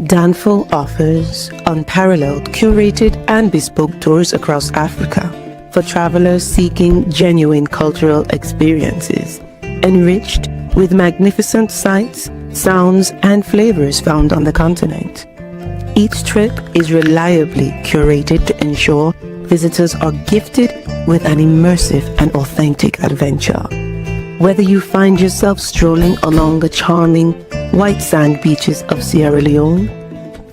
Danful offers unparalleled, curated and bespoke tours across Africa for travelers seeking genuine cultural experiences, enriched with magnificent sights, sounds and flavors found on the continent. Each trip is reliably curated to ensure visitors are gifted with an immersive and authentic adventure. Whether you find yourself strolling along the charming white sand beaches of Sierra Leone,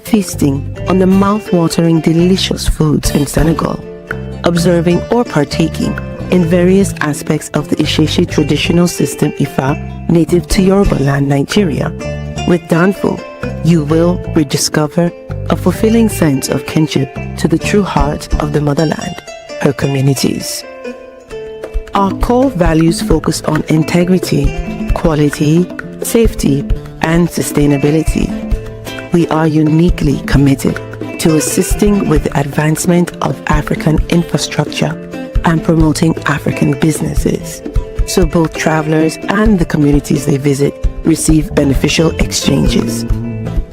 feasting on the mouth-watering delicious foods in Senegal, observing or partaking in various aspects of the Isheshi traditional system Ifa native to Yoruba land, Nigeria, with Danful, you will rediscover a fulfilling sense of kinship to the true heart of the motherland, her communities. Our core values focus on integrity, quality, safety, and sustainability. We are uniquely committed to assisting with the advancement of African infrastructure and promoting African businesses, so both travelers and the communities they visit receive beneficial exchanges.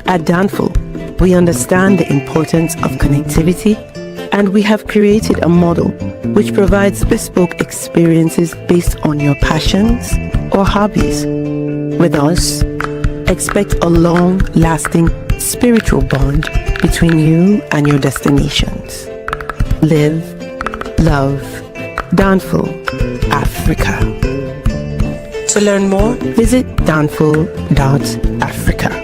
At Danful, we understand the importance of connectivity, and we have created a model which provides bespoke experiences based on your passions or hobbies. With us, expect a long-lasting spiritual bond between you and your destinations. Live, love, Danful, Africa. To learn more, visit danful.africa.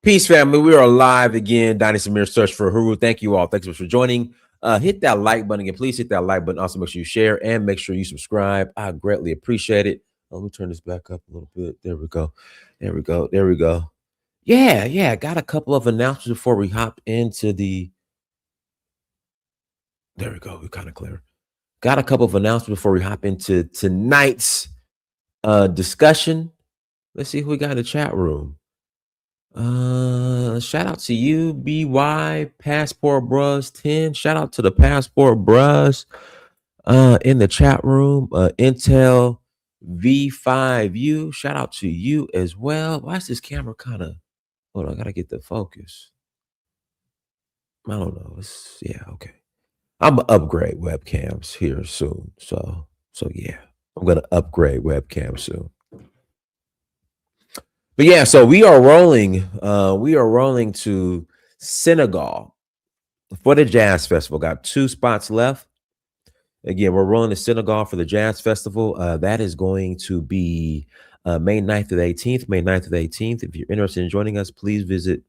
Peace, family. We are live again. Donnie Samir, search for Huru. Thank you all. Thanks so much for joining. Hit that like button again. Please hit that like button. Also, make sure you share and make sure you subscribe. I greatly appreciate it. Let me turn this back up a little bit. There we go. There we go. There we go. Yeah. Got a couple of announcements before we hop into the. There we go. We're kind of clear. Got a couple of announcements before we hop into tonight's discussion. Let's see who we got in the chat room. Shout out to you, BY Passport Bros 10. Shout out to the Passport Bros in the chat room. Intel V5U. Shout out to you as well. Why is this camera kind of hold on? I gotta get the focus. I don't know. Yeah, okay. I'm gonna upgrade webcams here soon. So yeah, I'm gonna upgrade webcams soon. But yeah, so we are rolling. We are rolling to Senegal for the Jazz Festival. Got 2 spots left. Again, we're rolling to Senegal for the Jazz Festival. That is going to be May 9th to the 18th. May 9th to the 18th. If you're interested in joining us, please visit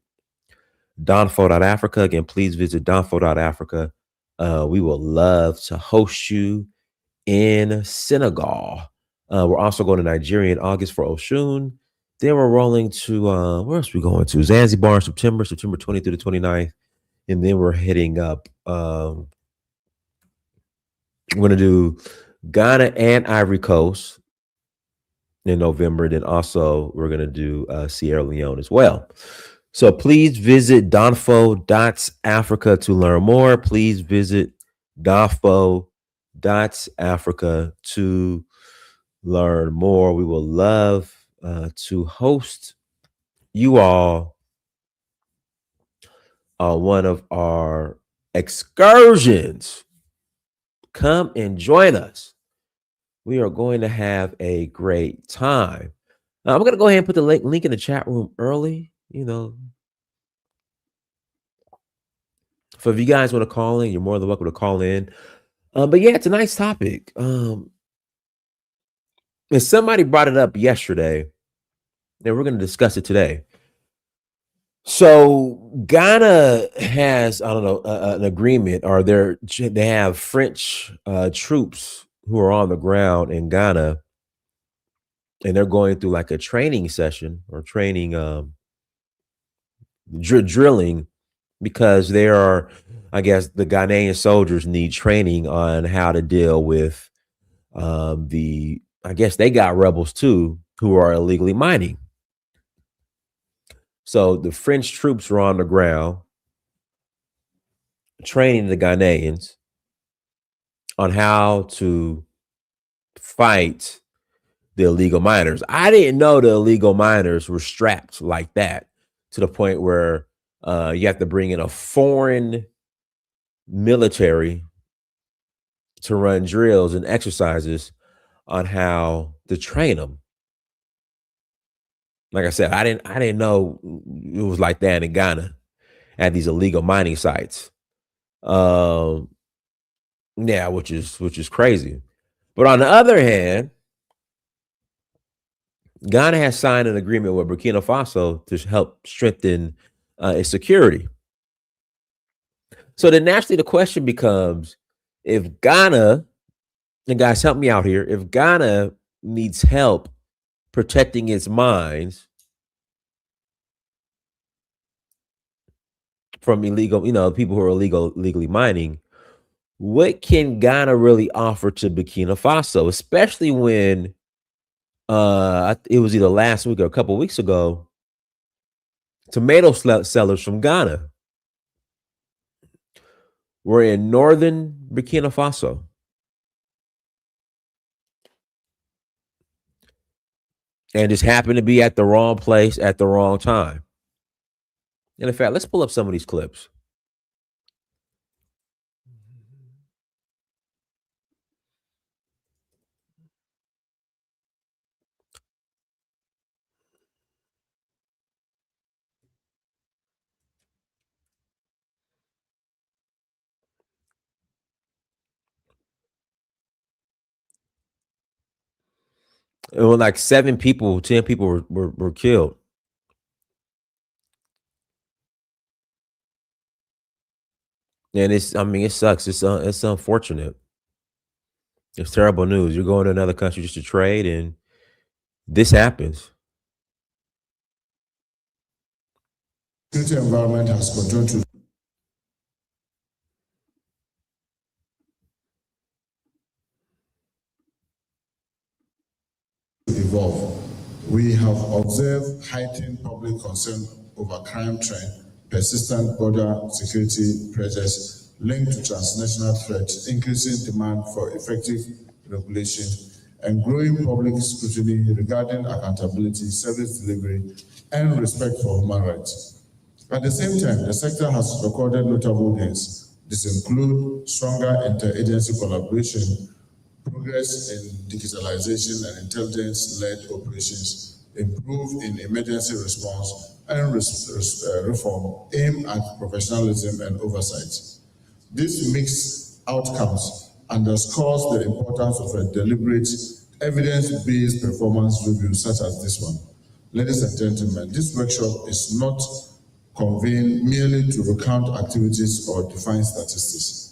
donfo.africa. Again, please visit donfo.africa. We will love to host you in Senegal. We're also going to Nigeria in August for Oshun. Then we're rolling to, where else are we going to? Zanzibar in September 20th through the 29th. And then we're heading up. We're going to do Ghana and Ivory Coast in November. Then also we're going to do Sierra Leone as well. So please visit donfo.africa to learn more. Please visit donfo.africa to learn more. We will love to host you all on one of our excursions. Come and join us. We are going to have a great time. I'm going to go ahead and put the link in the chat room early. You know, so if you guys want to call in, you're more than welcome to call in. But yeah, it's a nice topic. And somebody brought it up yesterday, and we're going to discuss it today. So Ghana has, I don't know, an agreement, or they have French troops who are on the ground in Ghana, and they're going through like a training session or training drilling, because they are, I guess, the Ghanaian soldiers need training on how to deal with I guess they got rebels too who are illegally mining. So the French troops are on the ground training the Ghanaians on how to fight the illegal miners. I didn't know the illegal miners were strapped like that to the point where you have to bring in a foreign military to run drills and exercises on how to train them. Like I said, I didn't know it was like that in Ghana at these illegal mining sites. Yeah, which is crazy. But on the other hand, Ghana has signed an agreement with Burkina Faso to help strengthen its security. So then naturally the question becomes, if Ghana, and guys help me out here, if Ghana needs help protecting its mines from illegal, people who are illegally mining, what can Ghana really offer to Burkina Faso, especially when it was either last week or a couple of weeks ago, tomato sellers from Ghana were in northern Burkina Faso. And just happened to be at the wrong place at the wrong time. And in fact, let's pull up some of these clips. It was like 7 people, 10 people were killed. And it sucks. It's unfortunate. It's terrible news. You're going to another country just to trade, and this happens. Security environment has continued to evolve. We have observed heightened public concern over crime trend, persistent border security pressures linked to transnational threats, increasing demand for effective regulation, and growing public scrutiny regarding accountability, service delivery, and respect for human rights. At the same time, the sector has recorded notable gains. This includes stronger interagency collaboration, progress in digitalization and intelligence-led operations, improve in emergency response, and reform aimed at professionalism and oversight. This mixed outcomes underscores the importance of a deliberate, evidence-based performance review such as this one. Ladies and gentlemen, this workshop is not convened merely to recount activities or define statistics.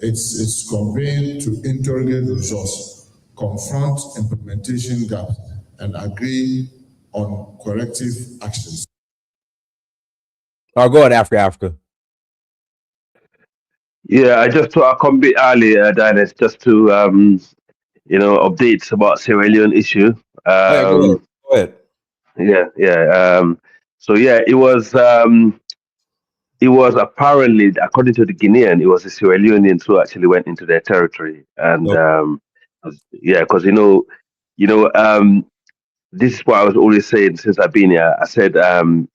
It's convened to interrogate results, confront implementation gaps, and agree on corrective actions. I'll go ahead, Africa. Yeah, I just thought I'd come a bit early, Dennis, just to updates about Sierra Leone issue. Go ahead. So it was apparently, according to the Guinean, it was the Sierra Leoneans who actually went into their territory, and because this is what I was always saying since I've been here. I said, the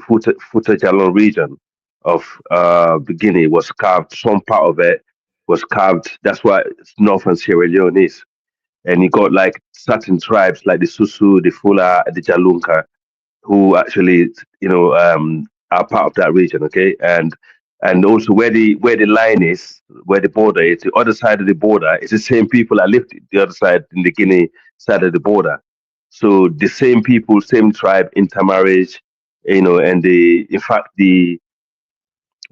Fouta Jalon region of the Guinea was carved. Some part of it was carved. That's what northern Sierra Leone is, and you got like certain tribes like the Susu, the Fula, the Jalunka, who actually are part of that region. Okay, and also where the line is, where the border is, the other side of the border is the same people that lived the other side in the Guinea side of the border. So the same people, same tribe, intermarriage, and in fact the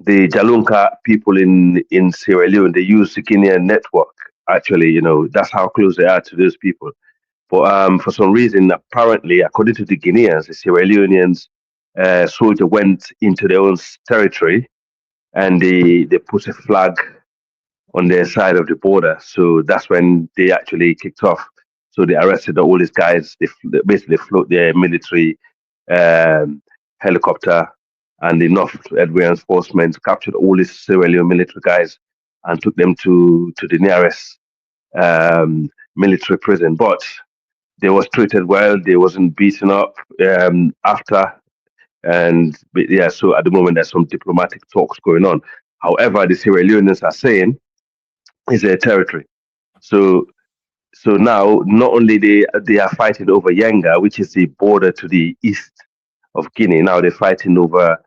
Jalunka people in Sierra Leone, they use the Guinean network. Actually, that's how close they are to those people. But for some reason, apparently, according to the Guineans, the Sierra Leoneans soldier went into their own territory, and they put a flag on their side of the border. So that's when they actually kicked off. So they arrested all these guys. They basically flew their military helicopter and the North reinforcements, captured all these Sierra Leone military guys and took them to the nearest military prison. But they was treated well. They wasn't beaten up after. And yeah, so at the moment there's some diplomatic talks going on. However, the Sierra Leoneans are saying it's their territory. So now not only they are fighting over Yanga, which is the border to the east of Guinea. Now they're fighting over,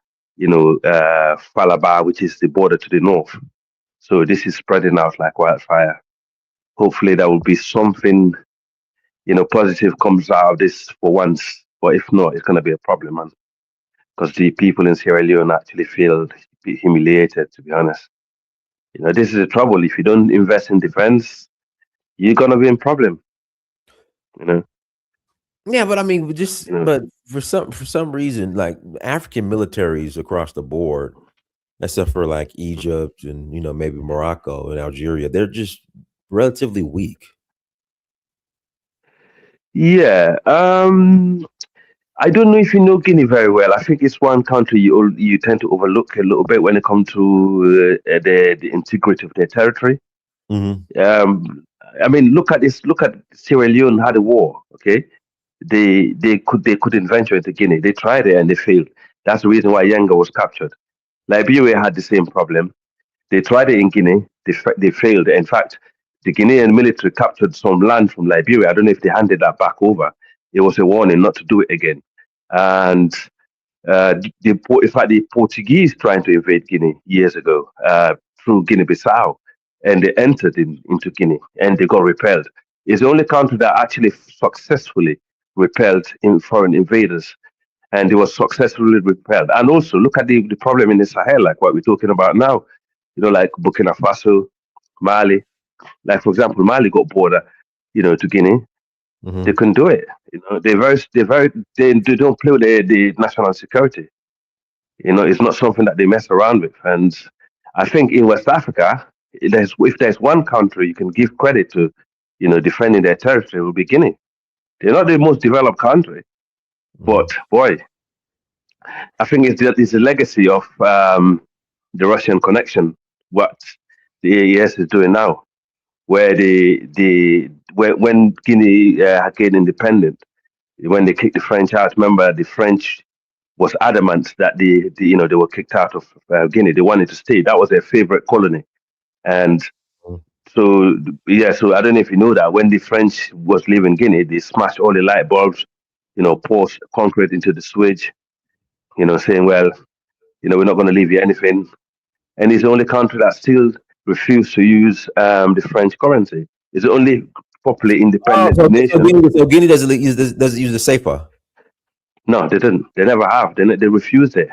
Falaba, which is the border to the north. So this is spreading out like wildfire. Hopefully, there will be something, positive comes out of this for once. But if not, it's going to be a problem, man. Because the people in Sierra Leone actually feel humiliated, to be honest. This is the trouble. If you don't invest in defense, you're going to be in problem. Yeah, but I mean, but for some reason, like African militaries across the board, except for like Egypt and maybe Morocco and Algeria, they're just relatively weak. Yeah, I don't know if you know Guinea very well. I think it's one country you tend to overlook a little bit when it comes to the integrity of their territory. Mm-hmm. I mean, look at this. Look at Sierra Leone had a war. Okay, they couldn't venture into Guinea. They tried it and they failed. That's the reason why Yanga was captured. Liberia had the same problem. They tried it in Guinea. They failed. In fact, the Guinean military captured some land from Liberia. I don't know if they handed that back over. It was a warning not to do it again. And in fact, the Portuguese trying to invade Guinea years ago through Guinea-Bissau, and they entered into Guinea and they got repelled. It's the only country that actually successfully repelled in foreign invaders, and they were successfully repelled. And also look at the problem in the Sahel, like what we're talking about now. Like Burkina Faso, Mali. Like for example, Mali got border, to Guinea. Mm-hmm. They couldn't do it. They don't play with the national security. It's not something that they mess around with. And I think in West Africa, if there's one country you can give credit to, defending their territory, it will be Guinea. They're not the most developed country, but boy, I think it's a legacy of the Russian connection. What the AES is doing now, where when Guinea had gained independence, when they kicked the French out. Remember, the French was adamant that they were kicked out of Guinea. They wanted to stay. That was their favorite colony, and so I don't know if you know that when the French was leaving Guinea, they smashed all the light bulbs, poured concrete into the sewage, saying, well, we're not going to leave you anything. And it's the only country that still refused to use the French currency. It's the only properly independent nation. So Guinea doesn't use the SEPA? No, they didn't. They never have. They refused it.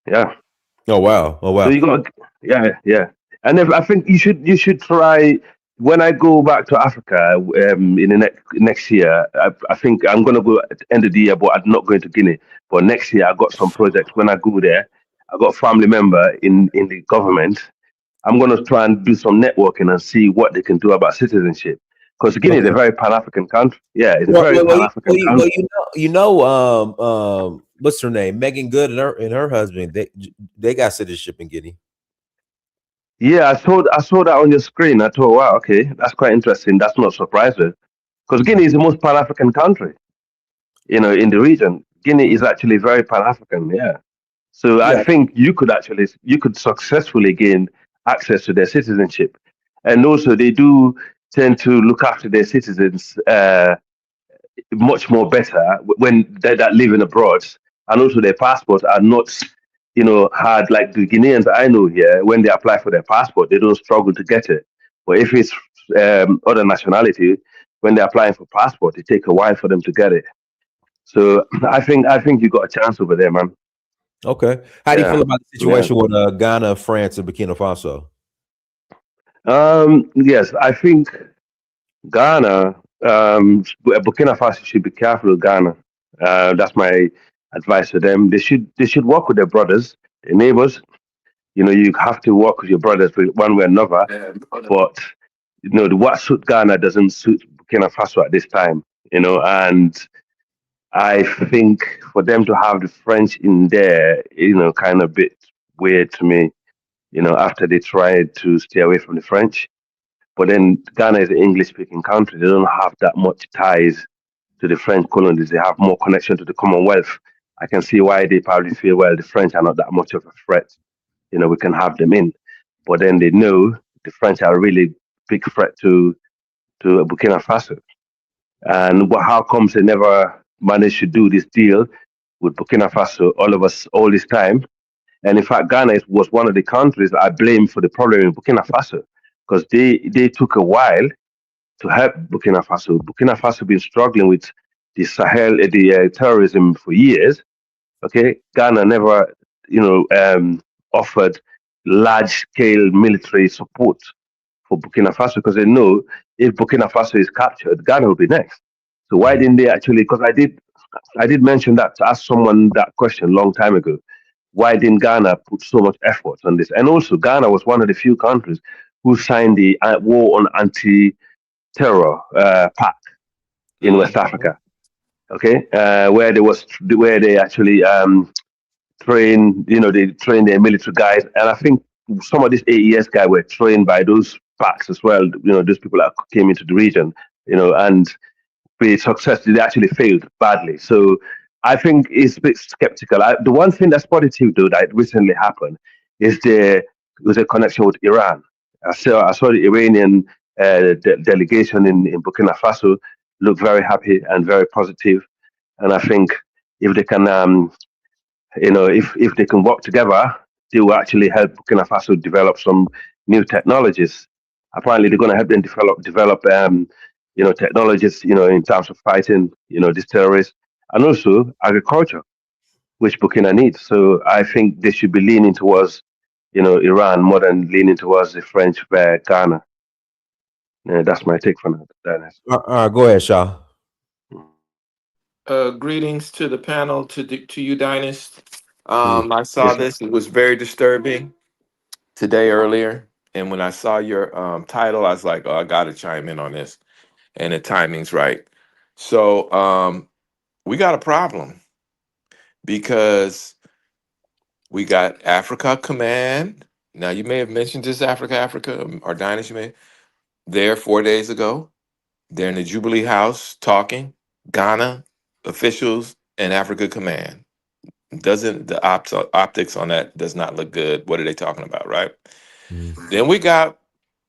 Yeah. Oh wow. So you got, yeah. And I think you should try. When I go back to Africa in the next year, I think I'm going to go at the end of the year, but I'm not going to Guinea. But next year, I got some projects. When I go there, I got a family member in the government. I'm going to try and do some networking and see what they can do about citizenship. Because Guinea is a very Pan-African country. Yeah, it's a very Pan-African country. What's her name? Megan Good and her husband. They got citizenship in Guinea. Yeah, I saw that on your screen. I thought, wow, okay, that's quite interesting. That's not surprising, because Guinea is the most Pan-African country, in the region. Guinea is actually very Pan-African, yeah. So I think you could successfully gain access to their citizenship, and also they do tend to look after their citizens much more better when they're living abroad, and also their passports are not hard like the Guineans I know here. When they apply for their passport, they don't struggle to get it. But if it's other nationality, when they're applying for passport, it takes a while for them to get it. So I think you got a chance over there, man. Okay. How do you feel about the situation with Ghana, France, and Burkina Faso? Yes, I think Ghana, Burkina Faso should be careful with Ghana. That's my advice to them. They should work with their brothers, their neighbors. You have to work with your brothers one way or another. But what suit Ghana doesn't suit Burkina Faso at this time. And I think for them to have the French in there, kind of bit weird to me. After they tried to stay away from the French, But then Ghana is an English-speaking country. They don't have that much ties to the French colonies. They have more connection to the Commonwealth. I can see why they probably feel, well, the French are not that much of a threat. We can have them in. But then they know the French are a really big threat to Burkina Faso. And how comes they never managed to do this deal with Burkina Faso all of us all this time? And in fact, Ghana was one of the countries I blame for the problem in Burkina Faso because they took a while to help Burkina Faso. Burkina Faso been struggling with the Sahel, the terrorism for years. Okay, Ghana never, offered large-scale military support for Burkina Faso because they know if Burkina Faso is captured, Ghana will be next. So why didn't they actually? Because I did mention that to ask someone that question a long time ago. Why didn't Ghana put so much effort on this? And also, Ghana was one of the few countries who signed the War on Anti-Terror Pact in West Mhm. Africa. Okay, where they actually they train their military guys, and I think some of these AES guys were trained by those packs as well. Those people that came into the region. And be successful. They actually failed badly. So I think it's a bit skeptical. The one thing that's positive though that recently happened is there was a connection with Iran. I saw the Iranian delegation in Burkina Faso look very happy and very positive. And I think if they can, if they can work together, they will actually help Burkina Faso develop some new technologies. Apparently, they're going to help them develop technologies, in terms of fighting, these terrorists, and also agriculture, which Burkina needs. So I think they should be leaning towards, Iran more than leaning towards the French by Ghana. Yeah, that's my take for now, Dennis. Go ahead, Shaw. Greetings to the panel, to you, Dynast. Mm. I saw Yes, sir. this. It was very disturbing today earlier, and when I saw your title, I was like, "Oh, I got to chime in on this," and the timing's right. So we got a problem because we got Africa Command. Now, you may have mentioned this Africa, or Dynast, you may. There 4 days ago, they're in the Jubilee House talking. Ghana officials and Africa Command. Doesn't the optics on that does not look good? What are they talking about, right? Mm. Then we got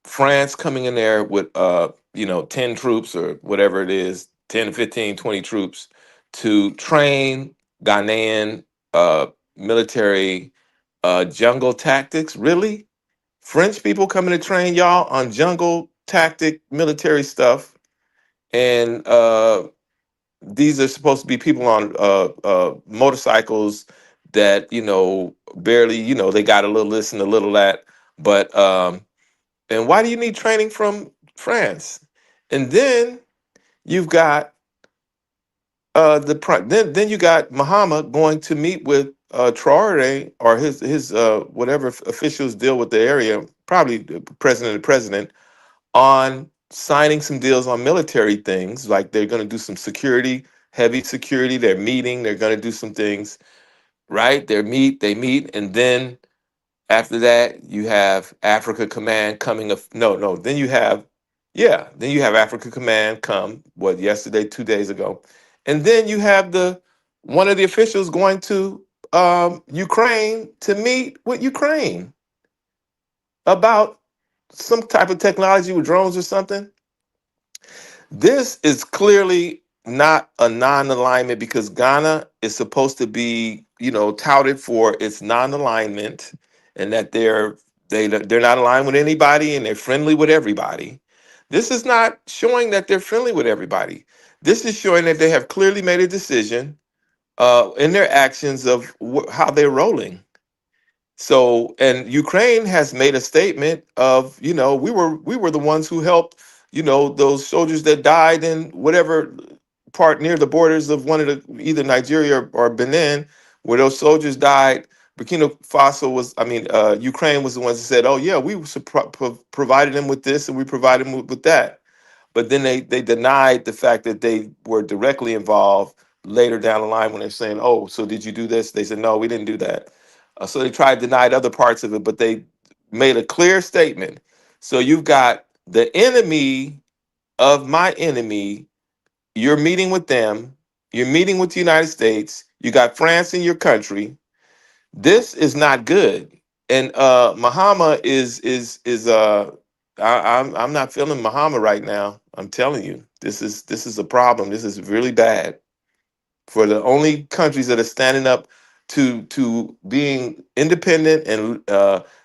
France coming in there with 10 troops or whatever it is, 10, 15, 20 troops to train Ghanaian military jungle tactics. Really? French people coming to train y'all on jungle tactic military stuff, and these are supposed to be people on motorcycles that barely, they got a little this and a little that. But and why do you need training from France? And then you've got then you got Muhammad going to meet with Traore, or his whatever officials deal with the area, probably the president, on signing some deals on military things. Like they're going to do some security, heavy security. They're meeting. They're going to do some things, right? They meet, and then after that, you have Africa Command coming. No. Then you have, yeah. Then you have Africa Command come. What, yesterday, 2 days ago, and then you have the one of the officials going to Ukraine to meet with Ukraine about some type of technology with drones or something. This is clearly not a non-alignment because Ghana is supposed to be, touted for its non-alignment, and that they're not aligned with anybody and they're friendly with everybody. This is not showing that they're friendly with everybody. This is showing that they have clearly made a decision in their actions of how they're rolling. So, and Ukraine has made a statement of, we were the ones who helped, those soldiers that died in whatever part near the borders of one of the either Nigeria or Benin, where those soldiers died. Burkina Faso was, Ukraine was the ones that said, "Oh yeah, we provided them with this and we provided them with that." But then they denied the fact that they were directly involved later down the line when they're saying, "Oh, so did you do this?" They said, "No, we didn't do that." So they tried to deny other parts of it, but they made a clear statement. So you've got The enemy of my enemy, you're meeting with them, you're meeting with the United States, you got France in your country. This is not good. And Mahama I'm not feeling Mahama right now. I'm telling you, this is a problem. This is really bad for the only countries that are standing up to being independent and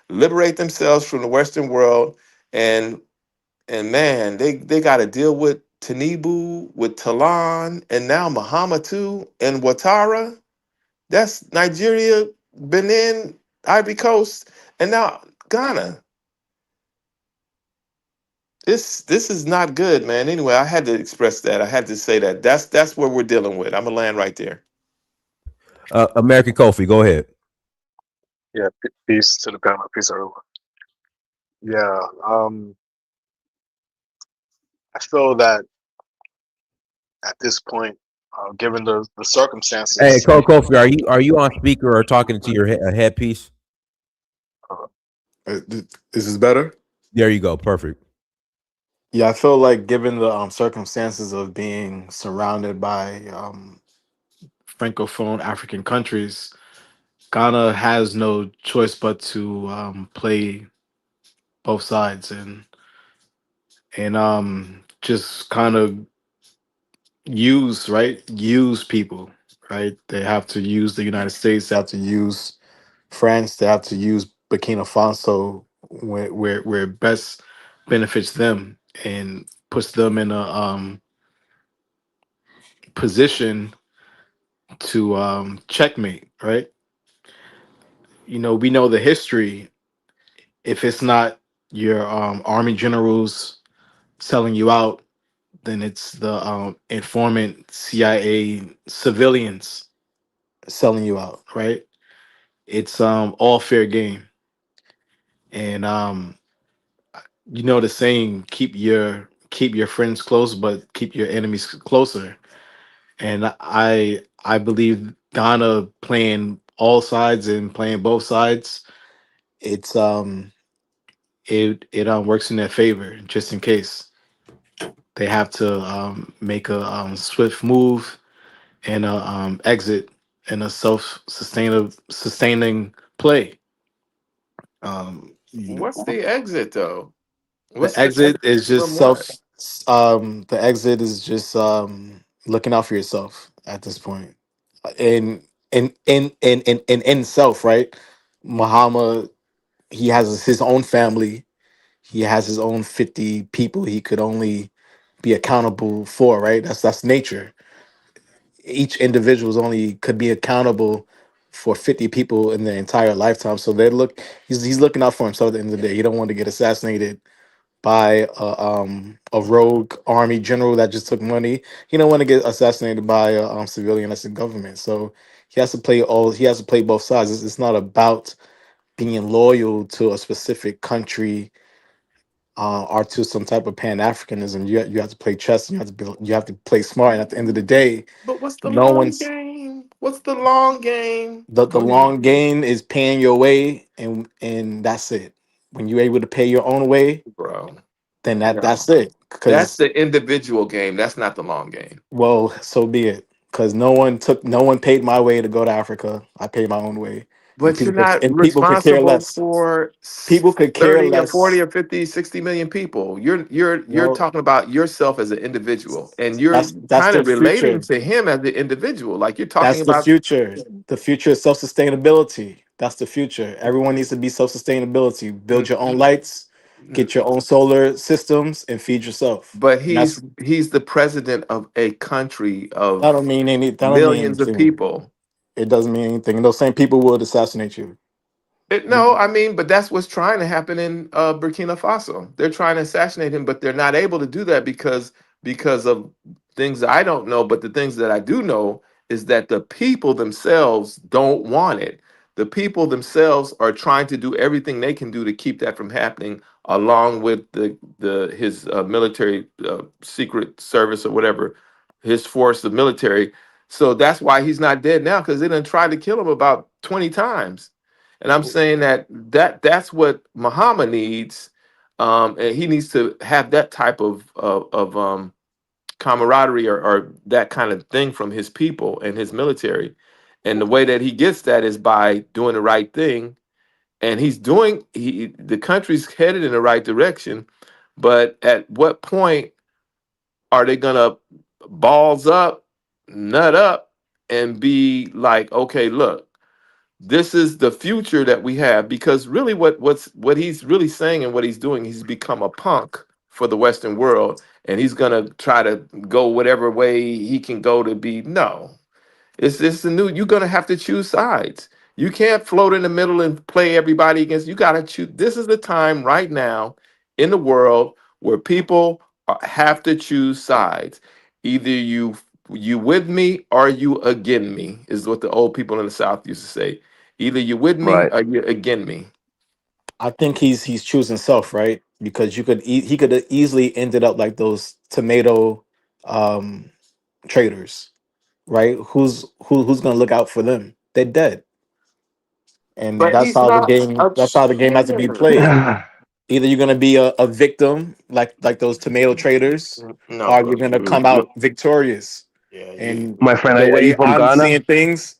liberate themselves from the Western world. And man, they got to deal with Tinubu, with Talon, and now Mahama too, and Ouattara. That's Nigeria, Benin, Ivory Coast, and now Ghana. This is not good, man. Anyway, I had to express that. I had to say that. That's what we're dealing with. I'm gonna land right there. American Kofi, go ahead. Yeah, peace to the panel, peace everyone. Yeah, I feel that at this point, given the Hey, circumstances, Kofi, are you on speaker or talking to your headpiece? is this better? There you go. Perfect. Yeah, I feel like given the circumstances of being surrounded by francophone African countries, Ghana has no choice but to play both sides and just kind of use people, right? They have to use the United States, they have to use France, they have to use Burkina Faso where it best benefits them and puts them in a position to checkmate, right? You know, we know the history. If it's not your army generals selling you out, then it's the informant CIA civilians selling you out, right? It's all fair game. And you know the saying, keep your friends close, but keep your enemies closer. And I believe Ghana playing all sides and playing both sides, it's it works in their favor, just in case they have to make a swift move and a exit and a sustaining play. What's the exit though? The What's the exit exit is just from what? the exit is just looking out for yourself at this point. In self, right? Muhammad, he has his own family. He has his own 50 people he could only be accountable for, right? That's nature. Each individual is only could be accountable for 50 people in their entire lifetime. So he's looking out for himself at the end of the day. He don't want to get assassinated by a rogue army general that just took money. He don't want to get assassinated by a civilian that's in government. So he has to play both sides. It's not about being loyal to a specific country or to some type of pan-Africanism. You have to play chess, and you have to play smart. And at the end of the day, But what's the no long one's game? What's the long game? the Go ahead, long game is paying your way, and that's it. When you're able to pay your own way, bro. then No. that's it. That's Because, the individual game. That's not the long game. well, so be it. Because no one paid my way to go to Africa. I paid my own way, But you're not and people could care responsible less. for People could care 30 or 40 less. or 50, 60 million people. You're No, talking about yourself as an individual. And you're that's kind the of relating future. to him as the individual. Like you're talking That's the about future. The future is self sustainability. That's the future. Everyone needs to be self sustainability. Build your own lights, get your own solar systems, and feed yourself. but And that's he's the president of a country that of don't mean any. That don't mean millions of anything. people. It doesn't mean anything. And those same people will assassinate you. No, I mean, but that's what's trying to happen in Burkina Faso. They're trying to assassinate him, but they're not able to do that because of things that I don't know. But the things that I do know is that the people themselves don't want it. The people themselves are trying to do everything they can do to keep that from happening, along with the his military secret service or whatever, his force, the military. So that's why he's not dead now, because they done tried to kill him about 20 times. And I'm saying that's what Muhammad needs. and he needs to have that type of camaraderie or that kind of thing from his people and his military. And the way that he gets that is by doing the right thing. And the country's headed in the right direction. But at what point are they gonna balls up, nut up, and be like, okay, look, this is the future that we have? Because really what he's really saying and what he's doing, he's become a punk for the Western world, and he's gonna try to go whatever way he can go to be. No, it's the new. You're gonna have to choose sides. You can't float in the middle and play everybody against. You gotta choose. This is the time right now in the world where people have to choose sides. Either you with me or you against me, is what the old people in the South used to say. Either you with me Right. or you against me. I think he's choosing self, right? Because he could have easily ended up like those tomato um traders, right? Who's gonna look out for them? They're dead. And But he's not a that's how the game has to be played. My Either you're gonna be a victim like those tomato traders, no, or you're bro. gonna come out victorious. Yeah, you. And friend, the are you way from I'm Ghana? seeing things,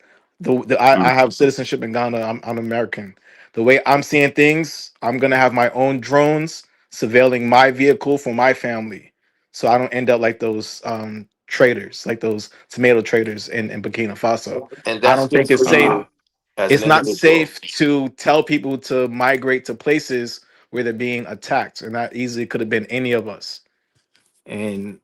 I have citizenship in Ghana. I'm American. The way I'm seeing things, I'm gonna have my own drones surveilling my vehicle for my family, so I don't end up like those traders, like those tomato traders in Burkina Faso. And I that's don't think just it's for safe. you as an It's not individual. safe to tell people to migrate to places where they're being attacked, and that easily could have been any of us. And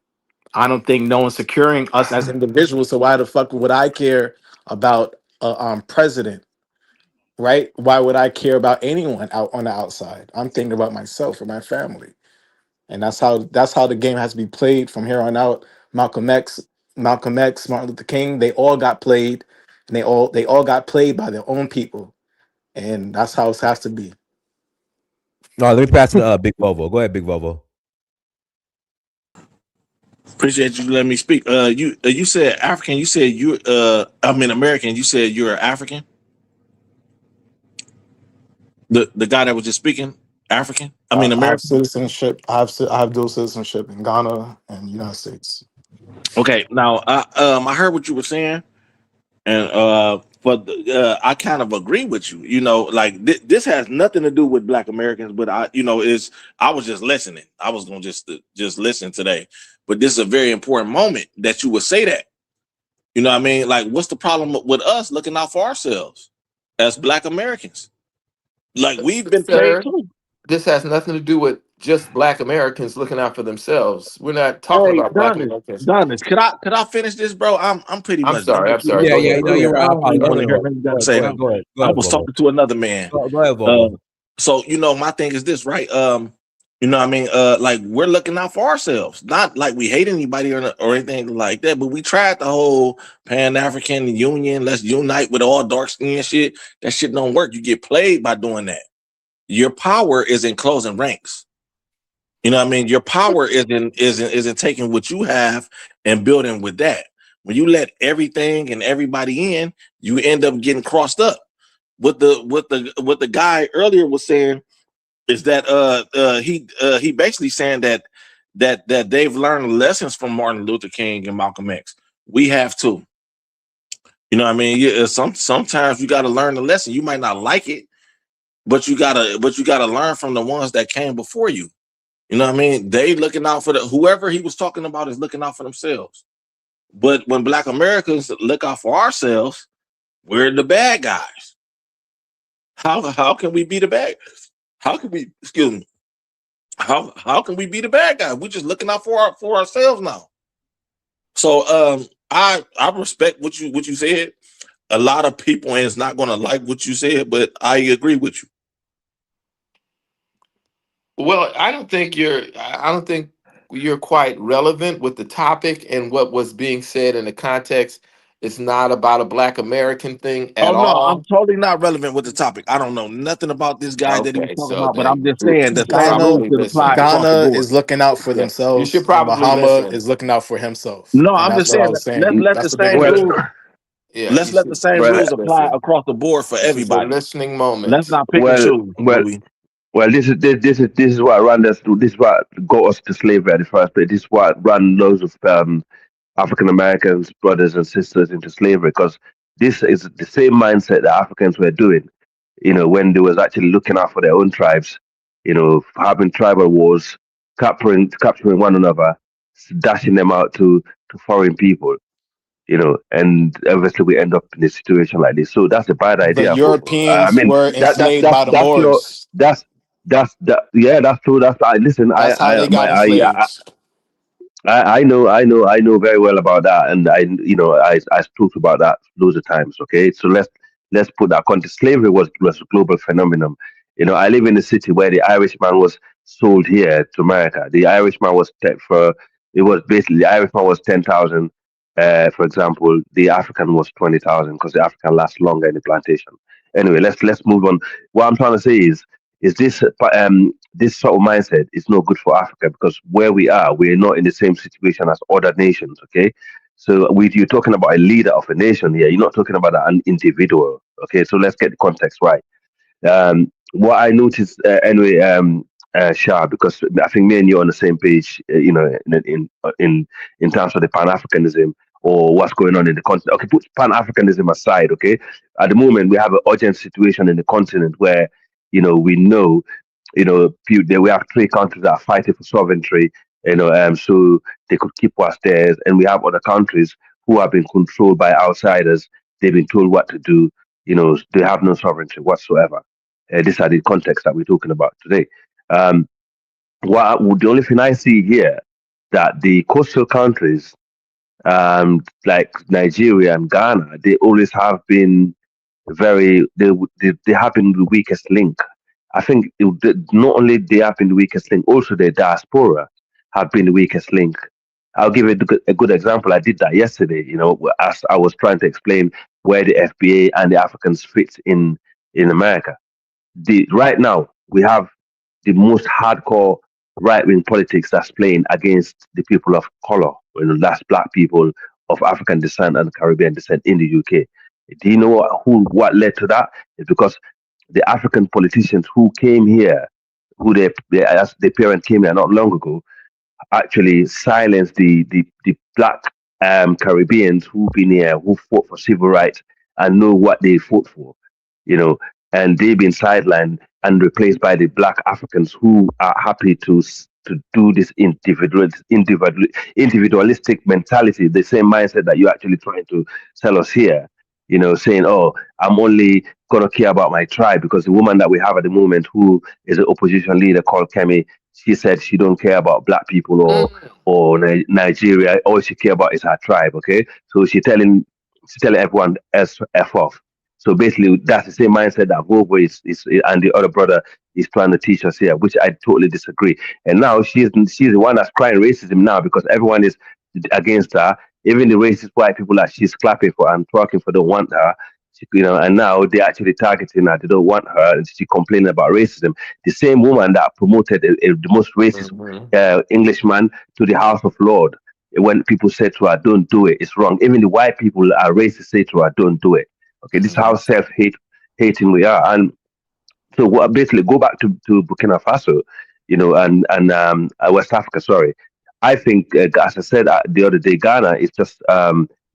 I don't think no one's securing us as individuals. So why the fuck would I care about a president, right? Why would I care about anyone out on the outside? I'm thinking about myself and my family, and that's how the game has to be played from here on out. Malcolm X, Martin Luther King, they all got played, and they all got played by their own people, and that's how it has to be. No, let me pass it to Big Vovo. Go ahead, Big Vovo. Appreciate you letting me speak. You said African. You said you I mean American. You said you're African. The guy that was just speaking African. I mean I have American. citizenship. I have dual citizenship in Ghana and United States. Okay. Now I heard what you were saying, and but I kind of agree with you. You know, like this has nothing to do with Black Americans, but I was just listening. I was gonna just listen today, but this is a very important moment that you would say that. You know what I mean? Like, what's the problem with us looking out for ourselves as Black Americans? Like, we've been played Sir, too. this has nothing to do with just Black Americans looking out for themselves. We're not talking Hey, about Black Americans. Donis, could I finish this, bro? I'm pretty I'm much sorry. done. I'm sorry. Yeah, Go yeah, ahead. no, Go you're ahead. right. I I don't really want apologize. to hear nothing you got to say. Go ahead. Go I ahead, was Vovo. talking to another man. Go ahead, Vovo. So my thing is this, right? You know what I mean? Like, we're looking out for ourselves. Not like we hate anybody or anything like that, but we tried the whole Pan-African Union, let's unite with all dark skin shit. That shit don't work. You get played by doing that. Your power is in closing ranks. You know what I mean? Your power isn't taking what you have and building with that. When you let everything and everybody in, you end up getting crossed up. What the guy earlier was saying is that he basically saying that they've learned lessons from Martin Luther King and Malcolm X. We have too. You know what I mean? Yeah, sometimes you got to learn the lesson. You might not like it, but you gotta learn from the ones that came before you. You know what I mean? They looking out for whoever he was talking about is looking out for themselves. But when Black Americans look out for ourselves, we're the bad guys. How can we be the bad guys? How can we, excuse me, how can we be the bad guy? We're just looking out for ourselves now. So I respect what you said. A lot of people is not gonna like what you said, but I agree with you. Well, I don't think you're quite relevant with the topic and what was being said in the context. It's not about a Black American thing Oh at no, I'm all. totally not relevant with the topic. I don't know nothing about this guy that he was Okay, talking so about, but I'm then just saying you the should same rules Ghana, probably should apply listen. across the Ghana board. is looking out for Yeah, you themselves, should and probably Bahama listen. is looking out for himself. No, And I'm that's just what I saying was let's saying. let the That's the bigger same Well, picture. rules Yeah, let's you let the should same well, rules apply listen. across the board for This is a everybody. listening Let's moment. not pick and well, choose, well, Louis. Well, this is what ran us. This is what got us to slavery at the first place. This is what ran loads of African Americans, brothers and sisters into slavery because this is the same mindset that Africans were doing, when they was actually looking out for their own tribes, having tribal wars, capturing one another, dashing them out to foreign people, and obviously we end up in a situation like this. So that's a bad The idea, Bobo. I Europeans mean, were enslaved by the that's your Moors. that yeah, that's true. Listen, That's how they got enslaved. I know very well about that, and I talked about that loads of times. Okay, so let's put that context. Slavery was a global phenomenon. I live in a city where the Irishman was sold here to America. The Irishman was for it was basically the Irishman was 10,000. For example, the African was 20,000 because the African lasts longer in the plantation. Anyway, let's move on. What I'm trying to say is this sort of mindset is not good for Africa because where we are, we're not in the same situation as other nations. Okay, so you're talking about a leader of a nation here. You're not talking about an individual. Okay, so let's get the context right. What I noticed anyway, Shah, because I think me and you are on the same page, in terms of the Pan Africanism or what's going on in the continent. Okay, put Pan Africanism aside. Okay, at the moment we have an urgent situation in the continent where we know we have three countries that are fighting for sovereignty. So they could keep us there, and we have other countries who have been controlled by outsiders. They've been told what to do. They have no sovereignty whatsoever. These are the context that we're talking about today. Um, the only thing I see here that the coastal countries, like Nigeria and Ghana, they always have been they have been the weakest link. I think not only they have been the weakest link, also the diaspora have been the weakest link. I'll give a good example. I did that yesterday. As I was trying to explain where the FBA and the Africans fit in America. Right now we have the most hardcore right wing politics that's playing against the people of color. That's black people of African descent and Caribbean descent in the UK. Do you know what led to that? It's because the African politicians who came here, as their parents came here not long ago, actually silenced the black Caribbeans who've been here, who fought for civil rights and know what they fought for, you know, and they've been sidelined and replaced by the black Africans who are happy to do this individualistic mentality, the same mindset that you're actually trying to sell us here. Saying, "Oh, I'm only gonna care about my tribe," because the woman that we have at the moment, who is an opposition leader called Kemi, she said she don't care about black people or Nigeria. All she care about is her tribe. Okay, so she's telling everyone else to f off. So basically, that's the same mindset that Vovo is and the other brother is trying to teach us here, which I totally disagree. And now she's the one that's crying racism now because everyone is against her. Even the racist white people that she's clapping for and talking for don't want her. And now they're actually targeting her. They don't want her, and she complaining about racism. The same woman that promoted the most racist Mhm. Englishman to the House of Lord. When people said to her, "Don't do it," it's wrong. Even the white people are racist. Say to her, "Don't do it." Okay, this is how self hating we are. And so what basically go back to Burkina Faso, and West Africa. Sorry, I think as I said the other day, Ghana is just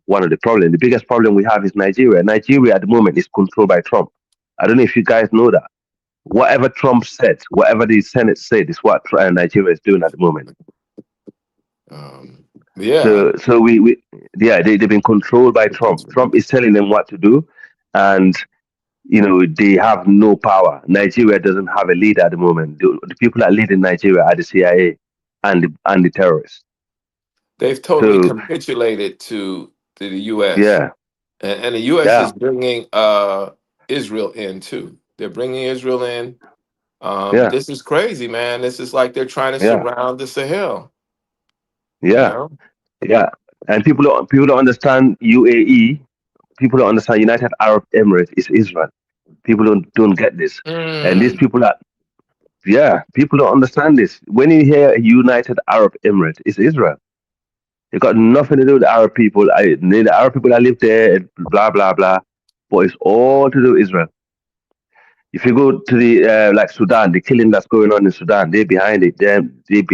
one of the problems. The biggest problem we have is Nigeria. Nigeria at the moment is controlled by Trump. I don't know if you guys know that. Whatever Trump said, whatever the Senate said, is what Nigeria is doing at the moment. Um, yeah, So we yeah, they've been controlled by Trump. Trump is telling them what to do, and they have no power. Nigeria doesn't have a leader at the moment. The people that lead in Nigeria are the CIA and the terrorists. they've totally So capitulated to the U.S. yeah, And the U.S. is yeah, bringing Israel in too. They're bringing Israel in. yeah, This is crazy, man. This is like they're trying to yeah, surround the Sahel. You yeah, know. yeah. And people don't understand UAE. People don't understand United Arab Emirates is Israel. People don't get this. And these Mm. people are yeah, people don't understand this. When you hear United Arab Emirates, it's Israel. It got nothing to do with the Arab people. The Arab people that live there, blah blah blah. But it's all to do with Israel. If you go to the like Sudan, the killing that's going on in Sudan, they're behind it. They're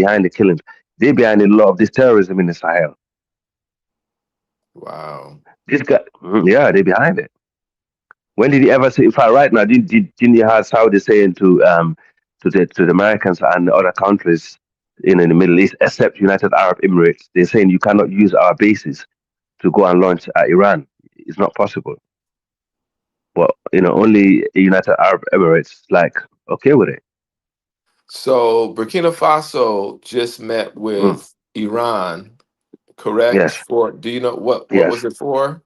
behind the killings. They're behind a lot of this terrorism in the Sahel. Wow. This guy, yeah, they're behind it. When did he ever say? In fact, right now, didn't you hear Saudi saying to the Americans and the other countries in the Middle East, except United Arab Emirates, they're saying you cannot use our bases to go and launch at Iran. It's not possible. But only United Arab Emirates like okay with it. So Burkina Faso just met Mm. with Iran, correct? Yes, For do you know what yes. was it for?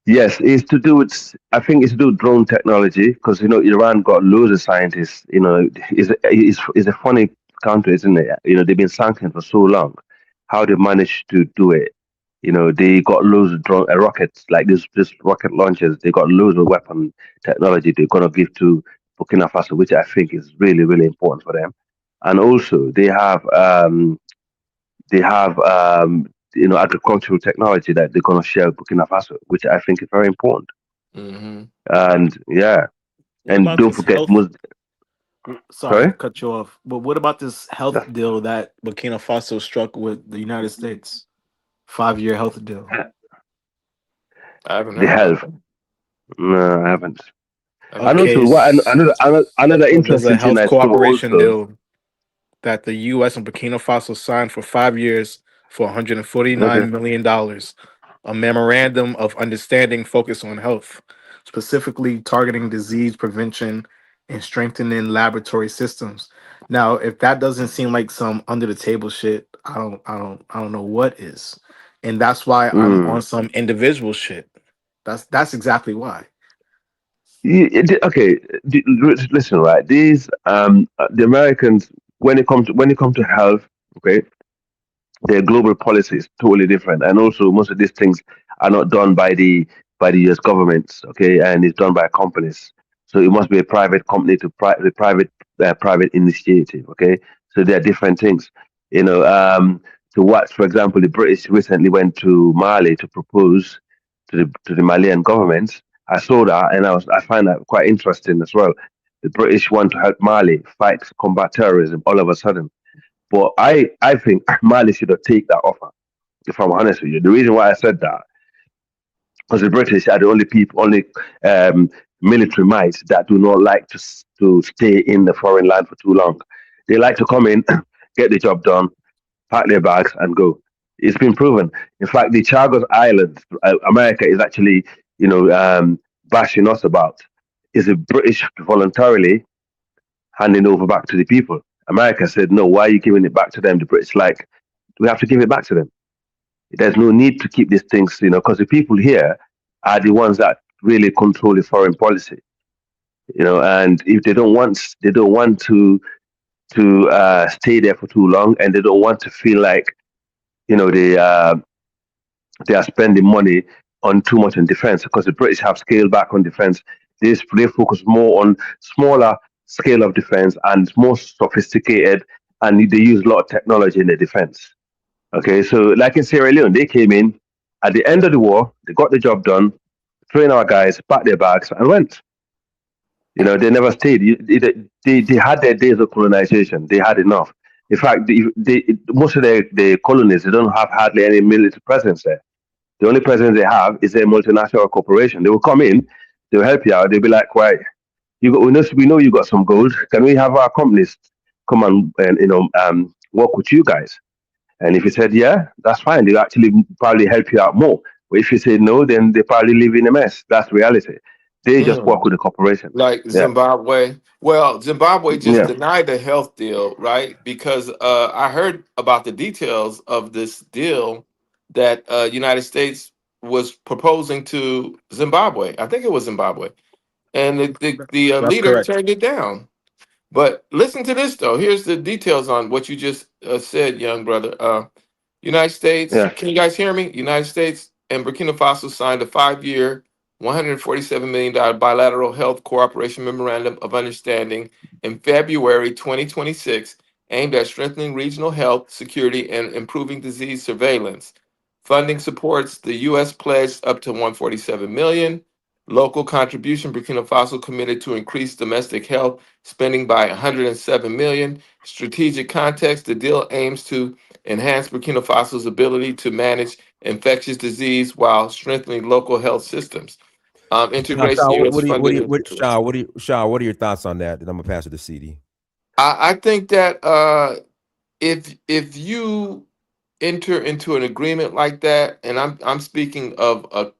Yes, it's to do with. I think it's to do with drone technology because Iran got loads of scientists. It's a funny country, isn't it? They've been sanctioned for so long. How they managed to do it? They got loads of drone rockets like this rocket launchers. They got loads of weapon technology they're gonna give to Burkina Faso, which I think is really really important for them. And also they have agricultural technology that they're going to share with Burkina Faso, which I think is very important. Hmm. And yeah, What and about don't this forget, health? Sorry sorry, to cut you off, but what about this health That's- deal that Burkina Faso struck with the United States? 5-year health deal. I haven't the heard about health. that. No, I haven't. I And haven't heard Okay, also, about what another so there's a interesting thing health I saw cooperation also. deal that the U.S. and Burkina Faso signed for 5 years for Okay. $149 million. A memorandum of understanding focused on health, specifically targeting disease prevention and strengthening laboratory systems. Now, if that doesn't seem like some under the table shit, I don't know what is. And that's why I'm on Mm. some individual shit. That's exactly why. Okay, listen, right? These the Americans when it comes to health, okay, their global policy is totally different, and also most of these things are not done by the U.S. governments, okay, and it's done by companies. So it must be a private company to private initiative, okay. So there are different things, you know. To what, for example, the British recently went to Mali to propose to the Malian government. I saw that, and I find that quite interesting as well. The British want to help Mali fight combat terrorism all of a sudden, but I think Mali should have taken that offer. If I'm honest with you, the reason why I said that because the British are the only people, only um, military might that do not like to stay in the foreign land for too long. They like to come in, get the job done, pack their bags, and go. It's been proven. In fact, the Chagos Islands, America is actually, bashing us about. Is the British voluntarily handing over back to the people? America said, no, why are you giving it back to them? The British like, we have to give it back to them. There's no need to keep these things, because the people here are the ones that really control the foreign policy, and if they don't want to stay there for too long, and they don't want to feel like, they are spending money on too much on defense because the British have scaled back on defense. They focus more on smaller scale of defense and more sophisticated, and they use a lot of technology in the defense. Okay, so like in Sierra Leone, they came in at the end of the war, they got the job done, trained our guys, packed their bags, and went. They never stayed. They had their days of colonization. They had enough. In fact, most of the colonies, they don't have hardly any military presence there. The only presence they have is a multinational corporation. They will come in, they'll help you out. They'll be like, "Right, we know you got some gold. Can we have our companies come and work with you guys?" And if you said, yeah, that's fine. They'll actually probably help you out more. But if you say no, then they probably live in a mess. That's reality. They just you. work with the corporation. Like Yeah. Zimbabwe. Well, Zimbabwe just Yeah. denied the health deal, right? Because I heard about the details of this deal that United States was proposing to Zimbabwe. I think it was Zimbabwe, and the That's leader correct. turned it down. But listen to this though. Here's the details on what you just said, young brother. United States. Yeah. Can you guys hear me? United States and Burkina Faso signed a 5-year, $147 million bilateral health cooperation memorandum of understanding in February 2026, aimed at strengthening regional health security and improving disease surveillance. Funding supports the U.S. pledged up to 147 million, Local contribution, Burkina Faso committed to increase domestic health spending by 107 million. Strategic context, the deal aims to enhance Burkina Faso's ability to manage infectious disease while strengthening local health systems. Integration Sean, U.S. funding. Sean, what are your thoughts on that? And I'm gonna pass it to CD. I think that if you enter into an agreement like that, and I'm speaking of a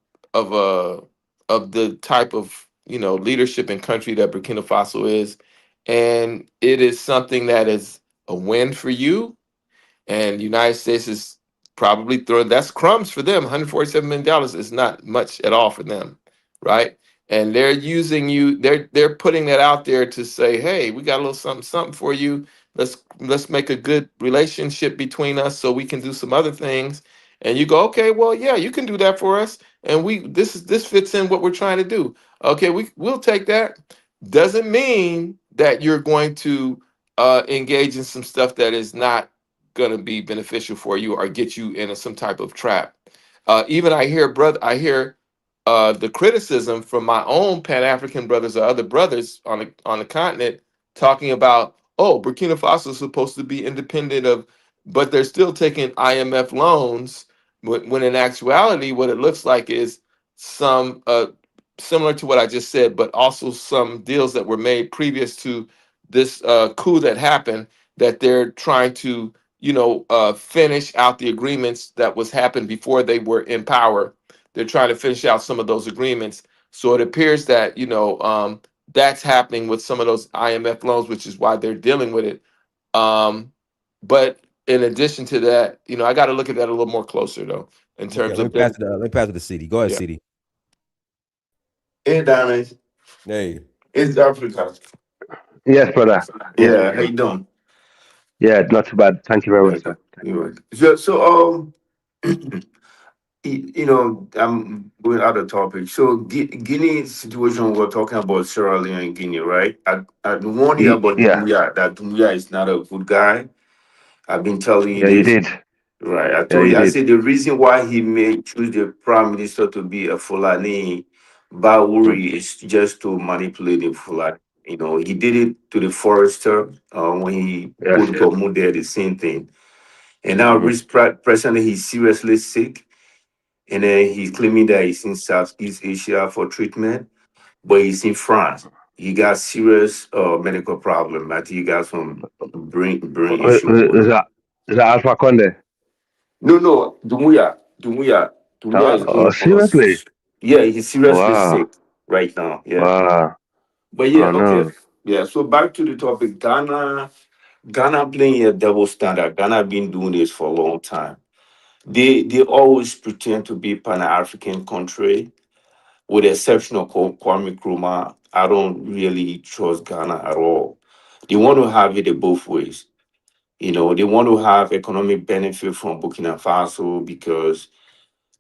of the type of leadership and country that Burkina Faso is, and it is something that is a win for you, and the United States is probably throwing that's crumbs for them. $147 million is not much at all for them, right? And they're using you. They're putting that out there to say, hey, we got a little something something for you. Let's make a good relationship between us so we can do some other things. And you go, okay, well, yeah, you can do that for us. And this fits in what we're trying to do. Okay, we'll take that. Doesn't mean that you're going to engage in some stuff that is not going to be beneficial for you or get you in some type of trap. Even I hear the criticism from my own Pan African brothers or other brothers on the continent talking about, oh, Burkina Faso is supposed to be independent of, but they're still taking IMF loans. When in actuality, what it looks like is some similar to what I just said, but also some deals that were made previous to this coup that happened that they're trying to finish out the agreements that was happened before they were in power. They're trying to finish out some of those agreements. So it appears that that's happening with some of those IMF loans, which is why they're dealing with it. But in addition to that, I got to look at that a little more closer though, in Okay, terms of them. let me pass it to CD. Go ahead, Yeah. CD. Hey, Diamond. Hey. It's Africa. Yes, brother. Yes. Yeah, how you doing? Yeah, not too bad. Thank you very Yeah, much, sir. you right. So I'm going out of topic. So Guinea situation, we're talking about Sierra Leone and Guinea, right? I warned you about Yeah, Dumbuya, that Dumbuya is not a good guy. I've been telling you yeah, you this. did. Right. I Yeah, told you you, I did. said the reason why he made choose the prime minister to be a Fulani Bawuri is just to manipulate the Fulani. He did it to the forester when he Yes. put Gomu there, the same thing. And now, Hmm. presently, he's seriously sick. And then he's claiming that he's in Southeast Asia for treatment, but he's in France. He got serious medical problem. I think he got some brain issue going Is on. that Alpha Conde? No, no, Dumuya is Oh, going seriously? yeah, he's seriously Wow. sick right now. Yeah, Wow. but yeah, Oh okay, no. yeah. So back to the topic, Ghana playing a double standard. Ghana been doing this for a long time. They always pretend to be Pan African country, with the exception of Kwame Nkrumah. I don't really trust Ghana at all. They want to have it both ways. They want to have economic benefit from Burkina Faso because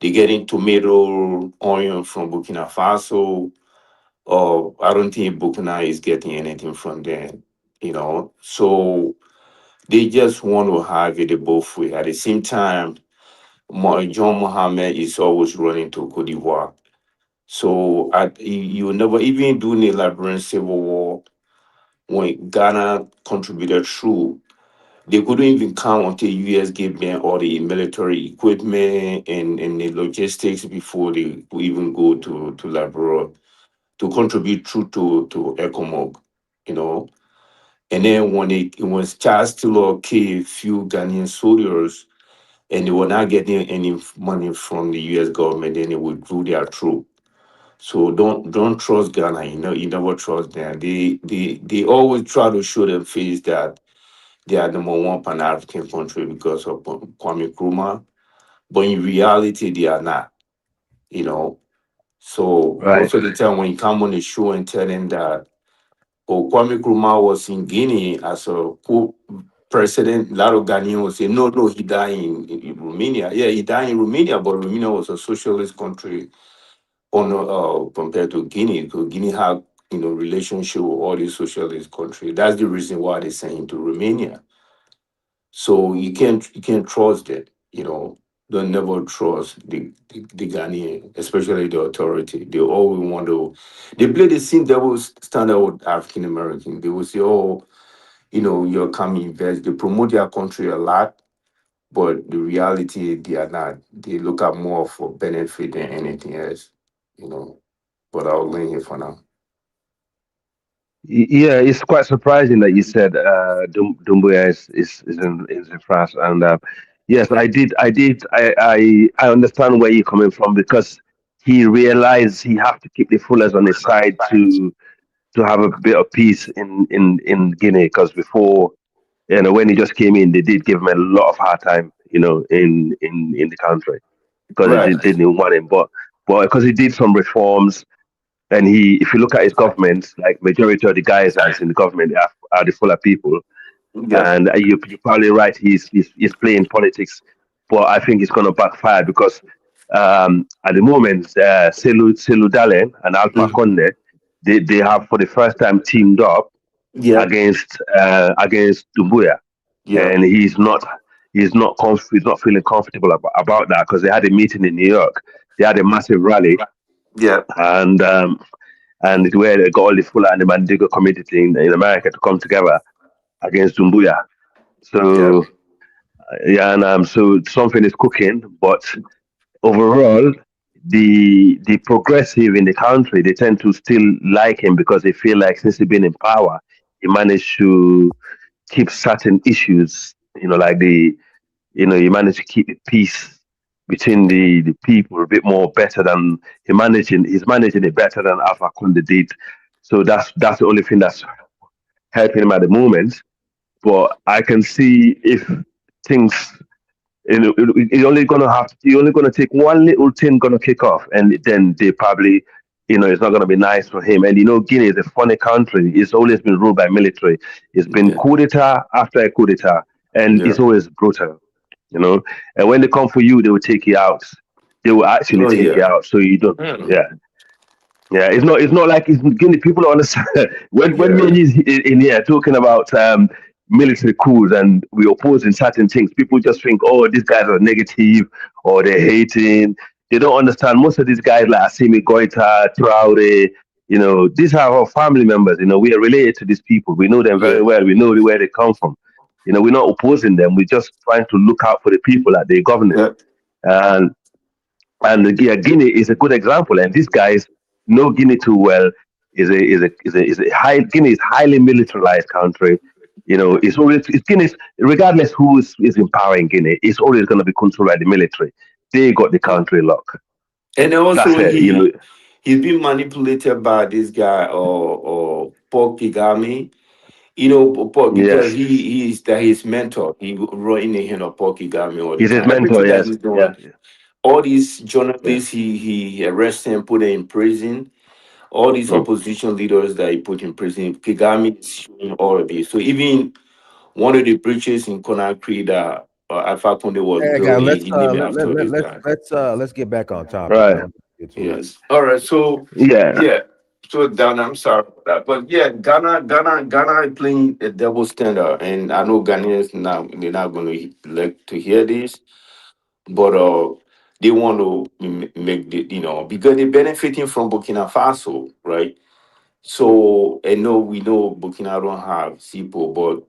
they getting tomato, onion from Burkina Faso. Or I don't think Burkina is getting anything from them. So they just want to have it both way. At the same time, John Mohammed is always running to Cote d'Ivoire. So you never even do the Liberian Civil War when Ghana contributed through. They couldn't even count until US gave them all the military equipment and the logistics before they could even go to Liberia to contribute through to ECOMOG, you know. And then when it was Charles Taylor killed a few Ghanaian soldiers and they were not getting any money from the US government, then they withdrew their troop. So don't trust Ghana. You never trust them. They always try to show their face that they are number one Pan African country because of Kwame Nkrumah, but in reality they are not. You know. So Right. most of the time when you come on the show and tell them that Kwame Nkrumah was in Guinea as a president, a lot of Ghanaians will say, no, no, he died in Romania. Yeah, he died in Romania, but Romania was a socialist country on compared to Guinea, because Guinea had relationship with all these socialist countries. That's the reason why they sent him to Romania. So you can't trust it. don't never trust the Ghanaian, especially the authority. They always want to. They play the same double standard with African American. They will say, "Oh, you're coming invest." They promote their country a lot, but the reality they are not. They look at more for benefit than anything else. You know. But I'll leave here for now. Yeah, it's quite surprising that you said Dumbuya is in France, and yes, I understand where you're coming from because he realized he have to keep the fullers on his side to have a bit of peace in Guinea because before when he just came in, they did give him a lot of hard time, in the country because they Right. didn't want him, but because he did some reforms. And if you look at his government, like majority of the guys that's in the government are the fuller people. Yep. And you're probably right. He's playing politics, but I think it's going to backfire because at the moment, Selu Dalen and Alpha Mhm. Conde, they have for the first time teamed up Yep. against Dumbuya, Yep. and he's not feeling comfortable about that because they had a meeting in New York. They had a massive rally, Yep. and where they got all the Fuller and the Mandingo community in America to come together against Dumbuya. Yep. So yeah, and so something is cooking, but overall, the progressive in the country they tend to still like him because they feel like since he's been in power, he managed to keep certain issues, like he managed to keep the peace between the people a bit more better than he's managing it better than Alpha Conde did. So that's the only thing that's helping him at the moment. But I can see if things you're only gonna take one little thing gonna kick off and then they probably it's not gonna be nice for him. And Guinea is a funny country. It's always been ruled by military. It's been Yeah. coup d'etat after a coup d'etat and Yeah. it's always brutal, you know. And when they come for you, they will take you out. They will actually Oh take you yeah. out. So you don't Mm. yeah. Yeah, it's not like it's Guinea. People don't understand when me Yeah. and you in here talking about military coups and we opposing certain things. People just think, oh, these guys are negative or they're hating. They don't understand. Most of these guys like Assimi Goita, Traore, these are our family members. We are related to these people. We know them very Yeah. well. We know where they come from. We're not opposing them. We're just trying to look out for the people that they're governing. Yeah. And yeah, Guinea is a good example. And these guys know Guinea too well. Is a high Guinea is highly militarized country. It's Guinea. Regardless who is in power in Guinea, it's always going to be controlled by the military. They got the Yeah. country locked. And That's also it. he's been manipulated by this guy or Paul Kigami. Paul, because Yes, he's that his mentor. He run in the hand of Paul Kigami all the he's his time. mentor. Everything that Yes, he's yeah, doing, all these yeah. journalists he arrested and put in prison. All these Mm. opposition leaders that he put in prison, Kigami is showing all of this. So even one of the bridges in Conakry that Alpha Conde was Hey, guy, building, he named it after this guy. let's get back on topic. I Right. don't get too much. Yes. All right. So Yeah. yeah. So Dana, I'm sorry for that, but yeah, Ghana is playing a double standard, and I know Ghanaians now they're not going to like to hear this, but they want to make the because they're benefiting from Burkina Faso, right? So I know we know Burkina don't have SIPO, but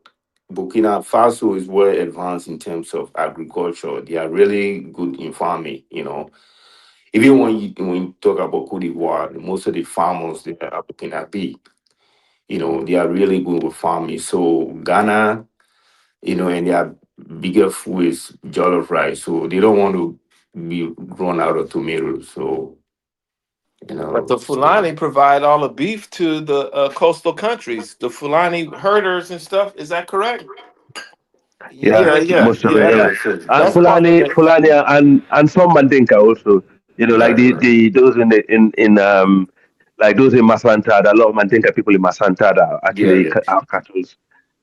Burkina Faso is well advanced in terms of agriculture. They are really good in farming. Even when you talk about Cote d'Ivoire, most of the farmers there are Burkina B. They are really good with farming. So Ghana, and their bigger food is jollof rice. So they don't want to be run out of tomatoes. So But the so Fulani provide all the beef to the coastal countries, the Fulani herders and stuff. Is that correct? Yeah, yeah, yeah, most of yeah, it. yeah. Yeah, So and That's part of Fulani, and some Mandinka also. Like right, right. the those in like those in Masantada. A lot of Mandinka people in Masantada Yeah, actually yeah. have cattle.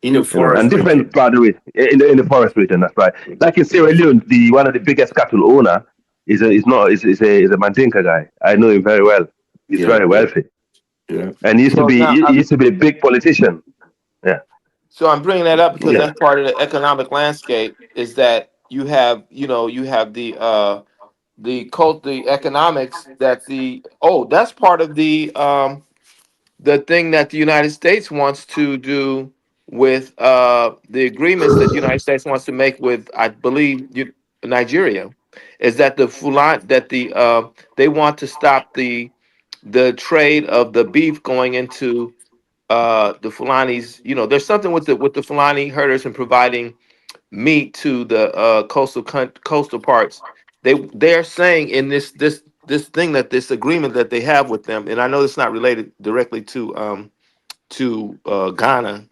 In the And forest different region. part of it in the forest region. That's right. Like in Sierra Yes. Leone, the one of the biggest cattle owner is not is a Mandinka guy. I know him very well. He's Yeah, very yeah, wealthy, yeah. and so now he used to be a big politician. Yeah, so I'm bringing that up because yeah, that's part of the economic landscape. Is that you have the economics that that's part of the thing that the United States wants to do with the agreements that the United States wants to make with, I believe, Nigeria, is that they want to stop the trade of the beef going into the Fulani's. There's something with the Fulani herders and providing meat to the coastal parts. They're saying in this thing, that this agreement that they have with them, and I know it's not related directly to Ghana,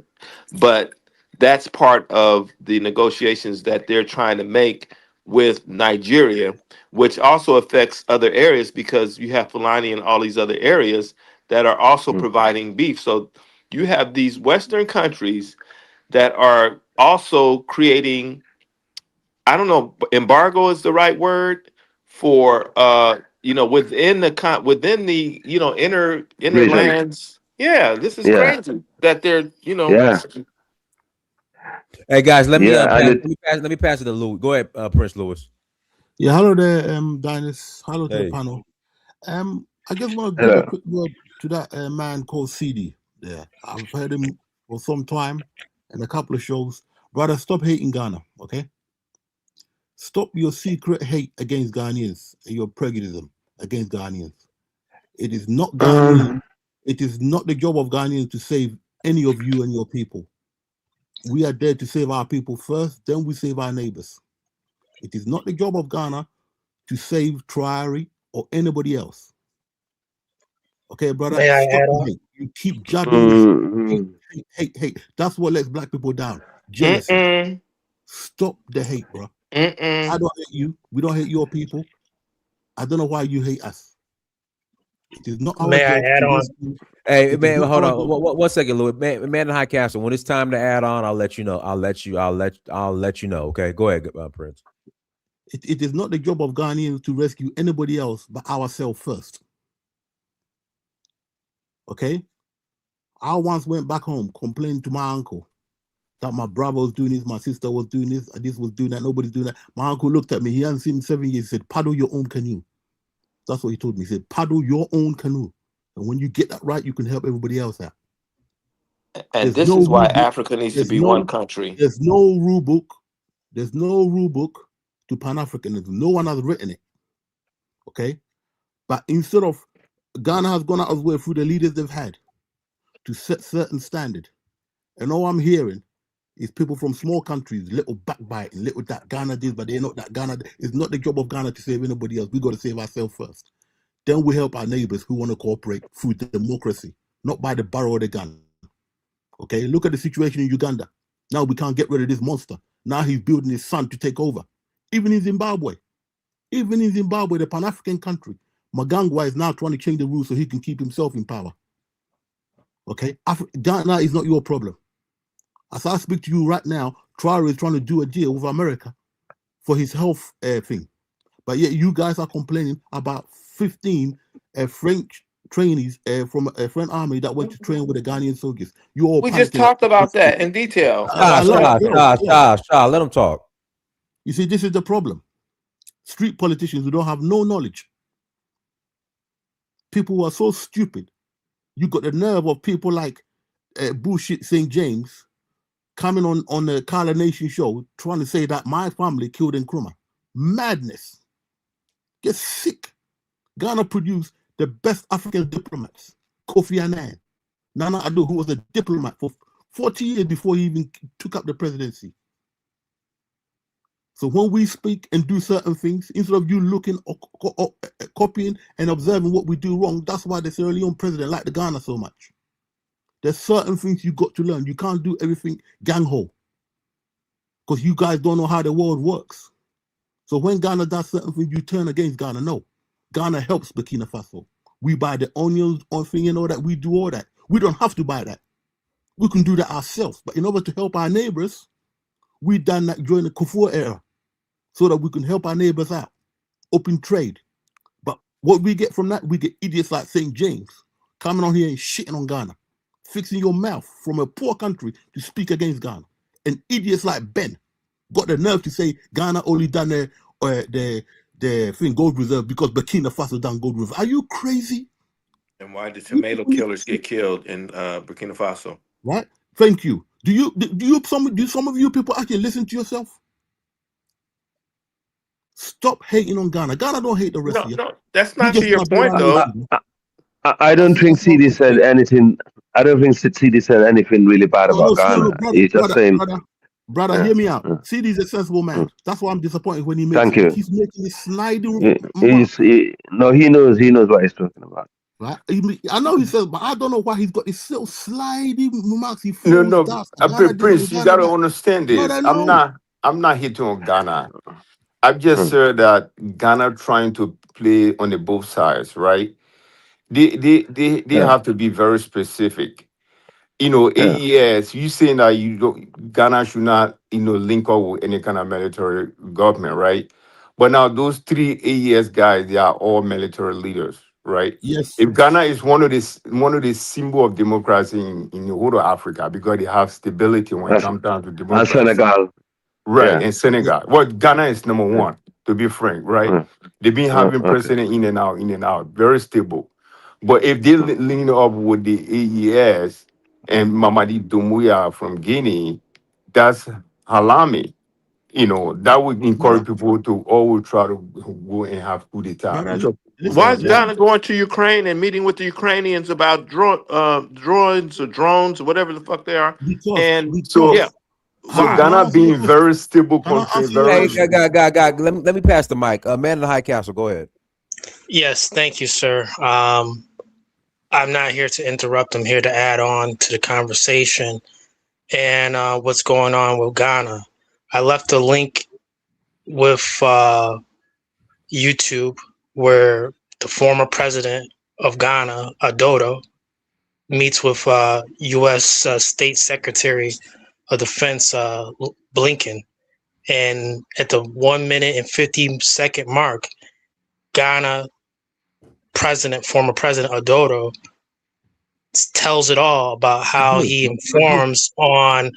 but that's part of the negotiations that they're trying to make with Nigeria, which also affects other areas because you have Fulani in all these other areas that are also Mm. providing beef. So you have these Western countries that are also creating, I don't know, embargo is the right word for within within the inner Region. lands. Yeah, this is Yeah, crazy that they're yeah, Hey guys, let me yeah, and it. let me pass it to Louis. Go ahead, Prince Louis. Yeah, hello there, Dinus. Hello to the Hey. panel. I just want to give a Hello. quick word to that man called CD. Yeah, I've heard him for some time and a couple of shows. Brother, stop hating Ghana, okay? Stop your secret hate against Ghanaians and your prejudice against Ghanaians. It is not Ghanaian. It is not the job of Ghanaians to save any of you and your people. We are there to save our people first, then we save our neighbors. It is not the job of Ghana to save Traore or anybody else. Okay, brother, May I stop add the on? hate. You keep jabbing this Mm, hate. That's what lets black people down. Jealousy. Mm-mm, Stop the hate, bro. I mm-mm. don't hate you. We don't hate your people. I don't know why you hate us. It is not our May I job add to on? rescue. Hey It is man, not hold our on. job. One second, Louis. Man in High Castle. When it's time to add on, I'll let you know. I'll let you know. Okay, go ahead, Prince. It is not the job of Ghanaians to rescue anybody else but ourselves first. Okay? I once went back home complaining to my uncle that my brother was doing this, my sister was doing this, and this was doing that, nobody's doing that. My uncle looked at me, he hadn't seen me in 7 years, he said, paddle your own canoe. That's what he told me. He said, paddle your own canoe. And when you get that right, you can help everybody else out. And There's this no is why rule book. Africa needs to There's be one no country. there's no rule book. There's no rule book to Pan-Africanism. No one has written it. Okay? But instead of Ghana has gone out of way through the leaders they've had to set certain standard. And all I'm hearing is people from small countries, little backbiting, little that Ghana did, but they're not that Ghana. It's not the job of Ghana to save anybody else. We got to save ourselves first. Then we help our neighbors who want to cooperate through democracy, not by the barrel of the gun. Okay, look at the situation in Uganda. Now we can't get rid of this monster. Now he's building his son to take over. Even in Zimbabwe, the Pan-African country, Magangwa is now trying to change the rules so he can keep himself in power. Okay, Ghana is not your problem. As I speak to you right now, Traore is trying to do a deal with America for his health thing. But yet you guys are complaining about 15 French trainees from a French army that went to train with the Ghanaian soldiers. You all We just panicking like, talked about that in detail. Let him talk. You see, this is the problem. Street politicians who don't have no knowledge. People who are so stupid. You got the nerve of people like bullshit St. James coming on the Carla Nation show trying to say that my family killed Nkrumah. Madness. Get sick. Ghana produced the best African diplomats. Kofi Annan, Nana Addo, who was a diplomat for 40 years before he even took up the presidency. So when we speak and do certain things, instead of you looking or copying and observing what we do wrong, that's why the Sierra Leone president liked the Ghana so much. There's certain things you got to learn. You can't do everything gang-ho because you guys don't know how the world works. So when Ghana does certain things, you turn against Ghana. No, Ghana helps Burkina Faso. We buy the onions, thing and all that. We do all that. We don't have to buy that. We can do that ourselves. But in order to help our neighbors, we done that during the Kufur era so that we can help our neighbors out, open trade. But what we get from that, we get idiots like St. James coming on here and shitting on Ghana, fixing your mouth from a poor country to speak against Ghana. And idiots like Ben got the nerve to say Ghana only done the thing gold reserve because Burkina Faso done gold reserve. Are you crazy? And why did tomato killers get killed in Burkina Faso? Right. Thank you. Do some of you people actually listen to yourself? Stop hating on Ghana. Ghana don't hate the rest of you. No, that's We not to just your want to point, though. I don't think CD said anything. I don't think CD said anything really bad about Ghana. He's just saying, brother, hear me out. CD is a sensible man. That's why I'm disappointed when he makes thank you. He's making this sliding. He knows what he's talking about. Right? I know he says, but I don't know why he's got this little sliding remarks. He No, does. Prince, you got to understand this. I'm not hitting on Ghana. I've just said that Ghana trying to play on the both sides, right? They have to be very specific. AES, you saying that Ghana should not, link up with any kind of military government, right? But now those 3 AES guys, they are all military leaders, right? Yes. If Ghana is one of the symbol of democracy in the whole of Africa, because they have stability when it comes down to democracy. And Senegal. Right, and Senegal. Well, Ghana is number one, to be frank, right? They've been having president in and out, very stable. But if they lean up with the AES and Mamadi Doumbouya from Guinea, that's halami. That would encourage people to always try to go and have coup d'etat. Why is Ghana going to Ukraine and meeting with the Ukrainians about droids or drones or whatever the fuck they are? So Ghana being very stable country, very. Hey, God, let me pass the mic. Man in the High Council, go ahead. Yes, thank you, sir. I'm not here to interrupt. I'm here to add on to the conversation and what's going on with Ghana. I left a link with YouTube where the former president of Ghana, Adodo, meets with U.S. State Secretary of Defense Blinken. And at the 1 minute and 50-second mark, Ghana former president Adodo tells it all about how he informs on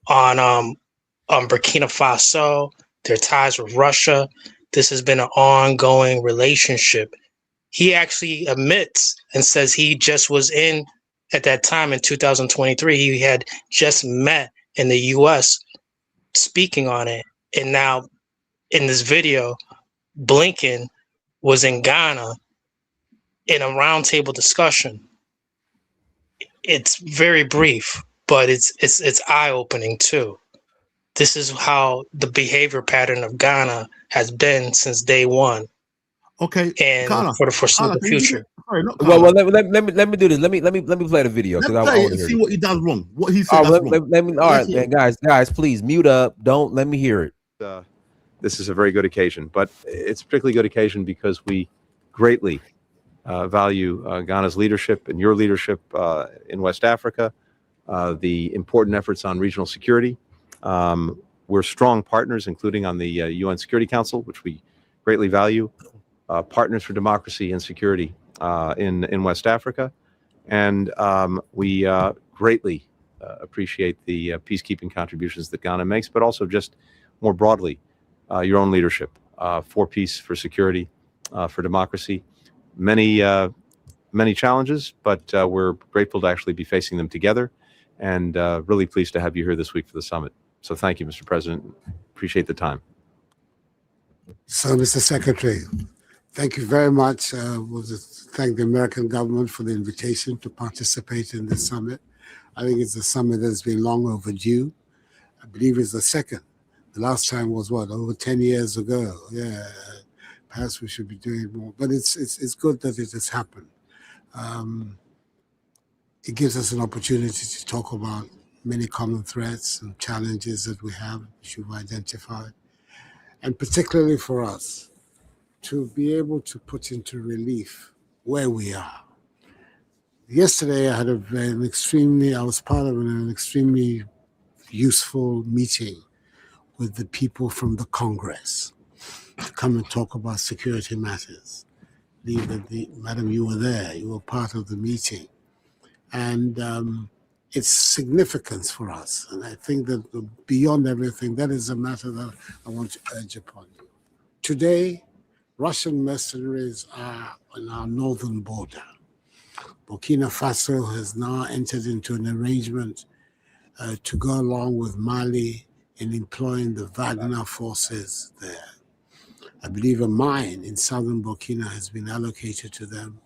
Burkina Faso, their ties with Russia. This has been an ongoing relationship. He actually admits and says he just was at that time in 2023, he had just met in the US speaking on it. And now in this video, Blinken was in Ghana in a roundtable discussion. It's very brief, but it's eye-opening too. This is how the behavior pattern of Ghana has been since day one. Okay, and for the foreseeable future. Well, let me do this. Let me play the video because I want to hear see what he does wrong. What he said. All right, man, guys, please mute up. Don't let me hear it. This is a very good occasion, but it's a particularly good occasion because we greatly value Ghana's leadership and your leadership in West Africa, the important efforts on regional security. We're strong partners, including on the UN Security Council, which we greatly value. Partners for democracy and security in West Africa. And we greatly appreciate the peacekeeping contributions that Ghana makes, but also just more broadly, your own leadership for peace, for security, for democracy. Many challenges, but we're grateful to actually be facing them together, and really pleased to have you here this week for the summit. So thank you, Mr. President. Appreciate the time. So, Mr. Secretary, thank you very much. We'll just thank the American government for the invitation to participate in this summit. I think it's a summit that's been long overdue. I believe it's the second. The last time was what, over 10 years ago? Yeah, perhaps we should be doing more. But it's good that it has happened. It gives us an opportunity to talk about many common threats and challenges that we have, which you've identified. And particularly for us, to be able to put into relief where we are. Yesterday, I had I was part of an extremely useful meeting with the people from the Congress to come and talk about security matters. Madam, you were there, you were part of the meeting. And its significance for us. And I think that beyond everything, that is a matter that I want to urge upon you. Today, Russian mercenaries are on our northern border. Burkina Faso has now entered into an arrangement to go along with Mali in employing the Wagner forces there. I believe a mine in southern Burkina has been allocated to them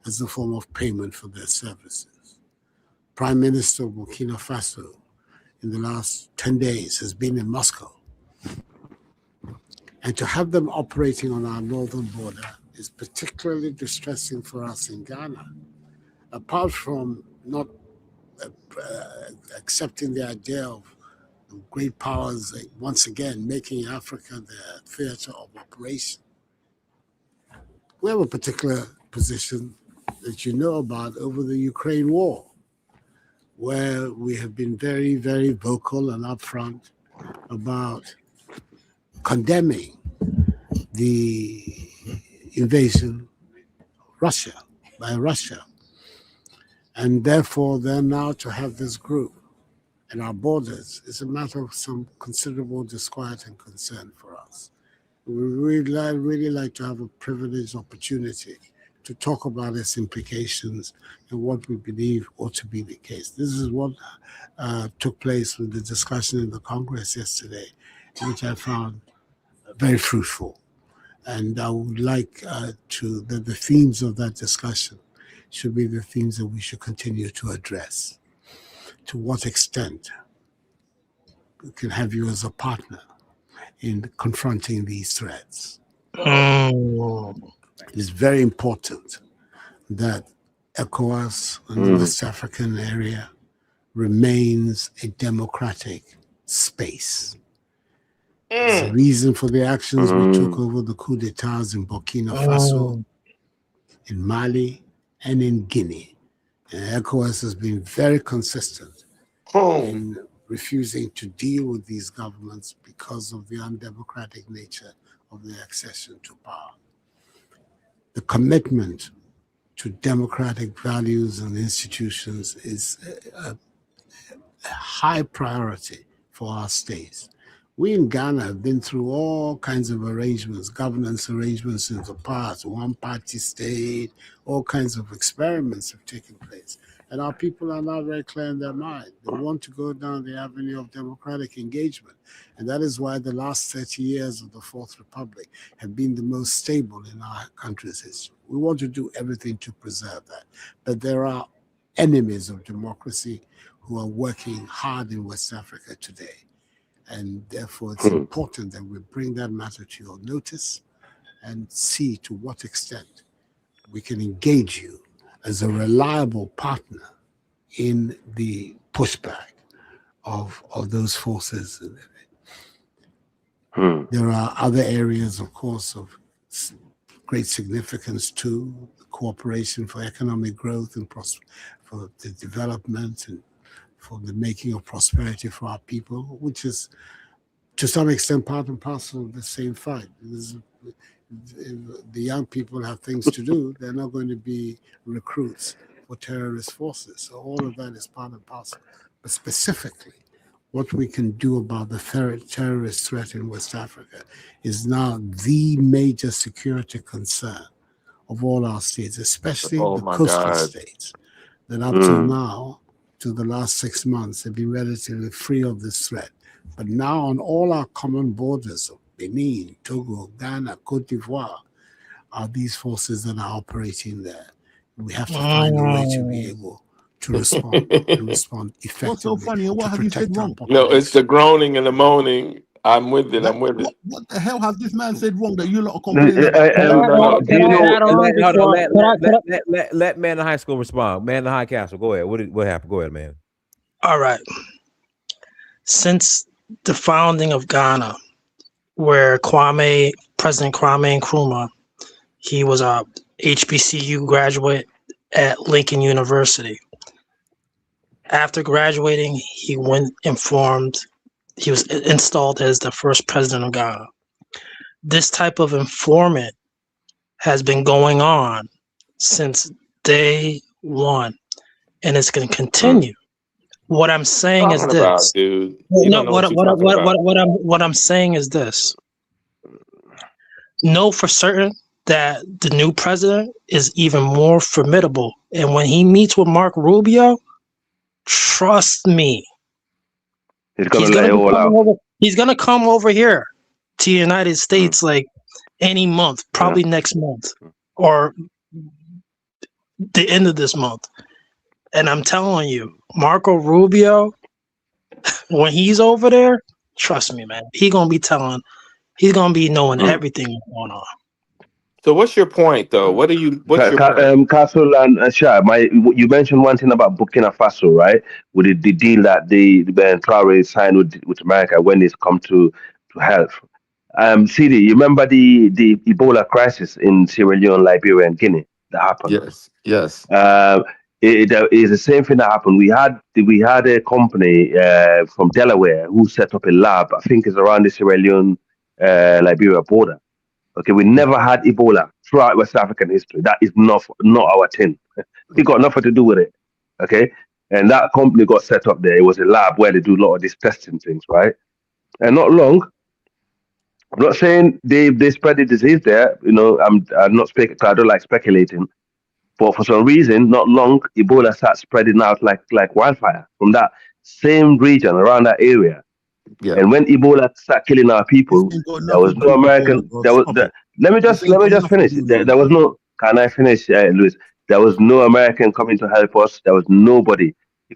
as a form of payment for their services. Prime Minister of Burkina Faso in the last 10 days has been in Moscow. And to have them operating on our northern border is particularly distressing for us in Ghana. Apart from not accepting the idea of great powers once again making Africa their theater of operation, we have a particular position that you know about over the Ukraine war, where we have been very, very vocal and upfront about condemning the invasion of by Russia. And therefore, then now to have this group at our borders is a matter of some considerable disquiet and concern for us. We really like to have a privileged opportunity to talk about its implications and what we believe ought to be the case. This is what took place with the discussion in the Congress yesterday, which I found very fruitful. And I would like the themes of that discussion should be the themes that we should continue to address. To what extent we can have you as a partner in confronting these threats. It's very important that ECOWAS and the West African area remains a democratic space. It's the reason for the actions we took over the coup d'etats in Burkina Faso, in Mali, and in Guinea. And ECOWAS has been very consistent in refusing to deal with these governments because of the undemocratic nature of their accession to power. The commitment to democratic values and institutions is a high priority for our states. We in Ghana have been through all kinds of arrangements, governance arrangements in the past, one-party state, all kinds of experiments have taken place. And our people are now very clear in their mind. They want to go down the avenue of democratic engagement. And that is why the last 30 years of the Fourth Republic have been the most stable in our country's history. We want to do everything to preserve that. But there are enemies of democracy who are working hard in West Africa today. And therefore, it's important that we bring that matter to your notice and see to what extent we can engage you as a reliable partner in the pushback of those forces. There are other areas, of course, of great significance too, cooperation for economic growth and for the development and for the making of prosperity for our people, which is to some extent part and parcel of the same fight. The young people have things to do. They're not going to be recruits for terrorist forces. So all of that is part and parcel. But specifically, what we can do about the terrorist threat in West Africa is now the major security concern of all our states, especially the coastal states, that up to now, to the last 6 months, have been relatively free of this threat. But now on all our common borders of Benin, Togo, Ghana, Cote d'Ivoire, are these forces that are operating there. We have to find a way to be able to respond and respond effectively. What's so funny? What have you said wrong? No, it's the groaning and the moaning. I'm with it. I'm with it. What the hell has this man said wrong that you lot are complaining about? Let Man in High School respond. Man in the High Castle, go ahead. What happened? Go ahead, man. All right. Since the founding of Ghana, where President Kwame Nkrumah, he was a HBCU graduate at Lincoln University. After graduating, he was installed as the first president of Ghana. This type of informant has been going on since day one, and it's going to continue What I'm saying is Talking about, this. dude. You No, don't know what you're talking about. what I'm saying is this. Know for certain that the new president is even more formidable. And when he meets with Mark Rubio, trust me, He's gonna lay it all out. he's gonna come over here to the United States like any month, probably next month or the end of this month. And I'm telling you, Marco Rubio, when he's over there, trust me, man, he's gonna be knowing everything that's going on. So what's your point, though? What's your point? Castle and Shah, you mentioned one thing about Burkina Faso, right? With the deal that the Traore signed with America when it's come to health. CD, you remember the Ebola crisis in Sierra Leone, Liberia, and Guinea that happened? Yes. It is the same thing that happened. We had a company from Delaware who set up a lab. I think it's around the Sierra Leone, Liberia border. Okay, we never had Ebola throughout West African history. That is not our thing. We got nothing to do with it. Okay, and that company got set up there. It was a lab where they do a lot of these testing things, right? And not long. I'm not saying they spread the disease there. You know, I'm not speaking. I don't like speculating. But for some reason, not long, Ebola starts spreading out like wildfire from that same region around that area. Yeah. And when Ebola started killing our people, there was no American. Let me just finish. There was no. Can I finish, Luis? There was no American coming to help us. There was nobody.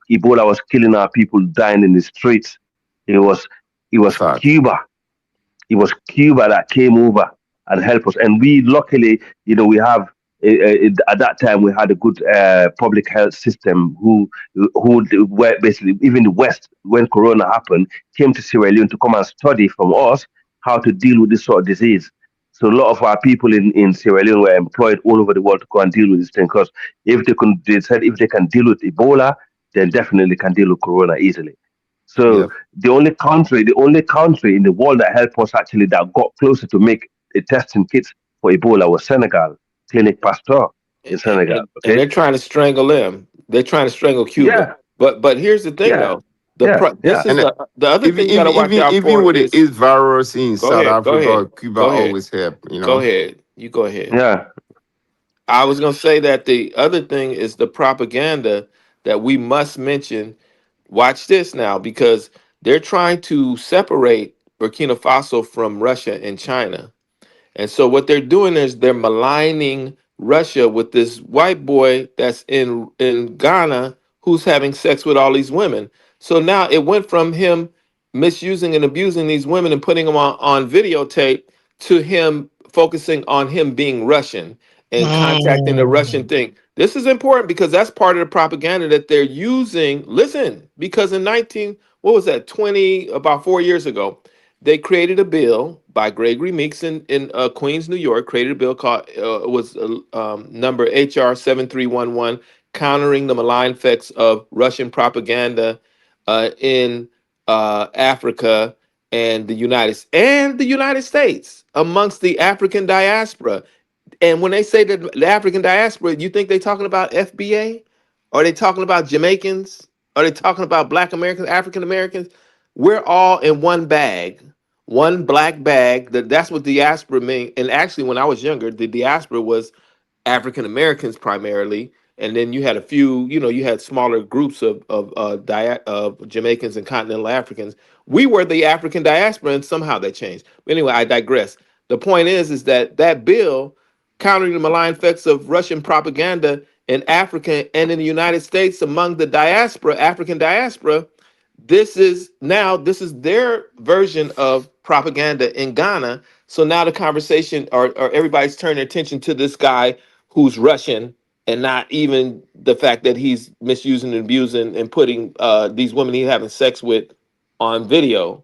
Ebola was killing our people, dying in the streets. It was Cuba. It was Cuba that came over and helped us. And we luckily, we have. At that time, we had a good public health system who were basically, even the West, when Corona happened, came to Sierra Leone to come and study from us how to deal with this sort of disease. So a lot of our people in Sierra Leone were employed all over the world to go and deal with this thing, because they said if they can deal with Ebola, then definitely can deal with Corona easily. So the only country in the world that helped us actually, that got closer to make a testing kits for Ebola, was Senegal. Clinic Pasteur in Senegal. Okay? And they're trying to strangle them. They're trying to strangle Cuba. Yeah. But here's the thing, though. The other thing you got to watch out for. Even with the virus in South Africa, Cuba always help. Go ahead. You go ahead. Yeah. I was going to say that the other thing is the propaganda that we must mention. Watch this now, because they're trying to separate Burkina Faso from Russia and China. And so what they're doing is they're maligning Russia with this white boy that's in Ghana who's having sex with all these women. So now it went from him misusing and abusing these women and putting them on videotape to him focusing on him being Russian and contacting the Russian thing. This is important because that's part of the propaganda that they're using. Listen, because in about 4 years ago, they created a bill by Gregory Meeks in Queens, New York, created a bill called, number HR 7311, countering the malign effects of Russian propaganda in Africa and the United States amongst the African diaspora. And when they say that the African diaspora, you think they're talking about FBA? Are they talking about Jamaicans? Are they talking about Black Americans, African Americans? We're all in one bag, one black bag. That's what diaspora means. And actually, when I was younger, the diaspora was African Americans primarily, and then you had a few, you had smaller groups of Jamaicans and continental Africans. We were the African diaspora, and somehow that changed. But anyway, I digress. The point is that bill countering the malign effects of Russian propaganda in Africa and in the United States among the diaspora, African diaspora. This is their version of propaganda in Ghana. So now the conversation or everybody's turning their attention to this guy who's Russian, and not even the fact that he's misusing and abusing and putting these women he's having sex with on video.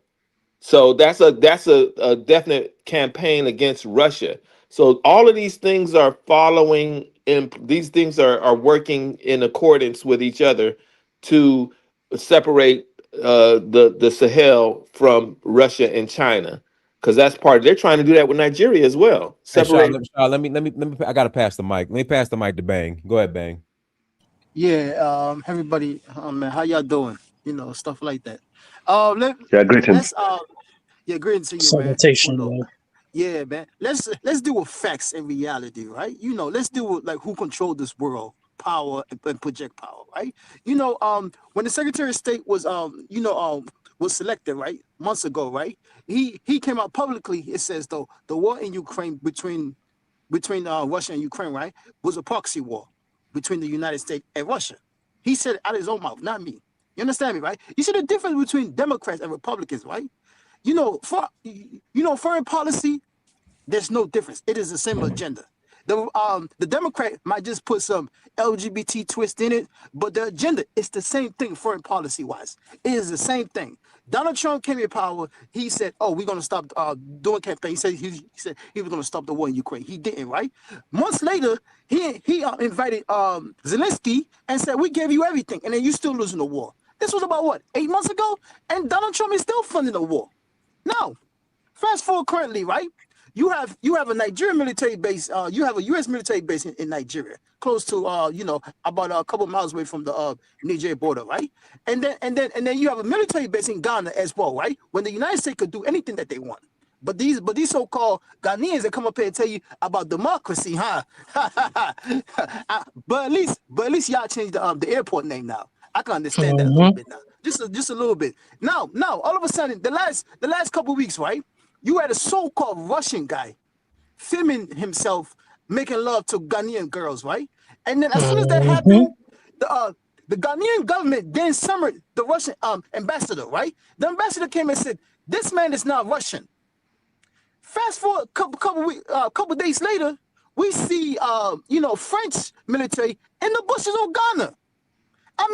So that's a definite campaign against Russia. So all of these things are following, and these things are working in accordance with each other to separate the Sahel from Russia and China, because that's part. They're trying to do that with Nigeria as well. Separate. Hey, let me. I gotta pass the mic. Let me pass the mic to Bang. Go ahead, Bang. Yeah, everybody, man, how y'all doing? stuff like that. Yeah, greetings. Let's yeah, great to you, man. Salutation, Hold up. man. Yeah, man. Let's deal with facts and reality, right? Let's deal with like who controlled this world, power and project power, right? When the Secretary of State was selected, right, months ago, right? He came out publicly. It says though the war in Ukraine between Russia and Ukraine, right, was a proxy war between the United States and Russia. He said it out of his own mouth, not me. You understand me, right? You see the difference between Democrats and Republicans, right? Foreign policy, there's no difference. It is the same agenda. The Democrat might just put some LGBT twist in it, but the agenda is the same thing foreign policy wise. It is the same thing. Donald Trump came in power. He said, "Oh, we're gonna stop doing campaign." He said he was gonna stop the war in Ukraine. He didn't, right? Months later, he invited Zelensky and said, "We gave you everything, and then you still losing the war." This was about what, 8 months ago, and Donald Trump is still funding the war. Now, fast forward currently, right? You have a Nigerian military base. You have a U.S. military base in Nigeria, close to about a couple miles away from the Niger border, right? And then you have a military base in Ghana as well, right? When the United States could do anything that they want. But these so-called Ghanaians that come up here and tell you about democracy, huh? but at least y'all changed the airport name now. I can understand that a little bit now. Just a little bit. Now, all of a sudden, the last couple of weeks, right? You had a so-called Russian guy filming himself making love to Ghanaian girls, right? And then as soon as that happened, the Ghanaian government then summoned the Russian ambassador, right? The ambassador came and said, "This man is not Russian." Fast forward a couple days later, we see French military in the bushes of Ghana. I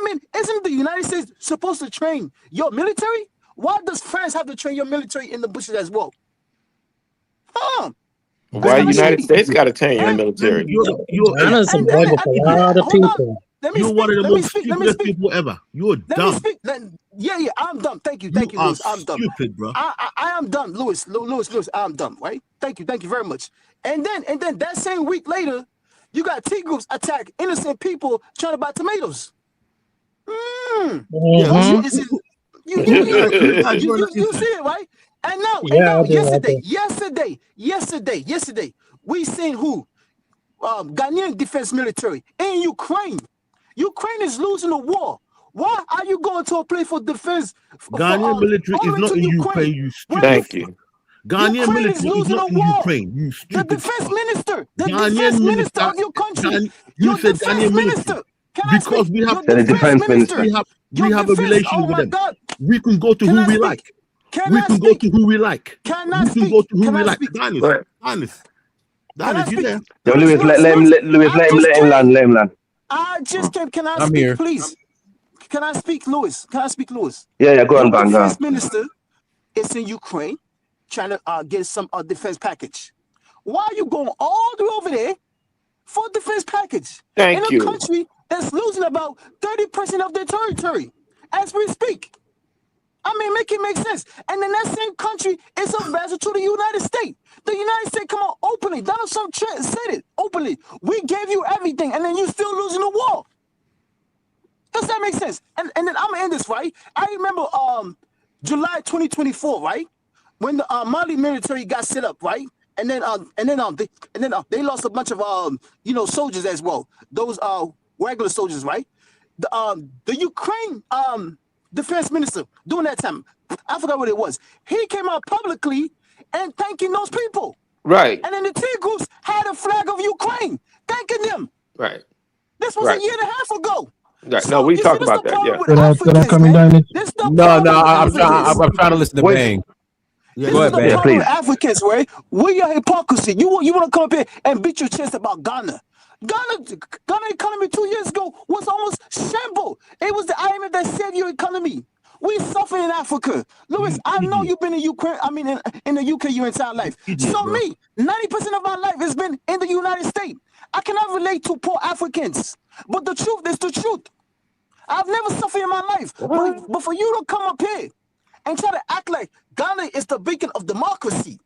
mean, isn't the United States supposed to train your military? Why does France have to train your military in the bushes as well? Why the United States got to train your military? Ghana's a bug with a lot of people. You're one of the most stupidest people ever. You're dumb. Yeah, I'm dumb. Thank you, Louis. I'm dumb. Stupid, bro. I am dumb, Louis. I'm dumb, right? Thank you very much. And then that same week later, you got T groups attack innocent people trying to buy tomatoes. You see it, right? And now, yesterday, we seen who? Ghanaian defense military in Ukraine. Ukraine is losing the war. Why are you going to a place for defense? Ghanaian military is not in Ukraine, you stupid. Thank you. Ghanaian military is not in Ukraine, you stupid. The defense minister of your country. You said Ghanaian minister. Because we have the defense minister. We have a relation with them. We can go to who we like. We can go to who we like. Honest. Dennis, you there? Yo, Louis, let him land. I just can I speak, please? Can I speak, Louis? Yeah, go on, Bang. The defense minister is in Ukraine trying to get some defense package. Why are you going all the way over there for a defense package? Thank you. In a country that's losing about 30% of their territory as we speak. Make it make sense. And then that same country is a vassal to the United States. The United States come out openly. Donald Trump said it openly. We gave you everything, and then you still losing the war. Does that make sense? And then I'm gonna end this, right? I remember July 2024, right? When the Mali military got set up, right? And then they lost a bunch of soldiers as well. Those regular soldiers, right? The Ukraine defense minister during that time, I forgot what it was. He came out publicly and thanking those people. Right. And then the T groups had a flag of Ukraine thanking them. Right. This was a year and a half ago. Right. So, no, we talked about that. Yeah. Could I come in, Danny? I'm trying to listen to Bang. Yeah, go ahead, Bang. Please. Africans, right? We are hypocrisy. You want to come up here and beat your chest about Ghana. Ghana economy 2 years ago was almost shambled. It was the IMF that saved your economy. We suffer in Africa. Louis, I know you've been in Ukraine, in the UK your entire life. So me, 90% of my life has been in the United States. I cannot relate to poor Africans. But the truth is the truth. I've never suffered in my life. But for you to come up here and try to act like Ghana is the beacon of democracy.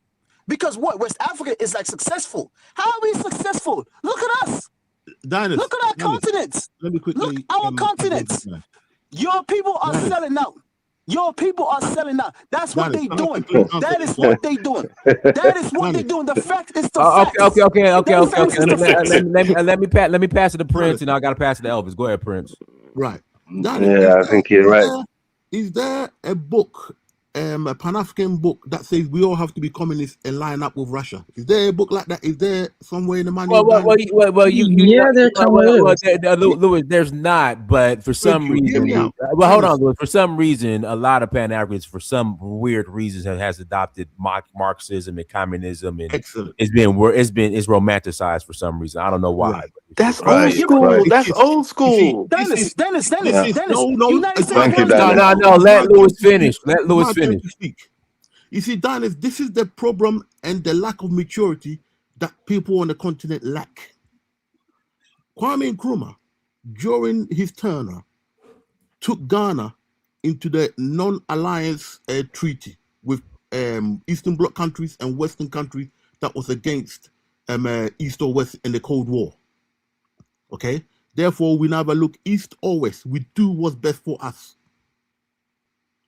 Because what? West Africa is like successful. How are we successful? Look at us. Dennis, look at our continents. Let me quickly. Look our continents. Your people are selling out. Your people are selling out. That's what they doing. That is what they doing. That is what they doing. The fact is the fact. Okay. Let me pass it to Prince, and I gotta pass it to Elvis. Go ahead, Prince. Right. Yeah, I think you're right. Is there a book, a Pan-African book that says we all have to be communists and line up with Russia? Is there a book like that? Is there somewhere in the manual? Louis, there's not, but for some reason, hold on, Louis. For some reason, a lot of Pan-Africans, for some weird reasons, has adopted Marxism and communism, and it's romanticized for some reason. I don't know why. Right. That's old school. Right. That's old school. Dennis. No. Thank you, Dennis. No. Let Louis finish. Let Louis finish. You see, Dennis, this is the problem and the lack of maturity that people on the continent lack. Kwame Nkrumah, during his tenure, took Ghana into the non-alliance treaty with Eastern Bloc countries and Western countries that was against East or West in the Cold War. Okay? Therefore, we never look east or west. We do what's best for us.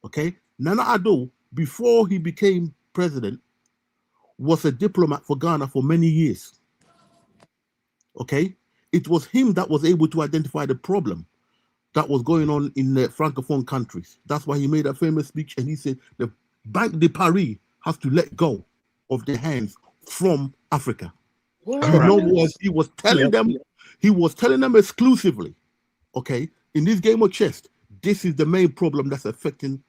Okay? Nana Addo, before he became president, was a diplomat for Ghana for many years. Okay? It was him that was able to identify the problem that was going on in the Francophone countries. That's why he made a famous speech, and he said the Banque de Paris has to let go of their hands from Africa. He was telling them, exclusively, okay, in this game of chess, this is the main problem that's affecting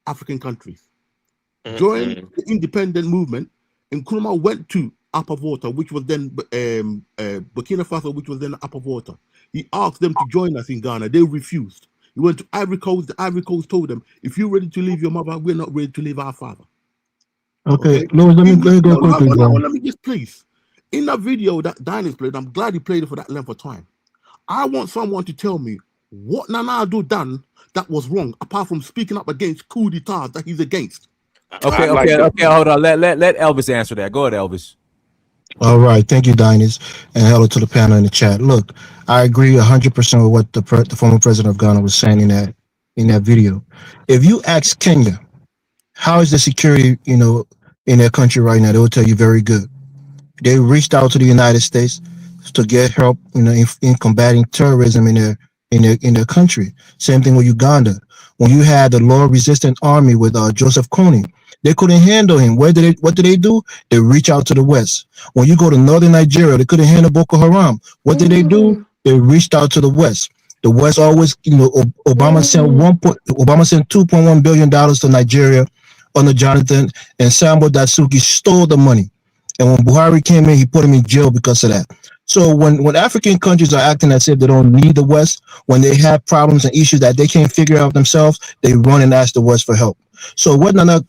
African countries. During the independent movement, Nkrumah went to Upper Volta, which was then Burkina Faso, which was then Upper Volta. He asked them to join us in Ghana. They refused. He went to Ivory Coast. The Ivory Coast told them, if you're ready to leave your mother, we're not ready to leave our father. Okay. Louis, let me go quickly. Let me just please. In that video that Dennis played, I'm glad he played it for that length of time. I want someone to tell me what Nana Addo done that was wrong, apart from speaking up against coup d'etat that he's against. Okay, hold on. Let Elvis answer that. Go ahead, Elvis. All right, thank you, Diners, and hello to the panel in the chat. Look, I agree 100% with what the former president of Ghana was saying in that video. If you ask Kenya, how is the security, in their country right now, they will tell you very good. They reached out to the United States to get help, in combating terrorism in their country. Same thing with Uganda. When you had the Lord Resistance Army with Joseph Kony, they couldn't handle him. What did they do? They reach out to the West. When you go to northern Nigeria, they couldn't handle Boko Haram. What did they do? They reached out to the West. The West always, Obama sent $2.1 billion to Nigeria under Jonathan, and Sambo Datsuki stole the money. And when Buhari came in, he put him in jail because of that. So when African countries are acting as if they don't need the West, when they have problems and issues that they can't figure out themselves, they run and ask the West for help. So what the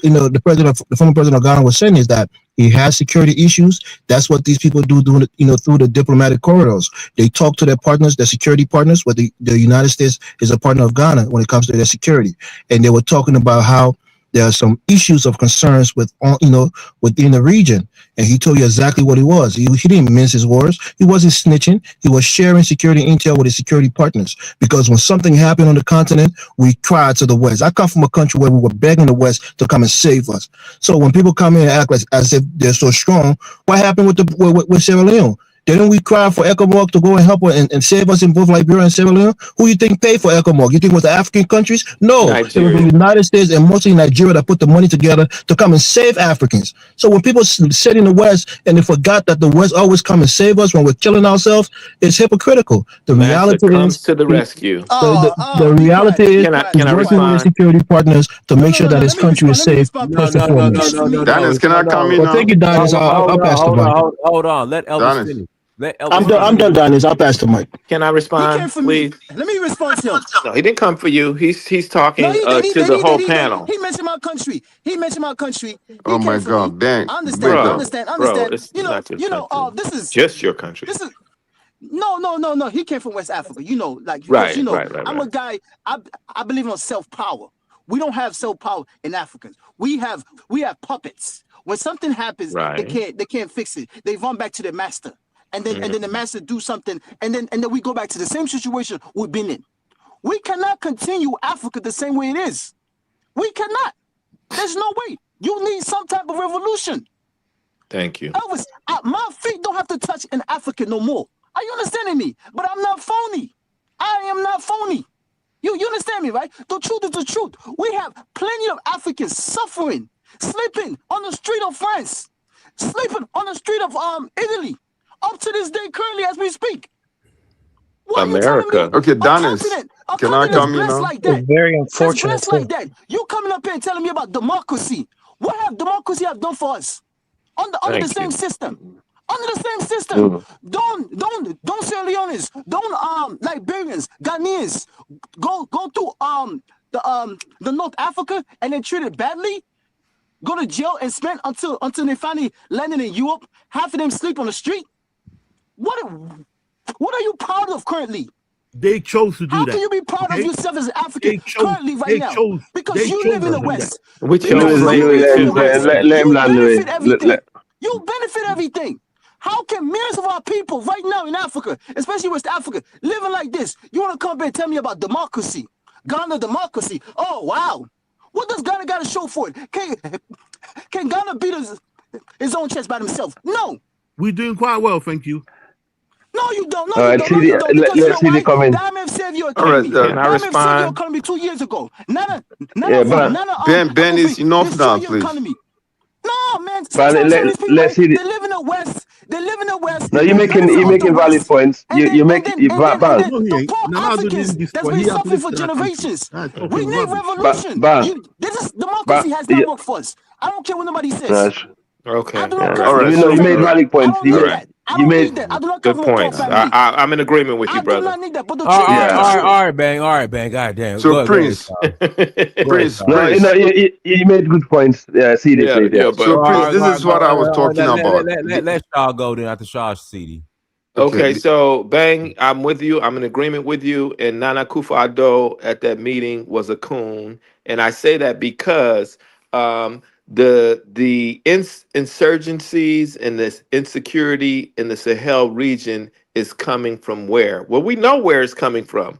former president of Ghana was saying is that he has security issues. That's what these people do, through the diplomatic corridors. They talk to their partners, their security partners, where the United States is a partner of Ghana when it comes to their security. And they were talking about how there are some issues of concerns within the region. And he told you exactly what it was. He didn't mince his words. He wasn't snitching. He was sharing security intel with his security partners. Because when something happened on the continent, we cried to the West. I come from a country where we were begging the West to come and save us. So when people come in and act as if they're so strong, what happened with Sierra Leone? Didn't we cry for ECOWAS to go and help and save us in both Liberia and Sierra Leone? Who you think paid for ECOWAS? You think it was the African countries? No, it was the United States and mostly Nigeria that put the money together to come and save Africans. So when people sit in the West and they forgot that the West always come and save us when we're killing ourselves, it's hypocritical. The reality comes is to the rescue. The reality is working with security partners to make sure that this country is safe. No. Dennis, can I come in now? Thank you, Dennis. I'll pass the mic. Hold on. Let Elvis finish. I'm done, Dennis. I'll pass the mic. Can I respond, please? Let me respond to him. No, he didn't come for you. He's talking to the whole panel. He mentioned my country. Oh my God, dang! Understand. Bro, this is just your country. This is no. He came from West Africa. Right. I'm a guy. I believe in self-power. We don't have self-power in Africans. We have puppets. When something happens, they can't fix it. They run back to their master. And then the master do something, and then we go back to the same situation we've been in. We cannot continue Africa the same way it is. We cannot. There's no way. You need some type of revolution. Thank you. Elvis, my feet don't have to touch in Africa no more. Are you understanding me? But I'm not phony. I am not phony. You understand me, right? The truth is the truth. We have plenty of Africans suffering, sleeping on the street of France, sleeping on the street of Italy, up to this day currently as we speak. What America. are you telling me? Okay, Dennis, can I come in now? Like that. It's very unfortunate. It's like that. You coming up here and telling me about democracy. What have democracy have done for us? Under the same system. Under the same system. Don't Sierra Leoneans, don't Liberians, Ghanaians go to the North Africa and then treated badly, go to jail and spend until they finally landed in Europe, half of them sleep on the street. What are you proud of currently? They chose to do How that. can you be proud of yourself as an African currently right now? Because they you chose live in the to do West. We Because chose you live in the West. Let him You land, Louis. benefit everything. You benefit everything. How can millions of our people right now in Africa, especially West Africa, living like this? You want to come here and tell me about democracy? Ghana democracy. Oh, wow. What does Ghana got to show for it? Can Ghana beat his own chest by himself? No. We're doing quite well, thank you. No, you don't. No, All right, you don't. Because let's see the comments. Diamond saved your All right, economy. Can I Diamond saved your respond? economy 2 years ago. Ben is enough now, please. Economy. No, man. But let's see they live in the West. They live in the West. No, you're making valid points. You make the poor Nana Africans didn't that's been suffering for generations. We need revolution. Democracy has not worked for us. I don't care what nobody says. Okay. I do not All right. You made valid points. I don't need that. I do not Good come from a poor points. family. I'm in agreement with you, I do brother. not need that. But the All truth right, all right, bang. Goddamn. So, Go ahead, Prince, Prince. No, you made good points. Yeah, see this. Yeah, but so Prince, this is what I was talking about. Let Shaw go then after Shaw's CD. Okay, so Bang, I'm with you. I'm in agreement with you. And Nana Kufa-Addo at that meeting was a coon, and I say that because the insurgencies and this insecurity in the Sahel region is coming from where? Well, we know where it's coming from,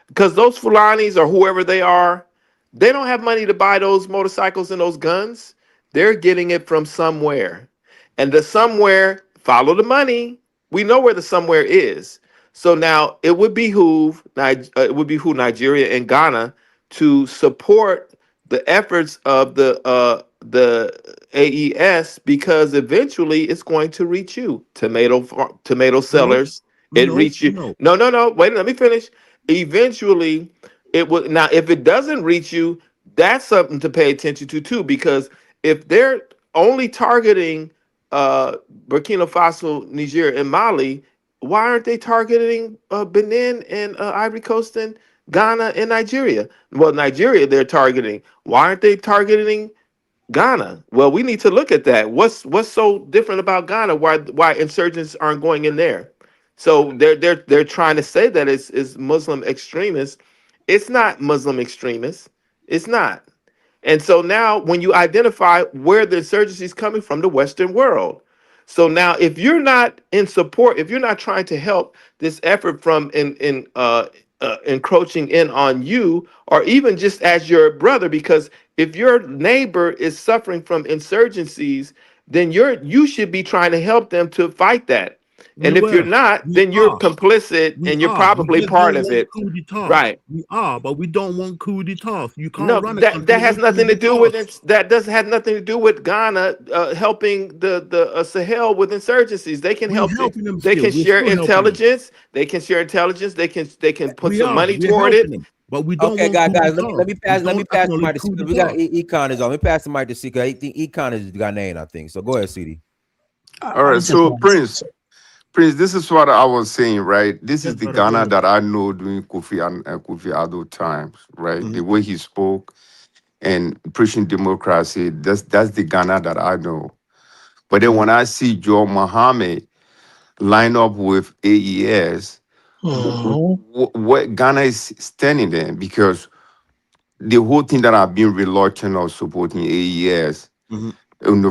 because those Fulanis or whoever they are, they don't have money to buy those motorcycles and those guns. They're getting it from somewhere, and the somewhere follow the money. We know where the somewhere is. So now it would behoove Nigeria and Ghana to support the efforts of the AES, because eventually it's going to reach you. Tomato sellers, reach you. No. Wait, let me finish. Eventually, it will. Now, if it doesn't reach you, that's something to pay attention to too, because if they're only targeting Burkina Faso, Niger, and Mali, why aren't they targeting Benin and Ivory Coast and Ghana and Nigeria? Well, Nigeria they're targeting. Why aren't they targeting Ghana? Well, we need to look at that. What's so different about Ghana? Why insurgents aren't going in there? So they're trying to say that it's Muslim extremists. It's not Muslim extremists. It's not. And so now when you identify where the insurgency is coming from, the Western world. So now if you're not in support, if you're not trying to help this effort from encroaching in on you, or even just as your brother, because if your neighbor is suffering from insurgencies, then you should be trying to help them to fight that. And if you're not, then you're complicit and you're probably part of it. Right. We are, but we don't want coup d'etats. You can't run that has nothing to do with it. That doesn't have nothing to do with Ghana helping the Sahel with insurgencies. They can help them. They can share intelligence. They can share intelligence. They can put some money toward it. But we don't. Okay, guys, let me pass the mic to CD. We got Econ is on. Let me pass the mic to CD. I think Econ is Ghanaian, I think. So go ahead, CD. All right, so Prince, this is what I was saying, right? This is the Ghana that I know during Kofi Addo times, right? The way he spoke and preaching democracy, that's the Ghana that I know. But then when I see Joe Mohammed line up with AES, what Ghana is standing there, because the whole thing that I've been reluctant of supporting AES,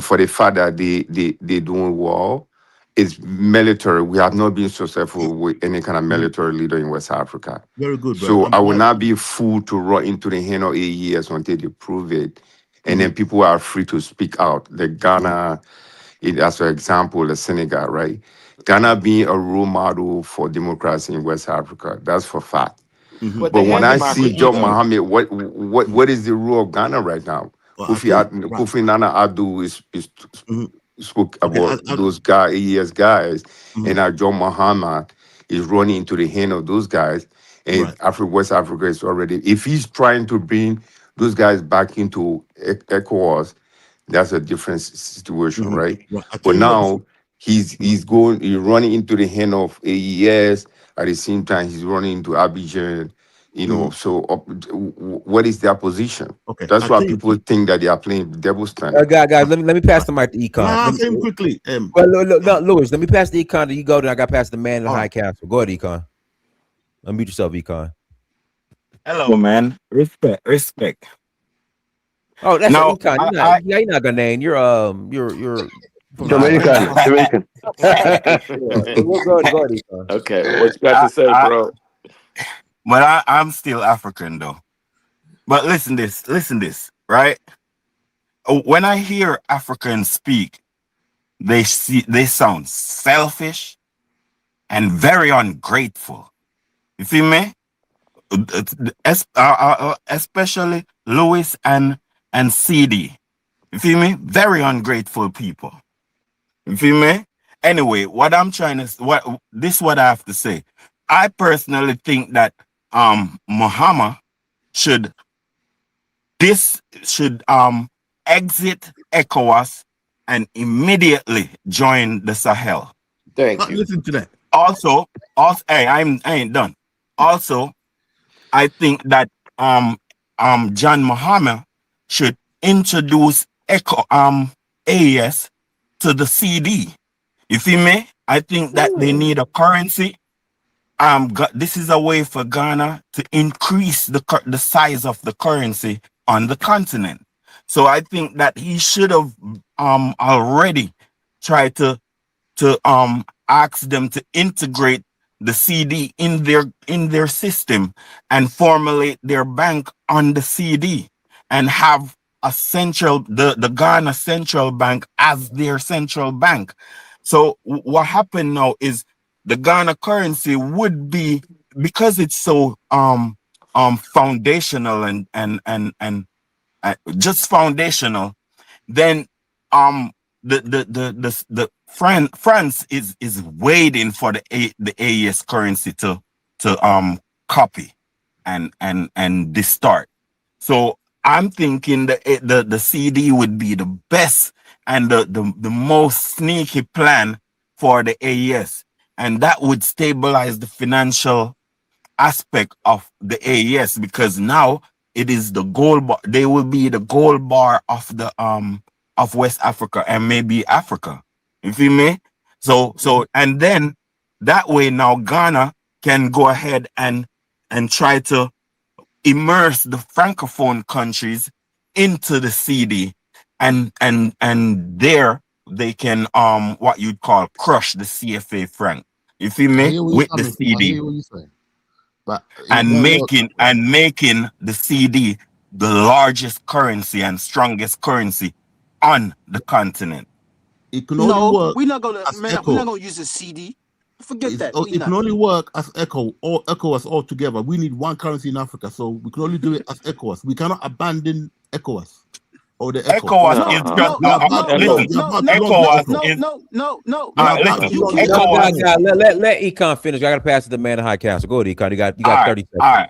for the fact that they doing well, is military. We have not been successful with any kind of military leader in West Africa. Very good, brother. So I'm I will glad. not be fooled to run into the hand of 8 years until they prove it. And then people are free to speak out. The Ghana, as an example, the Senegal, right? Ghana being a role model for democracy in West Africa. That's for fact. But But they when had I see democracy John though. Mohammed, what is the role of Ghana right now? Well, I'll tell you, right. Kofi Nana Addo is spoke Okay, about those guys, AES guys, and now John Mohammed is running into the hand of those guys. And West Africa is already, if he's trying to bring those guys back into ECOWAS, that's a different situation, right? Right. I tell But you what, now he's running into the hand of AES. At the same time, he's running into Abidjan. You know, so what is their position? Okay, That's I why tell you. people think that they are playing devil's standard. Guys, let me pass the mic to Econ. I'll say him quickly. Well, Louis, let me pass the Econ to you. Go, then I got past the man in the high castle. Go ahead, Econ. Unmute yourself, Econ. Hello, man. Respect. Oh, that's now, Econ. You're not gonna name. You're from Jamaican. Go ahead, Econ. Okay, what you got to say, bro? But I'm still African though. But listen this, right? When I hear Africans speak, they sound selfish and very ungrateful. You feel me? Especially Louis and CD. You feel me? Very ungrateful people. You feel me? Anyway, what I'm trying to what I have to say. I personally think that Muhammad should exit ECOWAS and immediately join the Sahel. Thank you. Listen to that. Also, hey, I ain't done. Also, I think that John Muhammad should introduce AES to the CD. You feel me? I think that they need a currency. This is a way for Ghana to increase the size of the currency on the continent. So I think that he should have already tried to ask them to integrate the CD in their system and formulate their bank on the CD and have the Ghana central bank as their central bank. So what happened now is the Ghana currency would be, because it's so foundational and just foundational, then the France is waiting for the AES currency to copy and distort. So I'm thinking the CD would be the best and the most sneaky plan for the AES, and that would stabilize the financial aspect of the AES, because now it is the gold bar. They will be the gold bar of the of West Africa and maybe Africa. You feel me? So and then that way now Ghana can go ahead and try to immerse the francophone countries into the CD, and there they can what you'd call crush the CFA franc. You feel me? With the CD. But and making the CD the largest currency and strongest currency on the continent. It can only work. We're not gonna ECHO. we're not gonna use the CD. Forget that. It can only work as ECOWAS all together. We need one currency in Africa, so we can only do it as ECOWAS. We cannot abandon ECOWAS. Or the ECOWAS is just Let Econ finish. I gotta pass it to the man in high castle. Go ahead, Econ. You got 30 seconds. All right.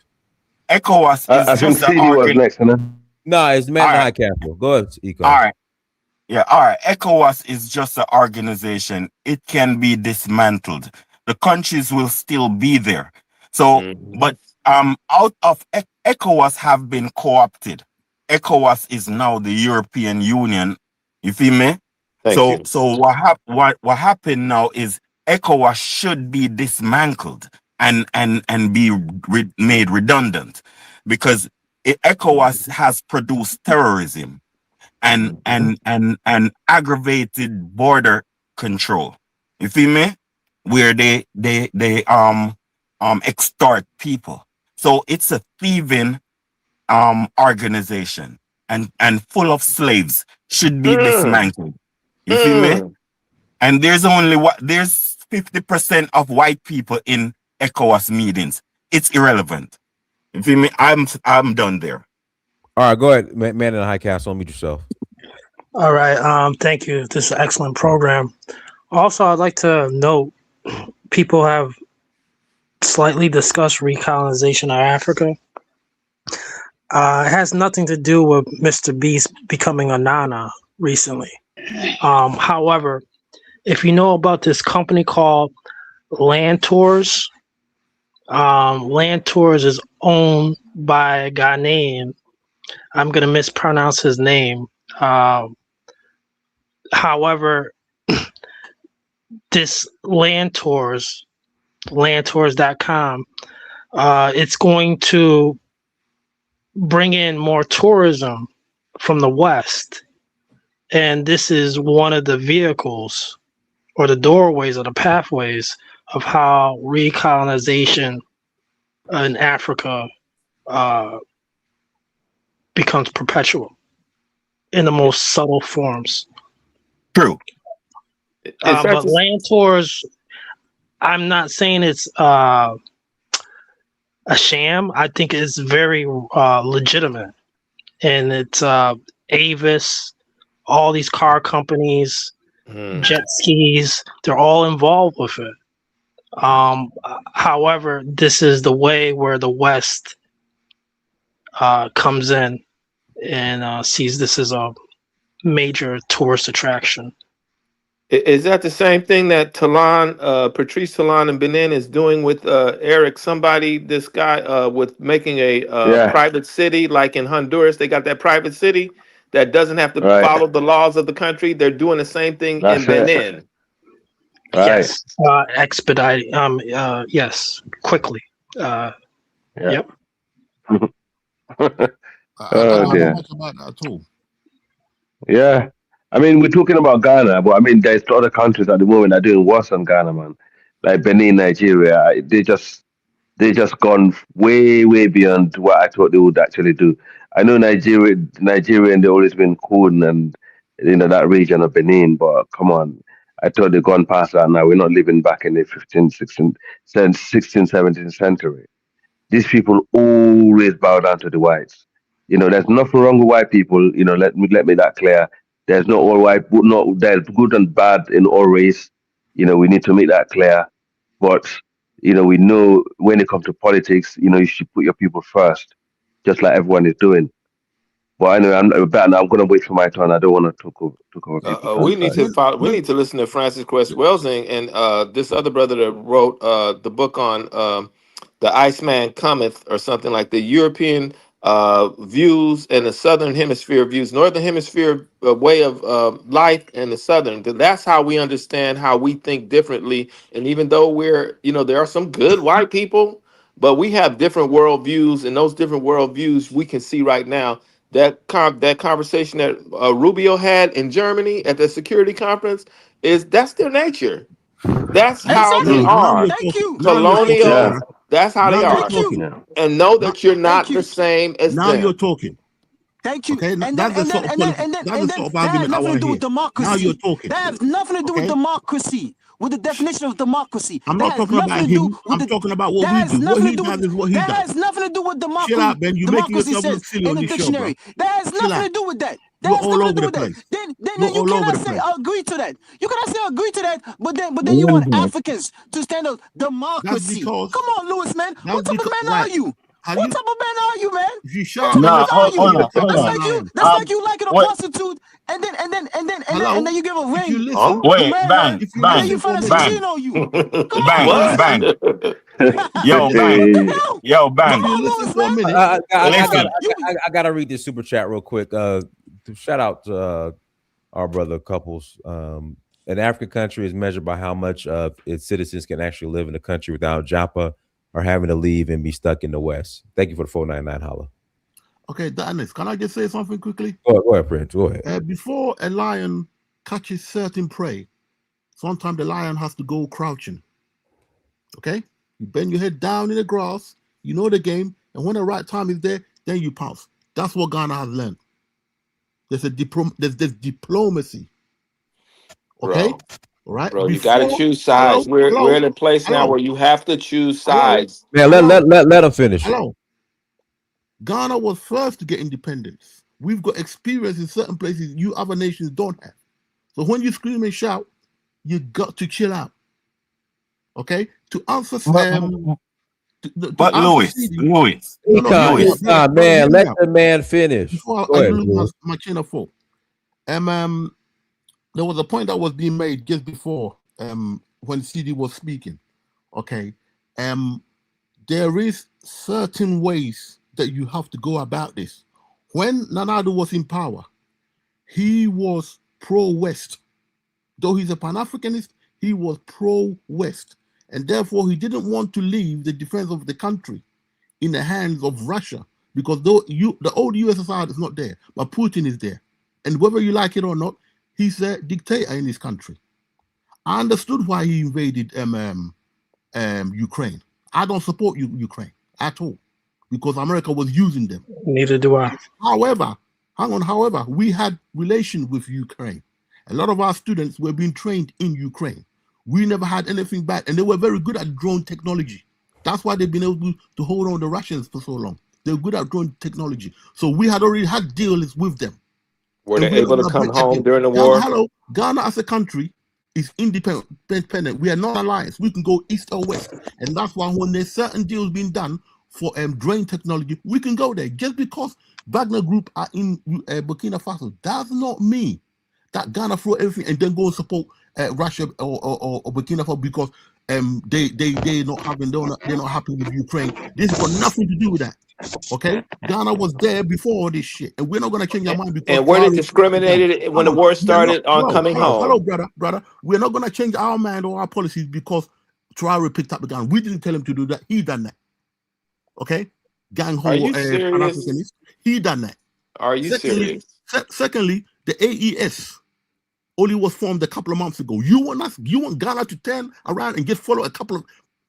ECOWAS is just CD was next, huh? No, it's the man in high castle. Go ahead, Econ. All right. Yeah, all right. ECOWAS is just an organization. It can be dismantled. The countries will still be there. So, but out of ECOWAS have been co-opted. ECOWAS is now the European Union. You feel me? So what happened now is ECOWAS should be dismantled and be made redundant, because ECOWAS has produced terrorism and aggravated border control. You feel me? Where they extort people. So it's a thieving organization and full of slaves, should be dismantled. You feel me? And there's 50% of white people in ECOWAS meetings. It's irrelevant. You feel me? I'm done there. All right, go ahead, man in the high castle. Unmute yourself. All right. Thank you. This is an excellent program. Also, I'd like to note people have slightly discussed recolonization of Africa. It has nothing to do with Mr. Beast becoming a Nana recently. However, if you know about this company called Land Tours, Land Tours is owned by a guy named, I'm going to mispronounce his name. However, this Land Tours, landtours.com, it's going to bring in more tourism from the West. And this is one of the vehicles or the doorways or the pathways of how recolonization in Africa becomes perpetual in the most subtle forms. True. But Land Tours, I'm not saying it's a sham. I think it's very legitimate. And it's Avis, all these car companies, jet skis, they're all involved with it. However, this is the way where the West comes in and sees this as a major tourist attraction. Is that the same thing that Patrice Talon in Benin is doing with Eric? This guy with making a private city like in Honduras. They got that private city that doesn't have to follow the laws of the country. They're doing the same thing in Benin. Yes, expedite. Yes, quickly. Yep. I don't know much about that at all. Yeah. I mean, we're talking about Ghana, but I mean, there's other countries at the moment that are doing worse than Ghana, man. Like Benin, Nigeria. They just gone way, way beyond what I thought they would actually do. I know Nigerian, they've always been cool and, that region of Benin, but come on. I thought they've gone past that now. We're not living back in the 15th, 16th, 17th century. These people always bow down to the whites. There's nothing wrong with white people. Let me that clear. There's no all white, there's good and bad in all race. We need to make that clear. But we know when it comes to politics, you should put your people first, just like everyone is doing. But anyway, I'm going to wait for my turn. I don't want to talk over people. We need to listen to Francis Cress Welsing and this other brother that wrote the book on the Iceman Cometh, or something like the European views and the Southern Hemisphere views, Northern Hemisphere way of life and the Southern. That's how we understand how we think differently. And even though we're, there are some good white people, but we have different worldviews, and those different worldviews we can see right now. That conversation that Rubio had in Germany at the security conference that's their nature. That's how they are. Thank you. Colonial. That's how they are. And know that you're not the same as them. Now you're talking. Thank you. Okay, and that's then, the sort of argument I want to hear. Now you're talking. That has nothing to do with democracy. With the definition of democracy. I'm not talking about him. I'm talking about what we do. What he does is what he does. That has nothing to do with democracy. Chill out, Ben. You're making yourself look silly on this show, bro. That has nothing to do with that. You're all over the place. Then you cannot say agree to that. You cannot say agree to that, but then you want Africans to stand up democracy. Come on, Lewis, man. What type of man are you? What type of man are you, man? If you shut up, that's like you liking a prostitute, and then you give a ring. Bang. Then you find a cheating on you. Bang. Yo, bang. I gotta read this super chat real quick. Shout out to our brother Couples. An African country is measured by how much of its citizens can actually live in the country without JAPA or having to leave and be stuck in the West. Thank you for the 499 holla. Okay, Dennis, can I just say something quickly? Go ahead, Prince. Go ahead. Before a lion catches certain prey, Sometimes the lion has to go crouching. Okay? You bend your head down in the grass, you know the game, and when the right time is there, then you pounce. That's what Ghana has learned. There's diplomacy. Okay? Bro. All right? Bro, you got to choose sides. Hello, We're in a place now hello, where you have to choose hello, sides. Man, let him finish. hello. Ghana was first to get independence. We've got experience in certain places you other nations don't have. So when you scream and shout, you got to chill out. Okay? To answer But Louis, man, let the man finish. Before Go I ahead, lose my chain of thought. There was a point that was being made just before when CD was speaking. Okay. There is certain ways that you have to go about this. When Nana Addo was in power, he was pro-West. Though he's a Pan-Africanist, he was pro-West. And therefore, he didn't want to leave the defense of the country in the hands of Russia, because the old USSR is not there, but Putin is there. And whether you like it or not, he's a dictator in his country. I understood why he invaded Ukraine. I don't support Ukraine at all, because America was using them. Neither do I. However, we had relations with Ukraine. A lot of our students were being trained in Ukraine. We never had anything bad, and they were very good at drone technology. That's why they've been able to hold on the Russians for so long. They're good at drone technology. So we had already had deals with them. Were they able to come home during the war? Hello, Ghana as a country is independent. We are not alliance. We can go east or west. And that's why when there's certain deals being done for drone technology, we can go there. Just because Wagner Group are in Burkina Faso does not mean that Ghana throw everything and then go and support Russia or Burkina Faso because they're not happy with Ukraine. This has got nothing to do with that. Okay, Ghana was there before all this shit, and we're not gonna change our mind because. And were they discriminated when the war started on coming home? Hello, brother. We're not gonna change our mind or our policies because Traore picked up the gun. We didn't tell him to do that. He done that. Okay, gang ho. Are you serious? He done that. Are you serious? Secondly, the AES only was formed a couple of months ago. You want Ghana to turn around and just follow a couple of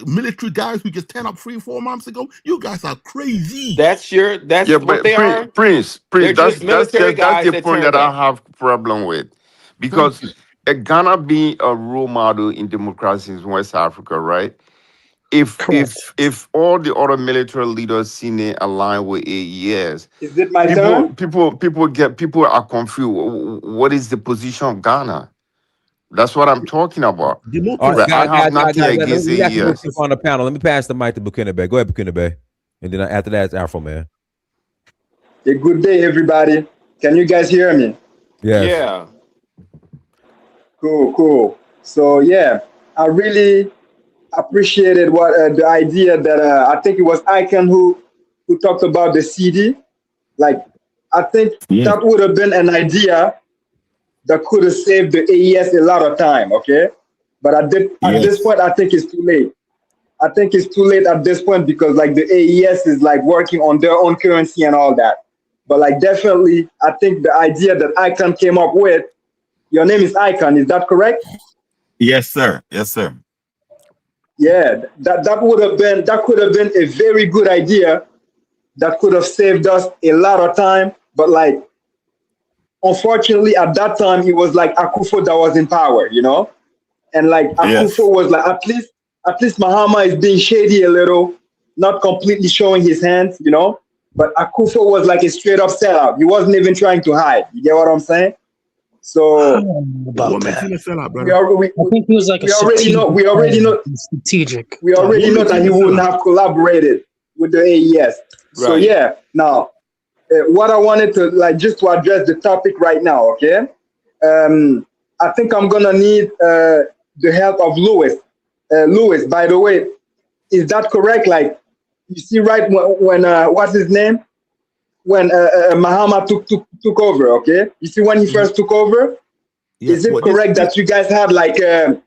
military guys who just turned up 3-4 months ago? You guys are crazy. That's what they are. Prince. That's the point that I have problem with, because Ghana being a role model in democracy in West Africa, right? If all the other military leaders seen it align with AES, is it my turn? People are confused. What is the position of Ghana? That's what I'm talking about. Right, I have nothing against AES. On the panel, let me pass the mic to Burkina Bay. Go ahead, Burkina Bay, and then after that, it's Afro Man. A good day, everybody. Can you guys hear me? Yes. Yeah. Cool. So yeah, I really appreciated what the idea that I think it was Icon who talked about the CD. Like, I think that would have been an idea that could have saved the AES a lot of time, okay? But at this point, I think it's too late. I think it's too late at this point because like the AES is like working on their own currency and all that. But like definitely, I think the idea that Icon came up with, your name is Icon, is that correct? Yes, sir. Yes, sir. Yeah, that could have been a very good idea that could have saved us a lot of time. But like, unfortunately, at that time, it was like Akufo that was in power, you know? And like Akufo was like, at least Mahama is being shady a little, not completely showing his hands, you know? But Akufo was like a straight up sellout. He wasn't even trying to hide. You get what I'm saying? So about that. I think he was like we already know strategic. We already know that he wouldn't have collaborated with the AES. Right. So yeah, now what I wanted to like just to address the topic right now, okay? I think I'm gonna need the help of Louis. Louis, by the way, is that correct? Like, you see, right when what's his name? When Mahama took over, okay? You see when he first took over? Yes, is it correct that you guys had like a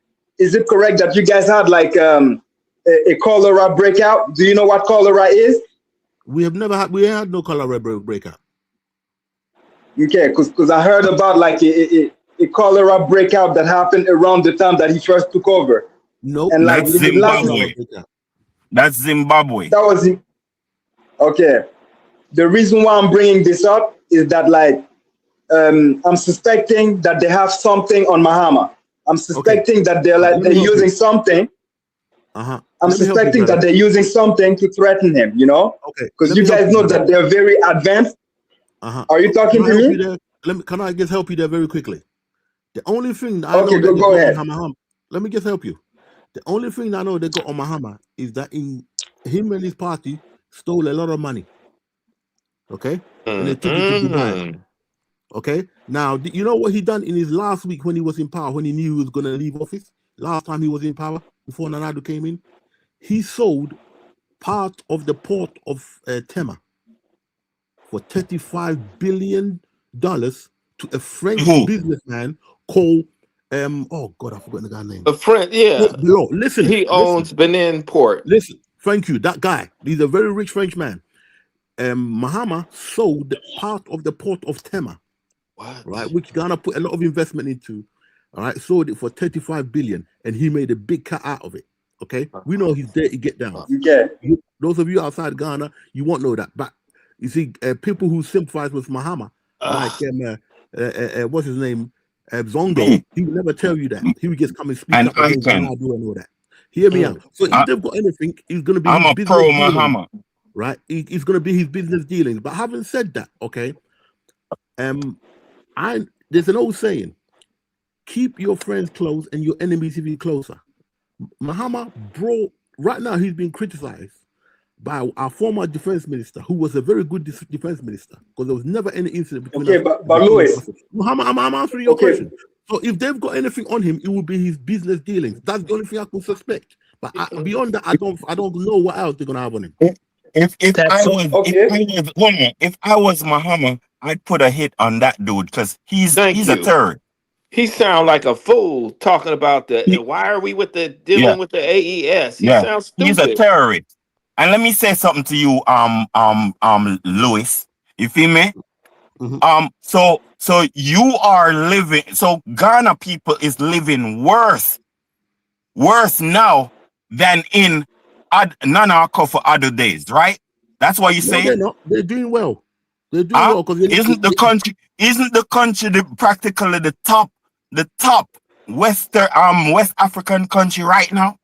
cholera breakout? Do you know what cholera is? We had no cholera breakout. Okay, because I heard about like a a cholera breakout that happened around the time that he first took over. Nope. And like That's Zimbabwe. That's Zimbabwe. That was okay. The reason why I'm bringing this up is that like I'm suspecting that they have something on Mahama. I'm suspecting that they're using something. I'm suspecting that they're using something to threaten him, you know? Okay. Because you guys know that they're very advanced. Are you talking to me? Can I just help you there very quickly? The only thing that I know that go ahead. Let me just help you. The only thing I know they got on Mahama is that him and his party stole a lot of money. Okay? And they took it to Dubai. Okay? Now, you know what he done in his last week when he was in power, when he knew he was going to leave office? Last time he was in power, before Nanado came in? He sold part of the port of Tema for $35 billion to a French businessman called oh God, I forgot the guy's name. A friend, yeah. Listen, he owns Benin Port. Listen, thank you. That guy, he's a very rich French man. Mahama sold part of the port of Tema, right, which Ghana put a lot of investment into. All right, sold it for $35 billion, and he made a big cut out of it. Okay, we know he's dirty get down. Those of you outside Ghana, you won't know that, but you see, people who sympathize with Mahama, like what's his name, Zongo, he would never tell you that. He would just come and speak up against Ronaldo and all that. Hear me out. So if they've got anything, he's going to be. I'm a pro Mahama, right? He's going to be his business dealings. But having said that, okay, there's an old saying: keep your friends close and your enemies even closer. Mahama, bro, right now he's being criticized by our former defense minister, who was a very good defense minister, because there was never any incident between us. But Louis, I'm answering your question. So if they've got anything on him, it will be his business dealings. That's the only thing I can suspect. But beyond that, I don't know what else they're gonna have on him. If I was Mahama, I'd put a hit on that dude because he's a terrorist. He sounds like a fool talking about why are we dealing with the AES? He sounds stupid. He's a terrorist. And let me say something to you, Louis. You feel me? So you are living. So Ghana people is living worse now than in Nanako for other days, right? That's what you say. They're not. They're doing well. They're doing well because isn't the country practically the top West African country right now?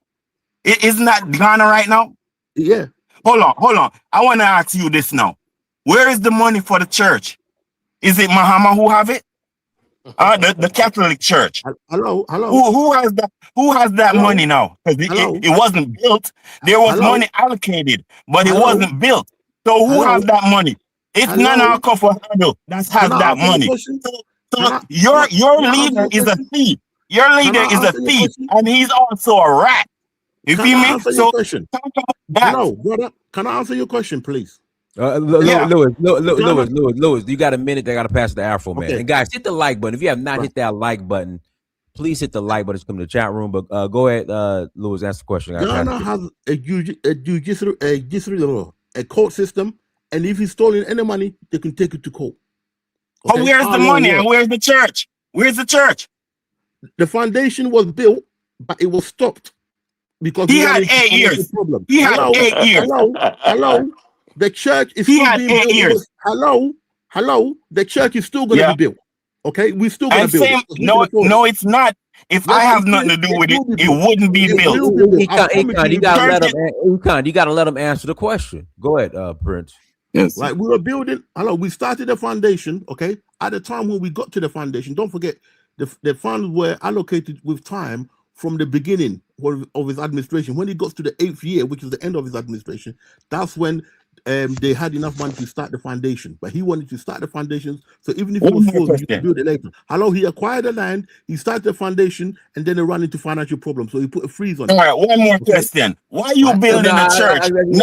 Isn't that Ghana right now? Yeah. Hold on. I want to ask you this now. Where is the money for the church? Is it Mahama who have it? The Catholic Church. Hello. Who has that money now? Because it wasn't built. There was money allocated, but it wasn't built. So who has that money? It's Nana Akufo-Addo that has that money. So your leader is a thief. Your leader is a thief, and he's also a rat. You feel me? So talk about that. Hello, brother. Can I answer your question, please? Louis, you got a minute. They got to pass the Afro, man. And guys, hit the like button. If you have not hit that like button, please hit the like button to come to the chat room. But go ahead, Louis, ask the question. Ghana has a court system, and if he's stolen any money, they can take it to court. Okay? Oh, where's the money and where's the church? Where's the church? The foundation was built, but it was stopped because he had 8 years. He had 8 years. Hello. The church is still being built. Years. Hello. The church is still going to be built. Okay, we're still going to build it. No, it's not. If I have nothing to do with it, it wouldn't be built. You got to let him answer the question. Go ahead, Prince. Yes. Right, we were building. We started the foundation. Okay, at the time when we got to the foundation, don't forget the funds were allocated with time from the beginning of his administration. When he got to the 8th year, which is the end of his administration, that's when they had enough money to start the foundation. But he wanted to start the foundations, so even if it was full, you could build it later. He acquired the land, he started the foundation, and then they ran into financial problems, so he put a freeze on it. All right, one more question. Why are you building a church? We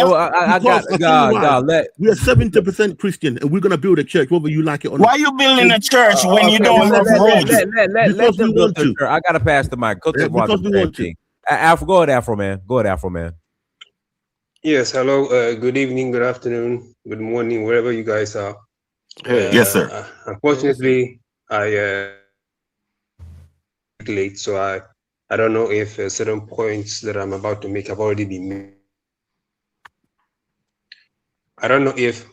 are 70% Christian, and we're going to build a church, whether you like it or not. Why are you building a church when you don't have roads? Because we want to. I got to pass the mic. Because we want to. Afro, go ahead, Afro man. Yes, hello, good evening, good afternoon, good morning, wherever you guys are. Yes, sir. Unfortunately, I am not a Christian, but I am a Muslim. And I believe that the Quran is the book of truth. And late, so I don't know if certain points that I'm about to make have already been made. I don't know if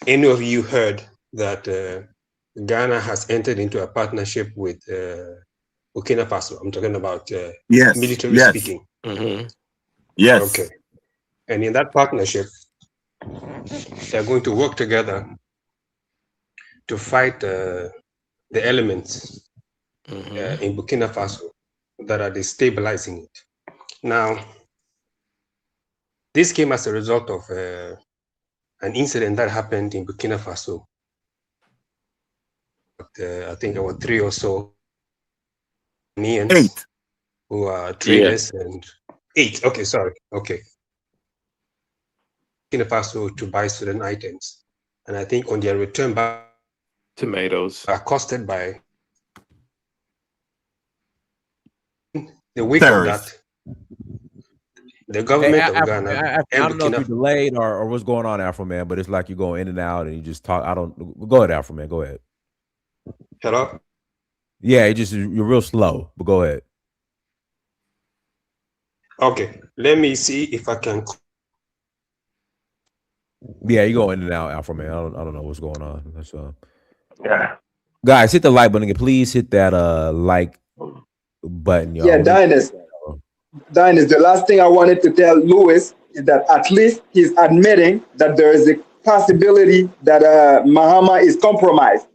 any of you heard that Ghana has entered into a partnership with Burkina Faso. I'm talking about military speaking. Yes. Okay. And in that partnership, they're going to work together to fight the elements in Burkina Faso that are destabilizing it. Now, this came as a result of an incident that happened in Burkina Faso. I think there were 3 or so Ghanaians 8 who are traders and 8. Okay, sorry. Okay. Burkina Faso to buy certain items. And I think on their return back, tomatoes accosted by the wake of that. The government of Ghana. I don't know if you're delayed or what's going on, Afro Man, but it's like you're going in and out and you just talk. Go ahead, Afro Man. Go ahead. Hello? Yeah, you're real slow, but go ahead. Okay, let me see if I can. Yeah, you go in and out, Afro Man. I don't know what's going on. That's Guys, hit the like button. Please hit that like button, y'all. Yeah, Dinus, the last thing I wanted to tell Louis is that at least he's admitting that there is a possibility that Mahama is compromised.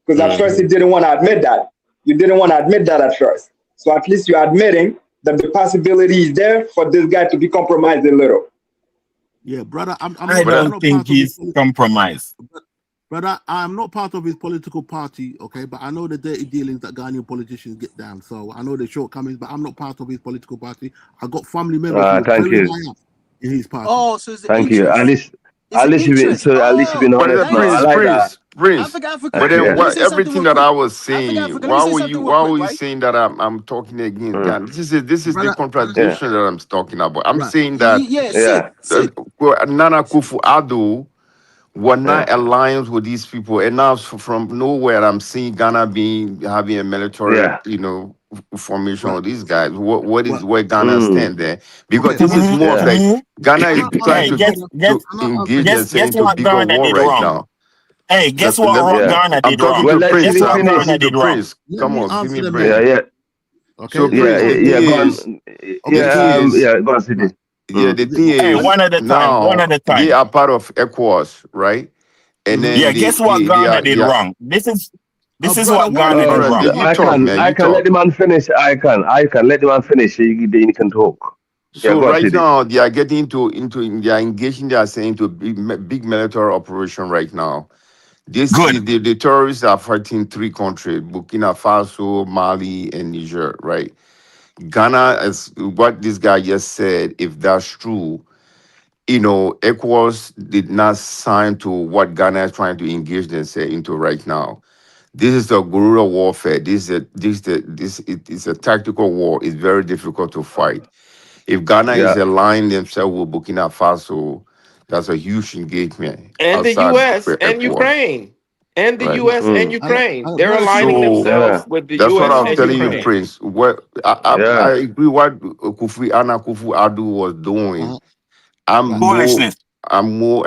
Because at first he didn't want to admit that. You didn't want to admit that at first. So at least you're admitting that the possibility is there for this guy to be compromised a little. Yeah, brother, I don't think he's compromised. Brother, I'm not part of his political party, okay? But I know the dirty dealings that Ghanaian politicians get down. So I know the shortcomings, but I'm not part of his political party. I got family members who are very high up in his party. Oh, so thank you. At least you've been honest now. I like that. Prince. But then everything that I was saying, why were you saying that I'm talking against Ghana? This is the contradiction that I'm talking about. I'm saying that Nana Akufo-Addo were not aligned with these people, and now from nowhere I'm seeing Ghana having a military, formation of these guys. Where Ghana stand there? Because this is more like Ghana is trying to engage themselves into bigger war right now. Hey, guess what Ghana did wrong? I'm talking to Prince. Come on, give me a break. Okay. So Prince, go on, Sidi. Yeah, the thing is, one at a time. They are part of ECOWAS, right? And then guess what Ghana did wrong? This is what Ghana did wrong. I can let the man finish. I can let the man finish. He can talk. So right now they are getting into they are engaging. They are saying to big military operation right now. The terrorists are fighting 3 countries: Burkina Faso, Mali, and Niger, right? Ghana, as what this guy just said, if that's true, ECOWAS did not sign to what Ghana is trying to engage themselves into right now. This is a guerrilla warfare. This is a tactical war. It's very difficult to fight. If Ghana is aligning themselves with Burkina Faso, that's a huge engagement. And the U.S. and Ukraine. And the U.S. and Ukraine. They're aligning themselves with the U.S. That's what I was telling Ukraine. you, Prince. I agree what Nana Akufo-Addo was doing. I'm more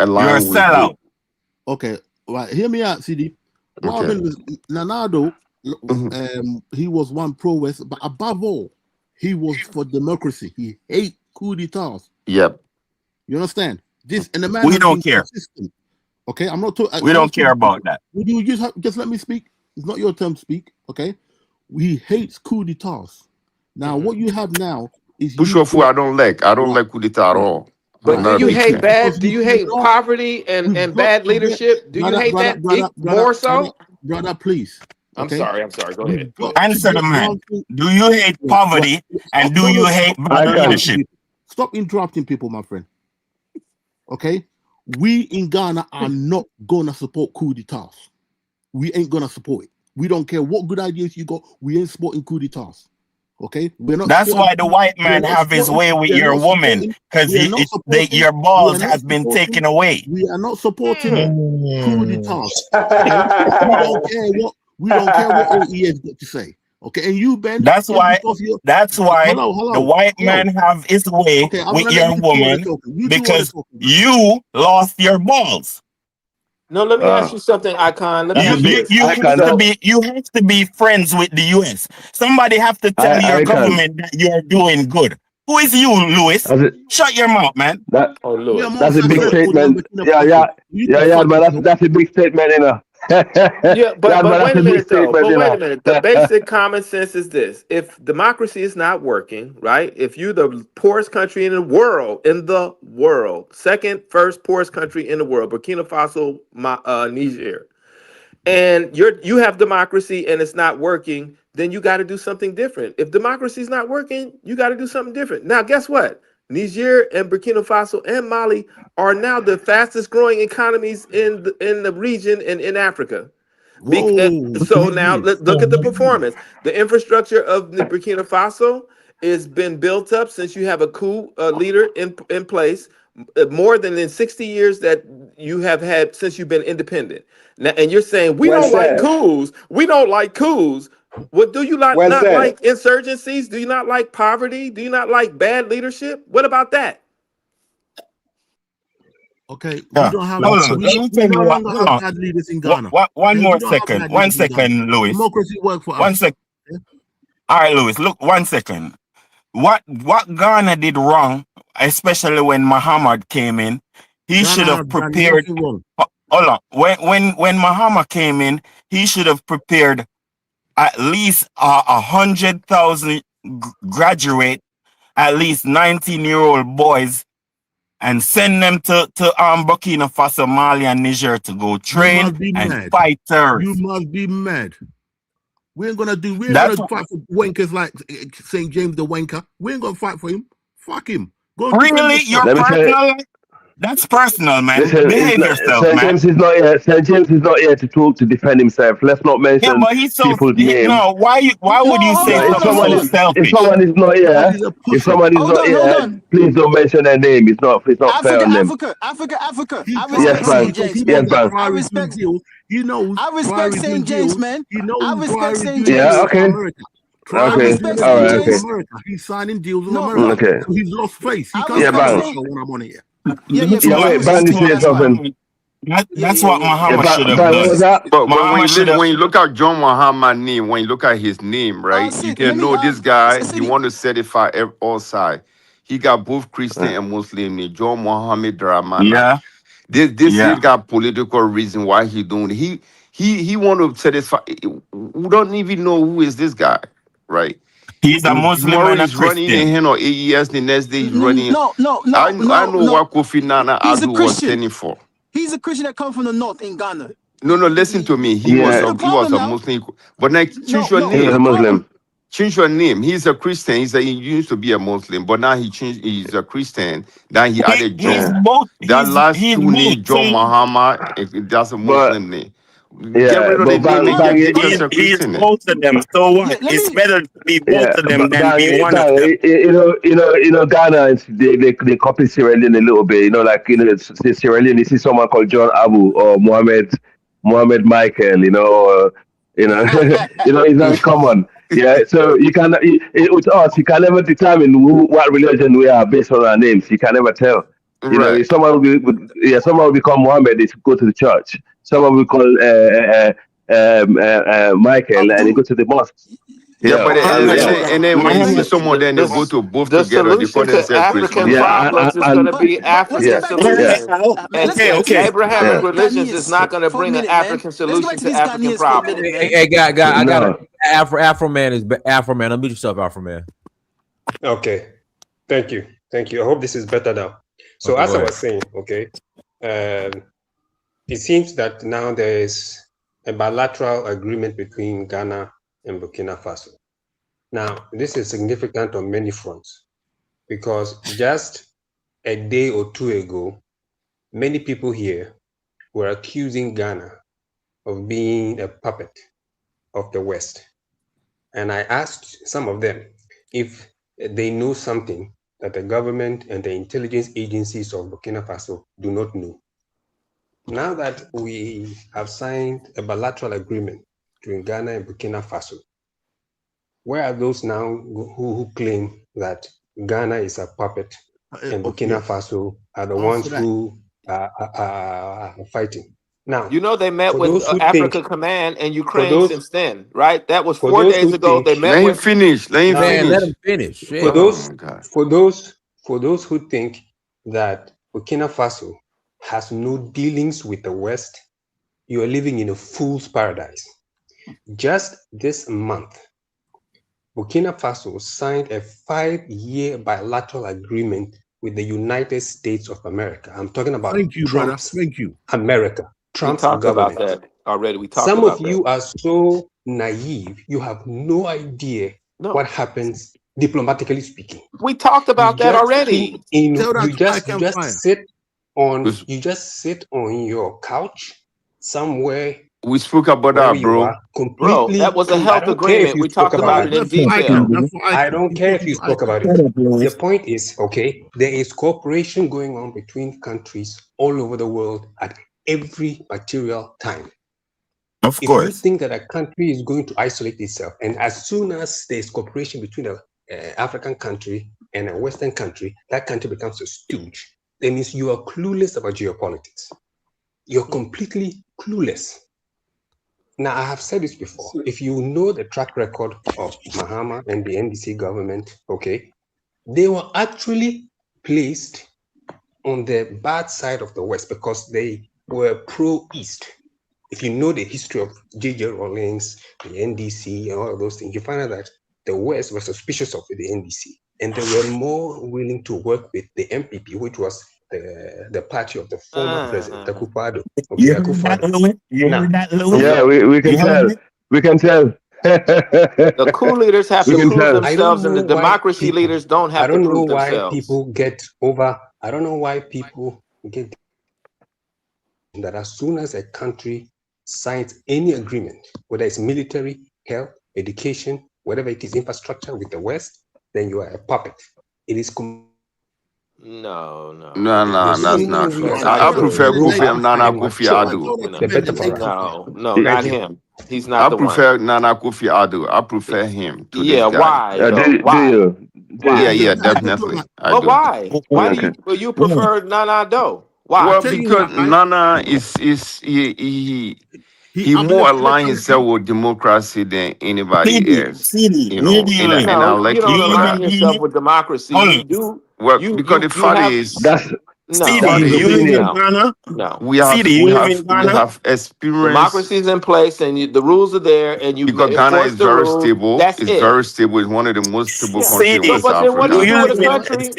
aligned You're a sellout. Okay, right. Hear me out, CD. What happened with Nanado, he was one pro-West, but above all, he was for democracy. He hate coup d'etats. Yep. You understand? This and the man. We don't care. Consistent. Okay, I'm not talking. We don't care about that. Would you just let me speak? It's not your turn to speak. Okay, he hates coup d'etats. Now, what you have now is Bushofu. I don't like coup d'etat at all. But do you hate bad? Do you hate poverty and bad leadership? Do you hate that more so? Brother, please. Okay? I'm sorry. Go ahead. Answer the man. Do you hate poverty and do you hate bad leadership? Stop interrupting people, my friend. Okay? We in Ghana are not gonna support coup d'etats. We ain't gonna support it. We don't care what good ideas you got. We ain't supporting coup d'etats. Okay, that's why the white man have his way with your woman, because your balls has been taken away. We are not supporting coup d'etats. We don't care what AES got to say. Okay, and you, Ben, That's just why. because you're That's why the hello. white man have his way Okay, I'm with gonna let your you two all the woman talking. You two all the because talking. you lost your balls. No, let me ask you something, Icon. Let me ask you this. You have to be friends with the US. Somebody have to tell your government that you're doing good. Who is you, Louis? Shut your mouth, man. Oh, Lewis. That's a big statement. Yeah, but that's a big statement, you know. Yeah, but That's wait a a big minute though. statement, But you wait a know. minute. The basic common sense is this: if democracy is not working, right? If you're the poorest country in the world, first poorest country in the world, Burkina Faso, Niger, and you have democracy and it's not working, then you got to do something different. If democracy is not working, you got to do something different. Now, guess what? Niger and Burkina Faso and Mali are now the fastest growing economies in the region and in Africa. So now look at the performance. The infrastructure of the Burkina Faso has been built up since you have a coup leader in place, more than in 60 years that you have had since you've been independent. Now, and you're saying we Well don't like said. coups. We don't like coups. What do you not Well said. like insurgencies? Do you not like poverty? Do you not like bad leadership? What about that? Okay, Yeah. Hold on. Let me we tell no you what. longer Hold have on. bad leaders in Ghana. One Okay, more we don't have second. bad One leaders in Ghana. second, Louis. Democracy work for One us. sec. Yeah? All right, Louis. Look, 1 second. What Ghana did wrong, especially when Muhammad came in, he Ghana should have has done prepared. nothing wrong. Hold on. When Muhammad came in, he should have prepared at least 100,000 graduate, at least 19-year-old boys, and send them to Burkina Faso, Mali, and Niger to go You train must be and mad. fight You terrorists. must be mad. We ain't gonna That's fight for wankers like St. James the wanker. We ain't gonna fight for him. Fuck him. Go and defend really yourself. your personal. That's personal, man. Listen, Behave yourself, St. man. James is not here. St. James is not here to defend himself. Let's not Yeah, mention but he's so people's names. no. Why would you No, say something so if selfish? someone is not here, He's a if pussy. someone is Hold not on, hold here, on. please don't mention their name. It's not fair on them. Africa. He I can't respect Yes, come St. man. because he James, Yes, man. knows that man. I prior is doing respect deals. He knows prior is doing St. James, deals. man. He I knows respect prior is St. doing James. Yeah. deals for Okay. America. I Prior is Okay. doing respect All St. right. everything Okay. James. for America. He's signing deals with No, America. Okay. So he's lost face. He I can't Yeah, respect defend bang. St. himself when I'm on here. Yeah, Yeah, please wait. do. Bang Yeah, is saying that's fine. something. That's what Yeah, Muhammad should have bang. What done. was that? But Muhammad should have. when you look at John Muhammad name, when you look at his name, right, you Let can me know this guy. He City. want to certify all sides. He got both Christian and Muslim name. John Muhammad Dramana. Yeah, This yeah. he got political reason why he doing it. He want to satisfy. We don't even know who is this guy, right? He's a Muslim Tomorrow and a he's running in Christian. him or 8 years. The next day he's running. No. I know what Kofi Nana He's a Adu was Christian. standing for. He's a Christian that comes from the north in Ghana. No, listen to me. He You was see Yeah, the he was problem a now? Muslim. But now change your No. he was The a name. problem. Muslim. Change your name. He's a Christian. He used to be a Muslim, but now he's a Christian. Then he added He's John. Yeah, both. That last He's two both. names, So John Muhammad, that's a but Muslim name. Get yeah, rid of the but name and bang. give us a he's Christian name. both of them. So Yeah, what? let It's me. better to be both Yeah, of them than bang, be one of them. Ghana. They copy Sierra Leone a little bit. Like Sierra Leone. You see someone called John Abu or Mohammed Michael. Or it's very common. Yeah, so you can with us, you can never determine what religion we are based on our names. You can never tell. Right. If someone will become Mohammed, they go to the church. Someone will call Michael, and they go Abdul. to the mosque. Yeah, but Muhammad, and then when you see Muhammad, someone, then they go to both The together. They call solution to themselves African Christian. Yeah, problems is going and to be But let's get African yeah, back to these yeah, guys. solutions. And Let's get back to these Abrahamic religions is Ghanaians not going to for a bring an minute, man. African Let's get back solution to to these African Ghanaians for a minute, problems. man. Hey, guy, I got no. a Afro man is Afro man. Unmute yourself, Afro man. Okay. Thank you. I hope this is better now. So Okay, as go I ahead. was saying, okay, it seems that now there is a bilateral agreement between Ghana and Burkina Faso. Now, this is significant on many fronts because just a day or two ago, many people here were accusing Ghana of being a puppet of the West. And I asked some of them if they know something that the government and the intelligence agencies of Burkina Faso do not know. Now that we have signed a bilateral agreement between Ghana and Burkina Faso, where are those now who claim that Ghana is a puppet and Burkina Faso are the ones who are fighting? Now, you know, they met for with those who Africa think, Command and for Ukraine those since then, right? That was for 4 those days who ago. They think, met Let him with finish. Let him now, Man, let finish. him finish. for Shit. those Oh my God. for those who think that Burkina Faso has no dealings with the West, you are living in a fool's paradise. Just this month, Burkina Faso signed a 5-year bilateral agreement with the United States of America. I'm talking about Thank you, brother. Trump's Thank you. America, we Trump's talked about government. that already. We talked Some about of that. you are so naive, you have no idea No, what happens diplomatically speaking. we talked You about that just already. Tell that you to just Ike you and just Fire. sit on We, you just sit on your couch somewhere, we spoke about wherever that, you bro. are, Bro, that completely was a clue. I health don't care if agreement. you We spoke talked about about it. it in That's for Ike. detail. That's for Ike. I don't He's care if talking you to spoke Ike. about it. The point is, okay, there is cooperation going on between countries all over the world at every material time. Of If you course. think that a country is going to isolate itself, and as soon as there's cooperation between an African country and a Western country, that country becomes a stooge. That means you are clueless about geopolitics. You're completely clueless. Now, I have said this before. If you know the track record of Mahama and the NDC government, okay, they were actually placed on the bad side of the West because they were pro-East. If you know the history of J.J. Rawlings, the NDC, and all of those things, you find out that the West was suspicious of the NDC, and they were more willing to work with the MPP, which was the party of the former president, Akufo-Addo. You Okay, heard that, Akufo-Addo. Louis? You Now, heard that, Louis? Yeah, we can You heard tell. it? We can tell. The coup leaders have We to can so prove tell. I don't themselves, and know the why democracy people, leaders don't I have to don't know prove why themselves. people get over, I don't know why people get that as soon as a country signs any agreement, whether it's military, health, education, whatever it is, infrastructure with the West, then you are a puppet. It is No, No, the that's sooner not we true. try I to prefer remove Kofi Nana and Kofi mature, Addo. the better for us. no, not Thank you. him. He's not I the one. prefer Nana Kofi Addo. I prefer him to this Yeah, guy. why though? Do Why? you? Do Yeah, Why? you? yeah, He's a bad definitely. diplomat. I But do. why? Why do Okay. you prefer Nana Doe? Well, Why? Tell you because what, Ike, Nana he he more uplifted the align himself country. with democracy than anybody CD, else. CD, You where know, do you in live? and I No, like you his don't You live align in style. yourself Guinea? with democracy. Hold You on. do. Well, because the You fact have is, That's no, CD, fact you is, live in no, Ghana? no. we CD, have you we live in have we Ghana? have experience Democracy is in place, and the rules are there, and you because Ghana enforce is the very rules. stable. That's It's it. very stable. It's one of the most stable Yeah. countries in So, CD, West but then what do do you Africa. you do with a live in country?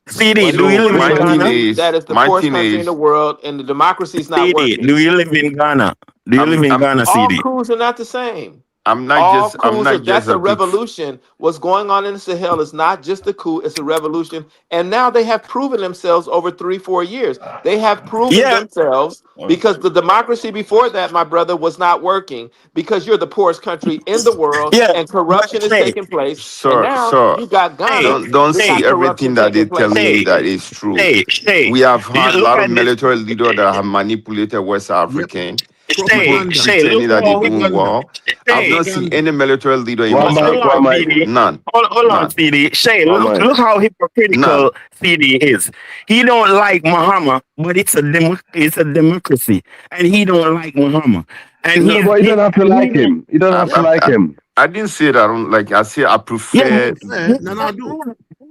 CD, What do do you you So do live with a in my thing Ghana? country is, that is the poorest country in the world, and the democracy is not CD, do working? you live in Ghana? Do you live I'm in I'm Ghana, All CD? coups are not the same. I'm not All just I'm coups are not just that's a a big revolution. What's going on in the Sahel is not just a coup, it's a revolution. And now they have proven themselves over 3-4 years. They have proven Yeah. themselves because the democracy before that, my brother, was not working because you're the poorest country in the world Yeah. and But corruption is hey, taking place. And sir, now sir. you got hey, Ghana, Don't they hey, see got corruption everything that they're taking place telling you too. that is true. Shay, We have had a look lot of at this. military leaders that have manipulated West Yep. African. People Propaganda. Look pretending that they're how, doing Propaganda. well. I've Shay, not seen Propaganda. any military leader in one West mic, hold one on, Africa. mic, CD. None. Hold on, None. CD. Shay, one mic. look how None. hypocritical CD is. He don't like Muhammad, but it's a democracy, and he don't like Muhammad, and No, but you don't have to and he like don't. him. You don't I, have to I, like I, him. I didn't say that I don't like. I say I Yeah, To prefer be fair, Nana do.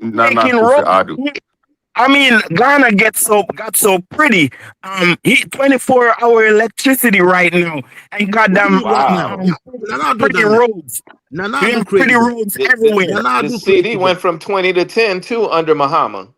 Nana making Kofi road. Addo. I mean, Ghana got so pretty. He 24-hour electricity right now, and What do you goddamn mean right now? Wow. Nana do pretty done that. roads. Nana We do have pretty crazy. roads The, everywhere. Nana the do CD crazy. went from 20 to 10 too under Muhammad.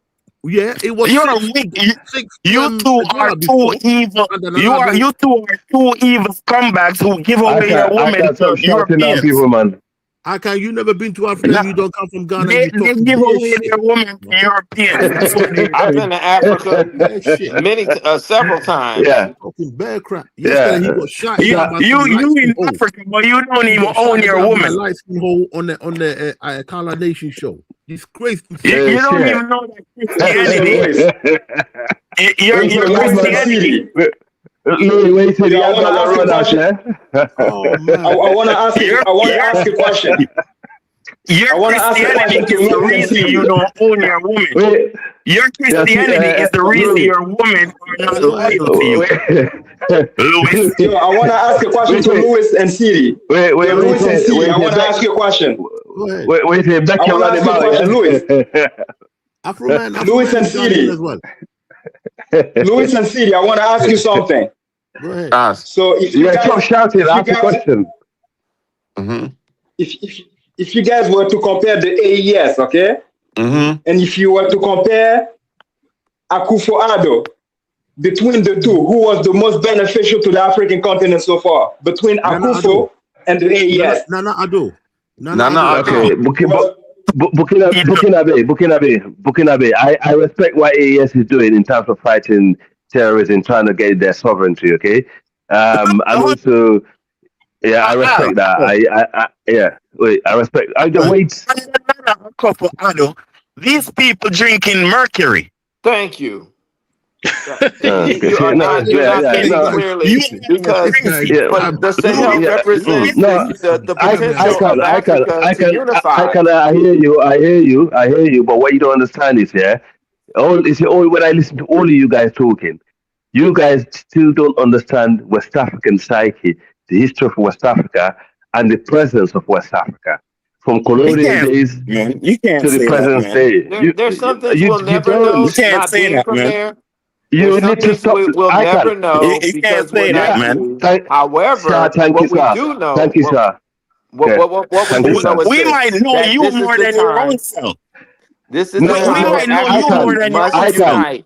Yeah, it was You're six weak. six You two are dollar too before, evil. and then Nana do. You two are two evil scumbags who give away your I women can't stop to shouting down Europeans. people, man. How can you never been to Africa and Now, you don't come from Ghana and they you talking give bear away shit? their women to Europeans. That's what they're I've doing. been to Africa Bear shit. several times. Yeah, Talking bear crap. Yesterday he yeah. got shot You down So, by some light you skin in hole. Africa, but you don't He even got own shot your down by a woman. light skin hole on the Carla Nation show. Disgraceful You, shit. you don't shit. even know that Listen, Christianity. wait Your till that man Christianity. Louis, wait till Yeah, I that want to man ask a run out, question. yeah? Oh I man. want to ask you. I want to ask a question. Your Christianity is the reason you don't own your woman. Wait, Your Christianity is the reason your women are not loyal to you. Louis. Yo, I want to ask a question to Louis and Siri. Wait, Louis and Siri, I want to ask you a question. Wait, back I want to ask you a question, Louis. Louis and Siri. Louis and Siri, I want to ask you something. Go ahead. Ask. So if you you guys guys, shouting, ask a question. If you guys were to compare the AES, okay, and if you were to compare Akufo-Addo, between the two, who was the most beneficial to the African continent so far? Between Akufo and the AES. Nana Addo. Okay, Burkina Faso. I respect what AES is doing in terms of fighting terrorism, trying to get their sovereignty. Okay, and also, yeah, I respect that. I respect. I don't wait. These people drinking mercury. Thank you. You are not thinking clearly because the Sahel represents the potential of Africa to unify. I hear you. But what you don't understand is, when I listen to all of you guys talking, you guys still don't understand West African psyche, the history of West Africa, and the presence of West Africa. From colonial days to the present day. There's some things we'll never know. You can't say that, man. You need to stop. We'll never know because we're not man. However, what we do know. Thank you, sir. What we do know is we might know you more than your own self. This is the time we might know you more than your own self.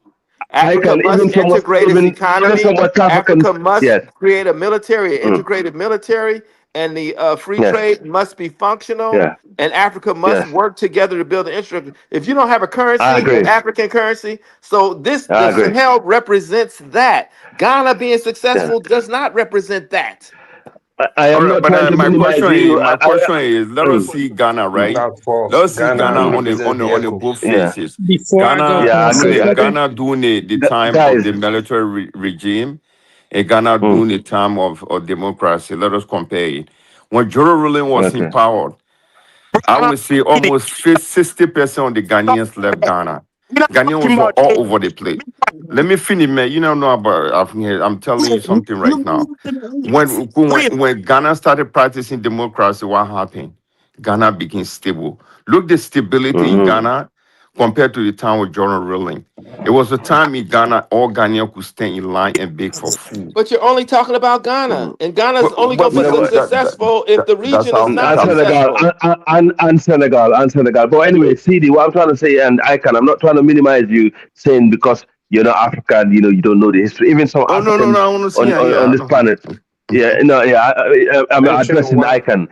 Africa must integrate its economy. Africa must create a military, integrated military, and the free trade must be functional. And Africa must work together to build an infrastructure. If you don't have a currency, an African currency, so the Sahel represents that. Ghana being successful does not represent that. I am not trying to my question is, let us see Ghana, right? Let us see Ghana on the both faces. Ghana during the time of the military regime, and Ghana during the time of democracy. Let us compare it. When Joro Rolling was in power, I would say almost 60% of the Ghanaians left Ghana. Ghanaians were all over the place. Let me finish, man. You don't know about African. I'm telling you something right now. When Ghana started practicing democracy, what happened? Ghana became stable. Look the stability in Ghana compared to the time with Joro Rolling. It was a time in Ghana all Ghanaians could stand in line and beg for food. But you're only talking about Ghana, and Ghana's only going to be successful if the region is not successful. And Senegal. But anyway, CD, what I'm trying to say, and I'm not trying to minimize you saying because you're not African, you don't know the history. Even some Africans on this planet. I'm addressing the ICANN.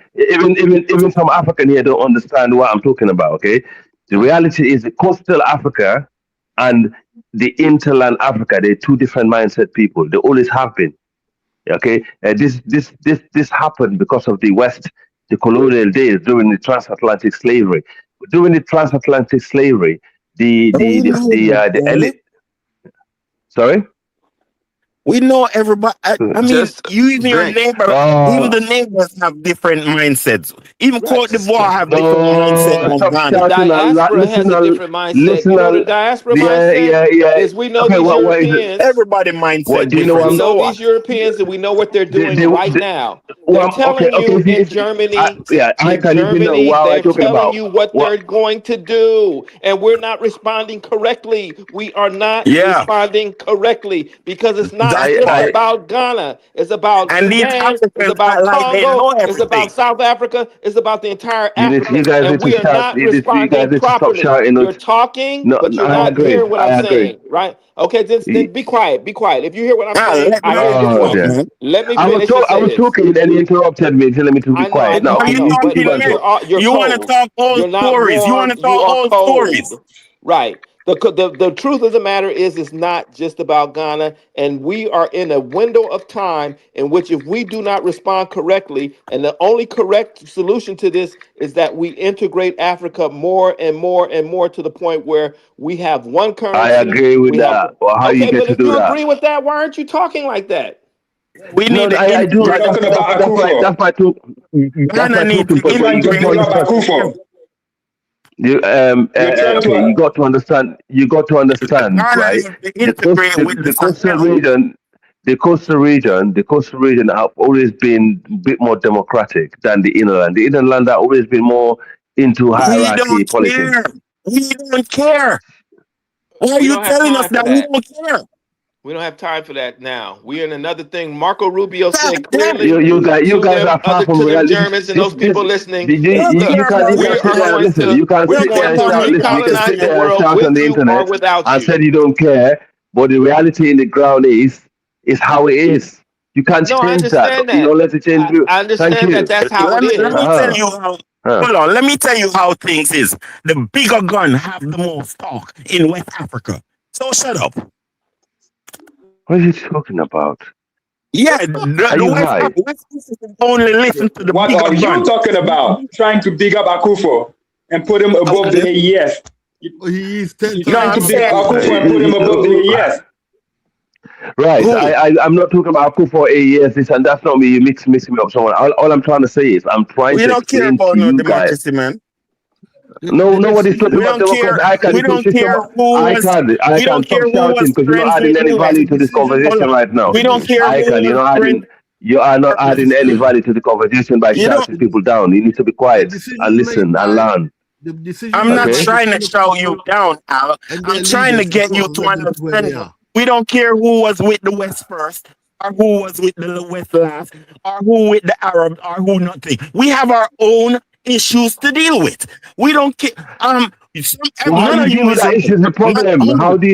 Even some African here don't understand what I'm talking about. Okay, the reality is the coastal Africa and the interland Africa, they're two different mindset people. They always have been. Okay, this happened because of the West, the colonial days during the transatlantic slavery. During the transatlantic slavery, the elite. Sorry. We know everybody. I mean, even your neighbor, even the neighbors have different mindsets. Even Cote d'Ivoire have different mindsets. Diaspora has a different mindset. You know the diaspora mindset is we know these Europeans. Everybody mindset. We know these Europeans and we know what they're doing right now. They're telling you in Germany, they're telling you what they're going to do, and we're not responding correctly. We are not responding correctly because it's not just about Ghana. It's about Sudan. It's about Congo. It's about South Africa. It's about the entire Africa. And we are not responding properly. You're talking, but you're not hearing what I'm saying, right? Okay, then be quiet. Be quiet. If you hear what I'm saying, I hear this one. Let me finish. I was talking, and he interrupted me, telling me to be quiet. Now you want to talk old stories. You want to talk old stories, right? The truth of the matter is it's not just about Ghana, and we are in a window of time in which if we do not respond correctly, and the only correct solution to this is that we integrate Africa more and more and more to the point where we have one currency. I agree with that. Well, how you get to do that? If you agree with that, why aren't you talking like that? We need. I do. That's my two. Ghana needs to integrate. You okay, you got to understand. You got to understand, Ghana right? needs to integrate with the Sahel. The coastal region have always been a bit more democratic than the inland. The inland land have always been more into We hierarchy don't politics. care. We don't care. Why are We you don't have telling us time for that we that. don't care? We don't have time for that now. We're in another thing. Marco Rubio said God damn clearly it. You to guys them are far from reality. Germans and those people listening. We don't Look, care about we You are can that. going listen. to We don't care about recolonize the Sit world there and shout on with the you or internet without and you. said you don't care, but the reality in the ground is how it is. You can't No, I change that. understand You that. don't let it change you. I Thank understand that you. that's how it Let me is. tell Uh-huh. you how. Huh. Hold on. Let me tell you how things is. The bigger gun have the most talk in West Africa. So shut up. What are you talking about? Yeah, Are the you high? West Africa only listen to the What bigger are you gun. talking about? Trying to big up Akufo and put him above the AES. He is 10 No, Trying times to I'm big up saying Akufo and put him above the AES. Right. who? I'm not talking about Akufo AES, this and that's not me. You mixing me up someone. All I'm trying to say is I'm trying We to don't care explain about to no you guys. democracy, man. No, The nobody's talking We decision. about don't care. democracy. We don't care who was. I We can don't stop care who shouting was because you're not friends adding with any the value West. to this Hold conversation on. right now. We don't care who You're was not friends. adding. You are not adding any value to the conversation by You don't. shouting people down. You need to be The quiet and decision made listen and by learn. the decision I'm made not by Okay? trying to Burkina shout you Faso down, Al. and I'm their trying to leaders is get you what to led them to where they understand. are. We don't care who was with the West first, or who was with the West last, or who with the Arab, or who nothing. We have our own issues to deal with. We don't care. Well, how None you of deal you with is that issue is the problem. hold on. None of How you do you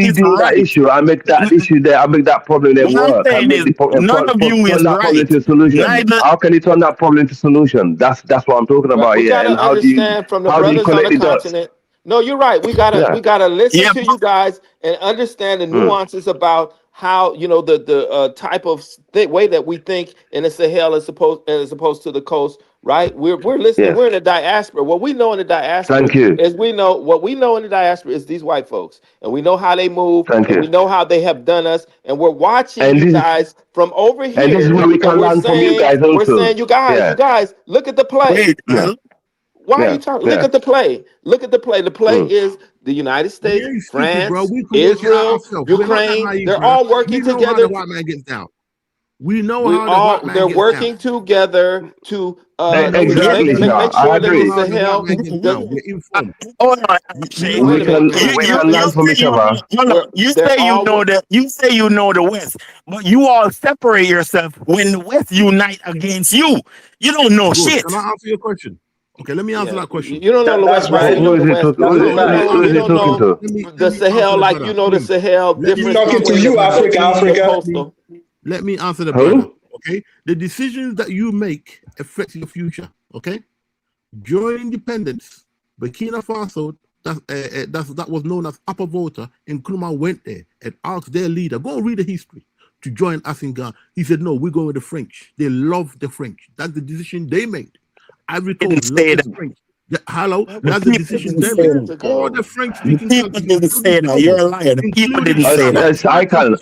is deal with that right. issue? I make that issue there. I make that problem then What I'm work. I saying make is, the problem none of you turn is that problem right. into a solution. Neither. How can you turn that problem into solution? That's what I'm talking Right. about We here. gotta And understand from the how do you brothers on connect the the dots? continent. No, you're right. Yeah. We gotta listen Yeah. to you guys and understand the Mm. nuances about how the type of way that we think in the Sahel as opposed to the coast. Right? We're listening. Yes. We're in the diaspora. What we know in the diaspora Thank you. is we know in the diaspora is these white folks, and we know how they move, Thank and you. we know how they have done us, and we're watching And you this guys from over is here, where we and can learn from you guys we're also. saying, you Yeah. guys, look at the play. Wait. Yeah. Why are Yeah. you talking? Look Yeah. at the play. Look at the play. The play Mm. is the United We States, ain't stupid, bro. France, We can work it out Israel, ourselves. We're not that Ukraine. naive, They're brother. all working We know how the together. white man gets down. We know how the white man They're gets down. working together to We know Exactly, exactly. sir. make I sure that We the know agree. how the white Sahel man gets does. down. We're informed. Hold on, We Shay. know We Wait a the minute. white can man gets we You can down. learn from each other. hold on. You They're say you all know that. You say you know the West, but you all separate yourself when the West unite against you. You don't know Good. Can shit. I answer your question? Okay, let me answer Yeah, that question. you don't know the That's West like right. we know the West. That's a No, fact. Who is We he don't talking know to? let the me answer Sahel the like brother, you know the please. Sahel. He's Difference talking to between you, Africa, the Africa. coastal. Let me answer the brother. Who? Okay, the decisions that you make affect your future. Okay, during independence, Burkina Faso, that was known as Upper Volta, and Nkrumah went there and asked their leader, go and read the history, to join us in Ghana. He said, no, we're going with the French. They love the French. That's the decision they made. Ivory Didn't Coast love say the that. French. Hello, That The was that's the people 50 decision didn't they say made. years that. All ago. the French The speaking people countries, didn't including say that. You're Togo, a liar. The people including didn't say Togo, that. I Francophone can.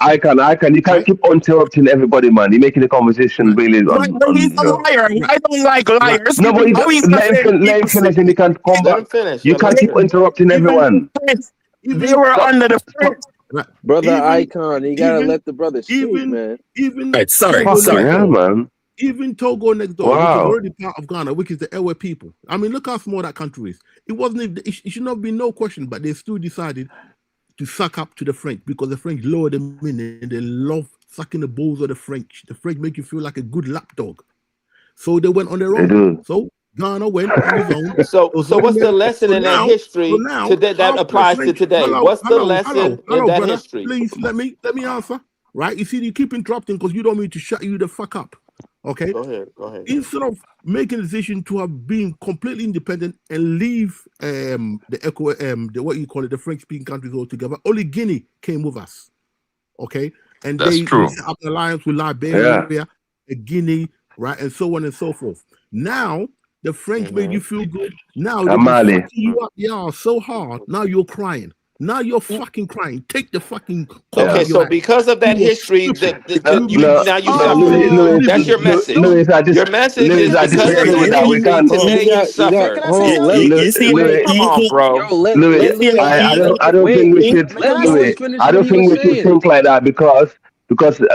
speaking, You can't right? keep interrupting everybody, man. You're making the conversation Right. really But he's a liar. Right. I don't like Right. liars. No, but How you gonna say the let him people say finish and he can come Let back. him finish. You Yeah, let can't him keep finish. interrupting even everyone. they Even were Stop. under the Stop. French? right. Brother Even Icon, you gotta even let the brother speak, even man. even Right, sorry, Togo Fucking next sorry. hell, door, man. even Togo next door, which is Wow. already part of Ghana, which is the Ewe people. I mean, look how small that country is. It wasn't. It should not be no question, but they still decided to suck up to the French because the French lower them in and they love sucking the balls of the French. The French make you feel like a good lapdog. So they went on their They own. do. So Ghana went on his own. So, So so what's the lesson in that history to that half the applies to French. today? What's the lesson in Hello, that brother. history? Please let me answer. Right? You see, you keep interrupting because you don't mean to shut you the fuck up. Okay. Go ahead. Go ahead. Instead of making a decision to have been completely independent and leave the what you call it, the French speaking countries altogether, only Guinea came with us. Okay, and That's they true. set up an alliance with Yeah. Liberia, Guinea, right, and so on and so forth. Now the French made you feel good. Now they've been Amali. fucking you up, yeah, so hard. Now you're crying. Now you're fucking crying. Take the fucking cup Okay, out your so hand. because of that You are history, stupid. now you suffer. That's your message. Your message is because of that We history can't. today you suffer. Can I say something? You see how Come on, bro. Louis, you see how I don't think we should, Can I Louis, say? I don't think we should think like that because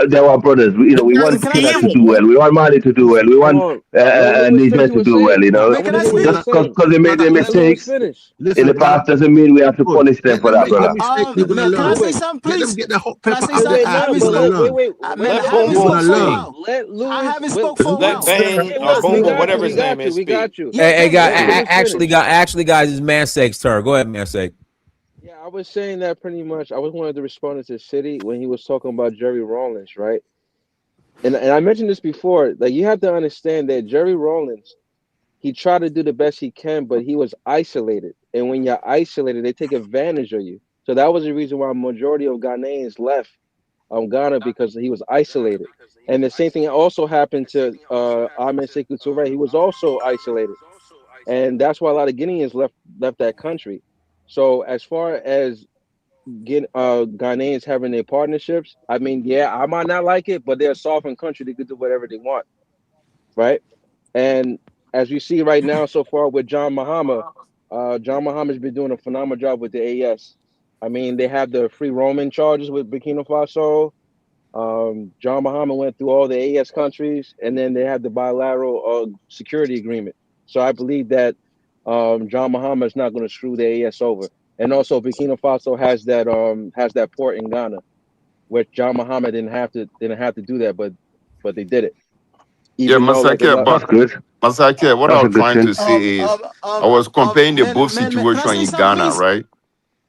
they were brothers. We want Can I Kenya say? to do well. We want Mali to do well. We want Niger to do well. Wait, can I speak? Just because they made their Brother, mistakes in the listen, brother. past doesn't mean we have to Good. punish them Let for them that, make their brother. mistakes. They're gonna Can I learn. say something, Let them please? get the hot Can I pepper say out their something? eye. I haven't They're gonna spoke. learn. Man, I Let haven't Boom They're Boom gonna spoke for a learn. speak. while. I haven't spoke for a Let while. Bang or Boom Boom, whatever his name is, speak. Yeah, thank you. Actually, guys, it's Mansak's turn. Go ahead, Mansak. Yeah, I was saying that pretty much. I was wanted to respond to City when he was talking about Jerry Rawlings, right? And I mentioned this before. Like you have to understand that Jerry Rawlings, he tried to do the best he can, but he was isolated. And when you're isolated, they take advantage of you. So that was the reason why a majority of Ghanaians left Ghana because he was isolated. And the same thing also happened to Ahmed Sekou Touré. He was also isolated, and that's why a lot of Guineans left that country. So as far as Ghanaians having their partnerships, I mean, yeah, I might not like it, but they're a sovereign country. They can do whatever they want, right? And as we see right now so far with John Mahama, John Mahama's been doing a phenomenal job with the AS. I mean, they have the free roaming charges with Burkina Faso. John Mahama went through all the AS countries, and then they had the bilateral security agreement. So I believe that John Mahama is not going to screw the AS over. And also, Burkina Faso has that port in Ghana, which John Mahama didn't have to do that, but they did it. Yeah, Even though like a Masaki, lot. That's but good. Masaki, what I That's a was good trying thing. to say is I was comparing the both Man, can I situation say in something, Ghana, please? right?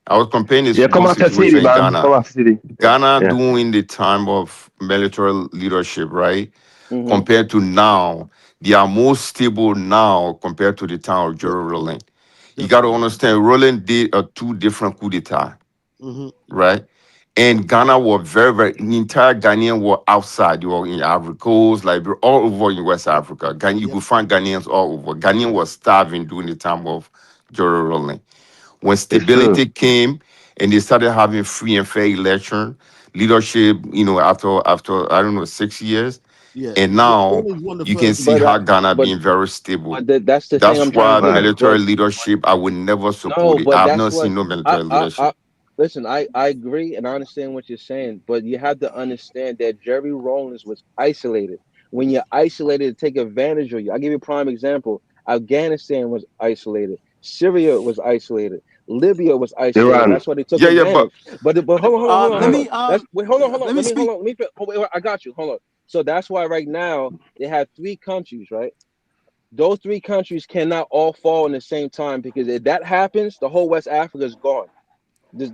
I was comparing this Yeah, come both after City, situation in man. Ghana. Come after City. Ghana Yeah. during the time of military leadership, right? Mm-hmm. Compared to now, they are more stable now compared to the time of Jerry Rawlings. You got to understand, Rawlings did two different coup d'etat, right? And Ghana were the entire Ghanaian were outside. You were in Ivory Coast, Liberia, all over in West Africa. You could find Ghanaians all over. Ghanaian was starving during the time of Jerry Rawlings. When stability came and they started having free and fair election, leadership, after I don't know 6 years, and now you can see how Ghana being very stable. That's the thing That's I'm trying why to do. military leadership I would never support No, it. but I have that's not what seen no military leadership. listen. I agree and I understand what you're saying, but you have to understand that Jerry Rawlings was isolated. When you're isolated, take advantage of you. I'll give you a prime example. Afghanistan was isolated. Syria was isolated. Libya was isolated. Iran. That's why they took Yeah, but advantage. But hold on. That's wait, hold on. Let me speak. Wait, I got you. Hold on. So that's why right now they have 3 countries, right? Those 3 countries cannot all fall in the same time because if that happens, the whole West Africa is gone.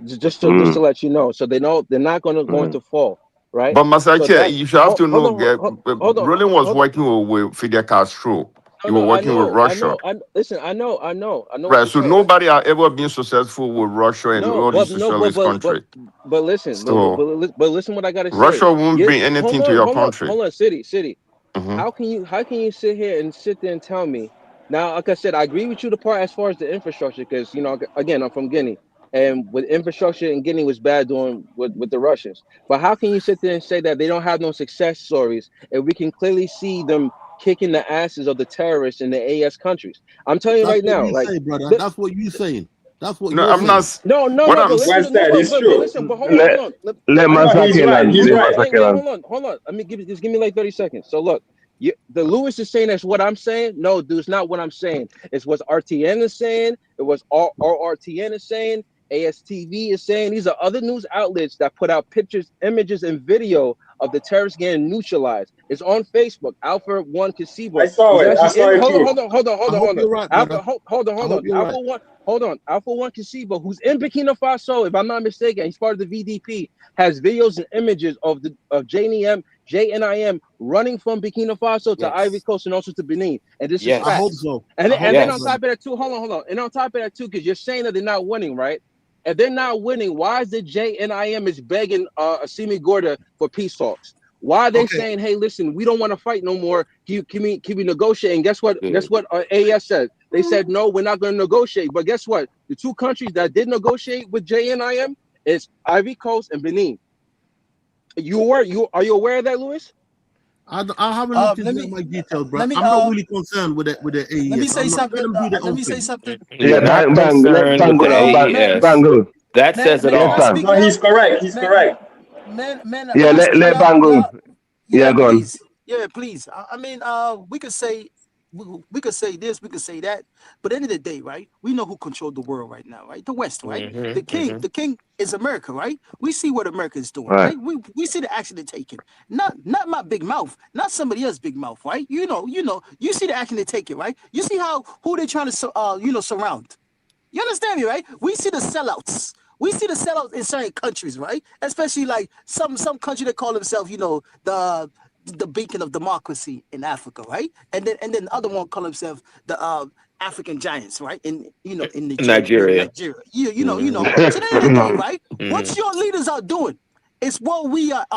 Just to let you know, so they know they're not going to fall, right? But So Masaki, that you should have to know, hold on, Rawlings was hold on. working with Fidel Castro. He was No, working with Russia. Listen, I know what Right, you're so saying. nobody has ever been successful with Russia and all these socialist countries. But listen, So but listen, what I gotta say. Russia won't bring anything to your country. Hold on, city. Mhm. How can you sit here and sit there and tell me now? Like I said, I agree with you the part as far as the infrastructure, because again, I'm from Guinea, and with infrastructure in Guinea was bad doing with the Russians. But how can you sit there and say that they don't have no success stories, and we can clearly see them kicking the asses of the terrorists in the AS countries? I'm telling you That's right what now, you like say, brother. That's what you saying. That's what No, you're I'm saying. not. no, What I'm but listen, but listen, but hold on. Let Masaki land. Hold Let on, Masaki land. hold on. Let me give me like 30 seconds. So look, the Lewis is saying that's what I'm saying. No, dude, it's not what I'm saying. It's what RTN is saying. It was RTN is saying. ASTV is saying. These are other news outlets that put out pictures, images, and video of the terrorists getting neutralized. It's on Facebook. Alpha One Casibo. I saw it. I saw it too. Hold on. I hope you're right, brother. Hold on. Alpha One Casibo, who's in Burkina Faso, if I'm not mistaken, he's part of the VDP, has videos and images of JNIM running from Burkina Faso to Ivory Coast and also to Benin. And this is I hope facts. so. And I hope then so, on brother. top of that too, hold on. And on top of that too, because you're saying that they're not winning, right? If they're not winning, why is the JNIM is begging Assimi Gorda for peace talks? Why are they saying, hey, listen, we don't want to fight no more. Can we negotiate? And guess what? Good. Guess what AS said? They said, no, we're not going to negotiate. But guess what? The two countries that did negotiate with JNIM is Ivory Coast and Benin. Are you aware of that, Louis? I haven't looked into that much detail, bro. I'm not really concerned with the AES. Let me say something. Let them do their Let own me say thing. something. Yeah, Not bang, let concerned with the AES. That says it Yes, all. bang. No, he's correct. He's correct. Man, Yeah, let bang go. Yeah, go on. please. Yeah, please. I mean, we could say this, we could say that, but at the end of the day, right? We know who controlled the world right now, right? The West, right? The king is America, right? We see what America is doing, right? We see the action they're taking. Not my big mouth, not somebody else's big mouth, right? You see the action they're taking, right? You see who they're trying to surround. You understand me, right? We see the sellouts. We see the sellouts in certain countries, right? Especially like some country that call themselves, the beacon of democracy in Africa, right? And then the other one call themselves the African giants, right? In Nigeria. So at the end of the day, right? What your leaders are doing is what we are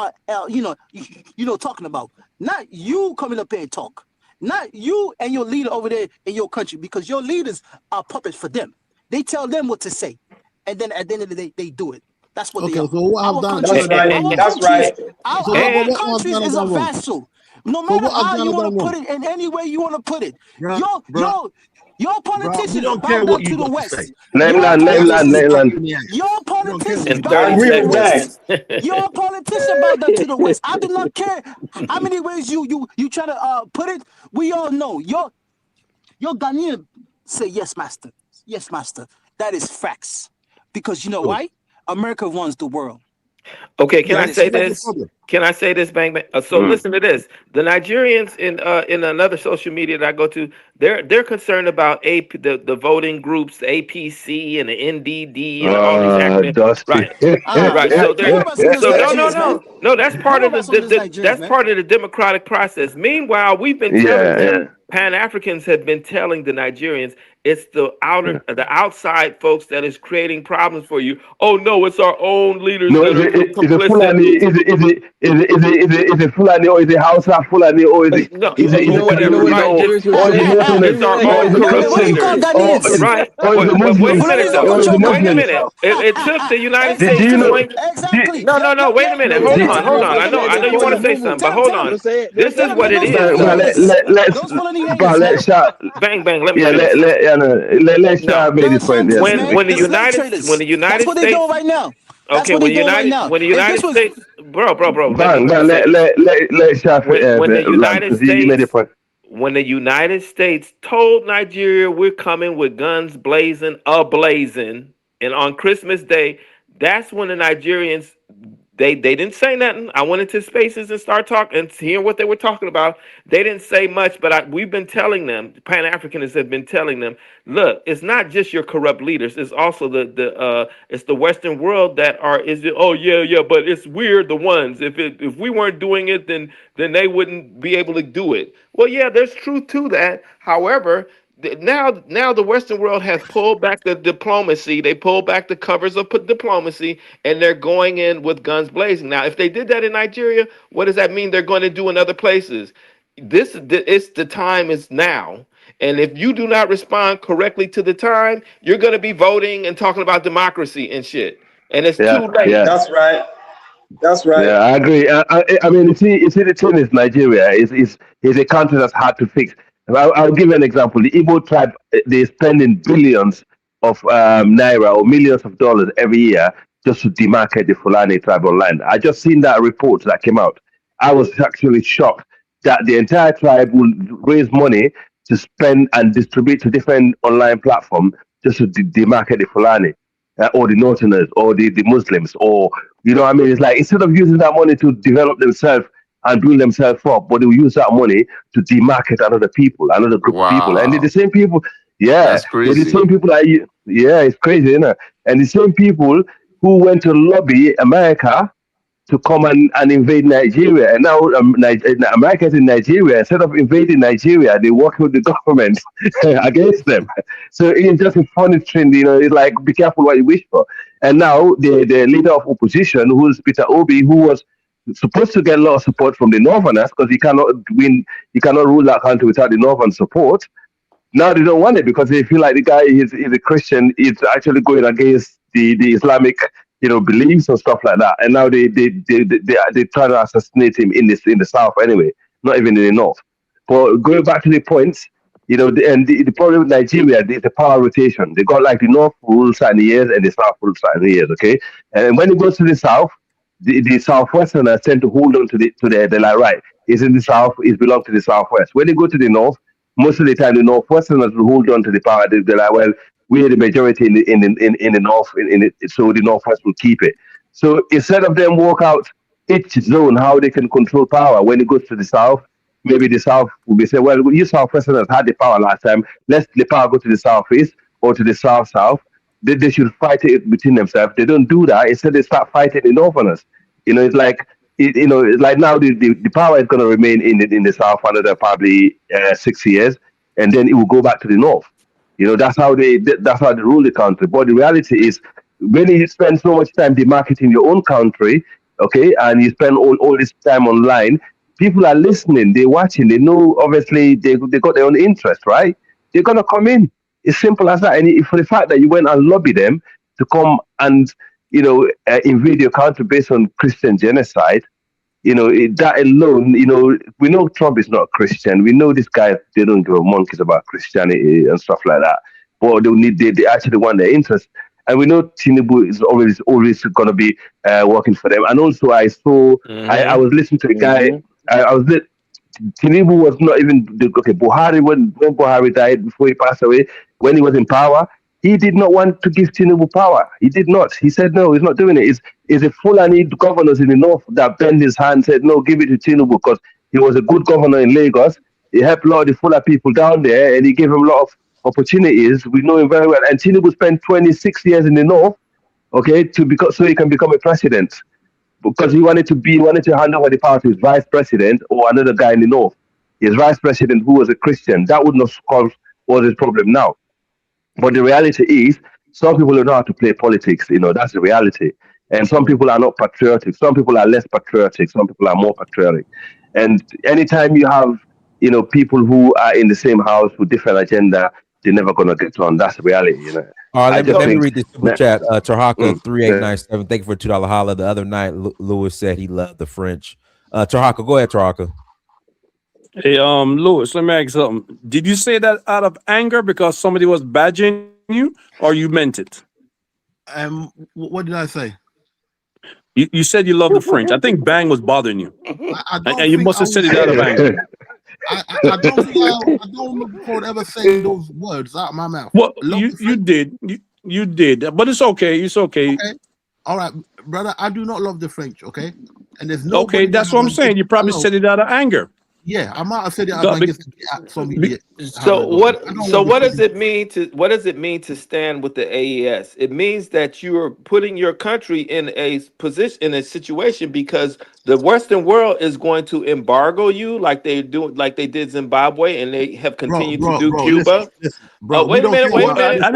talking about. Not you coming up here and talk. Not you and your leader over there in your country, because your leaders are puppets for them. They tell them what to say, and then at the end of the day, they do it. That's what they are. So what have done? That's right. Our country is a vassal. No matter how you want to put it, in any way you want to put it, your politicians bow down to the West. Let him land. Your politicians bow I down agree to the with West. that. Your politician bow down to the West. I do not care how many ways you try to put it. We all know your Ghanaian say yes, master. Yes, master. That is facts. Because you know why? America runs the world. Okay, can I say this? Can I say this, Bang Bang? So listen to this. The Nigerians in another social media that I go to, they're concerned about the voting groups, the APC and the NDD and all these acronyms. Right. So that's part of the democratic process. Meanwhile, we've been telling them, Pan-Africans have been telling the Nigerians, it's the outside folks that is creating problems for you. Oh no, it's our own leaders that are complicit. Is it Fulani or is it Hausa Fulani or is it whatever? It's our own corrupt leaders. Right. Wait a minute. It took the United States to point. Exactly. No. Wait a minute. Hold on. I know you want to say something, but hold on. This is what it is. Let's Bang Bang. Let me. Let's make this point. When the United States. That's what they're doing right now. Okay, when the United States, bro. When the United States told Nigeria we're coming with guns blazing, ablazing, and on Christmas Day, that's when the Nigerians they didn't say nothing. I went into spaces and started talking and hearing what they were talking about. They didn't say much, but we've been telling them, Pan-Africanists have been telling them, look, it's not just your corrupt leaders. It's also it's the Western world that but it's we're the ones. If we weren't doing it, then they wouldn't be able to do it. Well, yeah, there's truth to that. However, now the Western world has pulled back the diplomacy. They pulled back the covers of diplomacy, and they're going in with guns blazing. Now, if they did that in Nigeria, what does that mean they're going to do in other places? The time is now. And if you do not respond correctly to the time, you're going to be voting and talking about democracy and shit. And it's too late. Yeah. That's right. Yeah, I agree. I mean, you see, the thing is, Nigeria is a country that's hard to fix. I'll give you an example. The Igbo tribe, they're spending billions of naira or millions of dollars every year just to demarcate the Fulani tribal land. I just seen that report that came out. I was actually shocked that the entire tribe will raise money to spend and distribute to different online platforms just to demarcate the Fulani or the Northerners or the Muslims, or it's like instead of using that money to develop themselves and build themselves up, but they will use that money to demarket another group of people. And they're the same people. Yeah, that's crazy. They're the same people it's crazy, you know. And the same people who went to lobby America to come and invade Nigeria. And now America is in Nigeria. Instead of invading Nigeria, they work with the government against them. So it's just a funny trend, it's like, be careful what you wish for. And now the leader of opposition, who's Peter Obi, who was supposed to get a lot of support from the Northerners, because you cannot rule that country without the Northern support. Now they don't want it because they feel like the guy is a Christian. It's actually going against the Islamic, beliefs and stuff like that. And now they try to assassinate him in the south anyway, not even in the north. But going back to the points, the problem with Nigeria is the power rotation. They got like the north rules certain years and the south rules certain years. Okay, and when it goes to the south, the southwesterners tend to hold on to they're like, right, it's in the south, it belongs to the southwest. When they go to the north, most of the time the northwesterners will hold on to the power. They're like, well, we're the majority in the north, so the northwest will keep it. So instead of them work out each zone how they can control power, when it goes to the south, maybe the south will be saying, well, you southwesterners had the power last time, let the power go to the southeast or to the south. They should fight it between themselves. They don't do that. Instead, they start fighting the northerners. It's like it's like now the power is going to remain in the south for another probably 6 years, and then it will go back to the north. That's how they rule the country. But the reality is, when you spend so much time demarketing your own country, okay, and you spend all this time online, people are listening, they're watching, they know obviously they got their own interest, right? They're gonna come in. It's simple as that. And for the fact that you went and lobby them to come and invade your country based on Christian genocide, that alone, we know Trump is not a Christian. We know this guy, they don't give a monkeys about Christianity and stuff like that. But they actually want their interest. And we know Tinubu is always going to be working for them. And also, I saw, I was listening to a guy, Tinubu was not even, Buhari, when Buhari died, before he passed away, when he was in power, he did not want to give Tinubu power. He did not. He said, no, he's not doing it. It's the Fulani governors in the north that bent his hand and said, no, give it to Tinubu because he was a good governor in Lagos. He helped a lot of the Fulani people down there and he gave him a lot of opportunities. We know him very well. And Tinubu spent 26 years in the north, okay, so he can become a president. Because he wanted to hand over the power to his vice president or another guy in the north. His vice president who was a Christian. That would not solve all his problem now. But the reality is, some people don't know how to play politics. That's the reality. And some people are not patriotic. Some people are less patriotic. Some people are more patriotic. And anytime you have, people who are in the same house with different agenda, they're never going to get on. That's the reality, All right, let me read this super chat. Tarhaka 3897. Thank you for $2 holla. The other night, Lewis said he loved the French. Tarhaka, go ahead, Tarhaka. Hey, Lewis, let me ask you something. Did you say that out of anger because somebody was badgering you, or you meant it? What did I say? You said you love the French. I think bang was bothering you. And you must have said it out of anger. I don't recall ever saying those words out of my mouth. Well, you did. You did. But it's okay. It's okay. All right, brother. I do not love the French, okay? And there's no. Okay, that's what I'm saying. You probably said it out of anger. Yeah, I might have said it out of anger. So what does it mean to stand with the AES? It means that you are putting your country in a position, in a situation, because the Western world is going to embargo you like they did Zimbabwe, and they have continued to do Cuba. Wait a minute. Let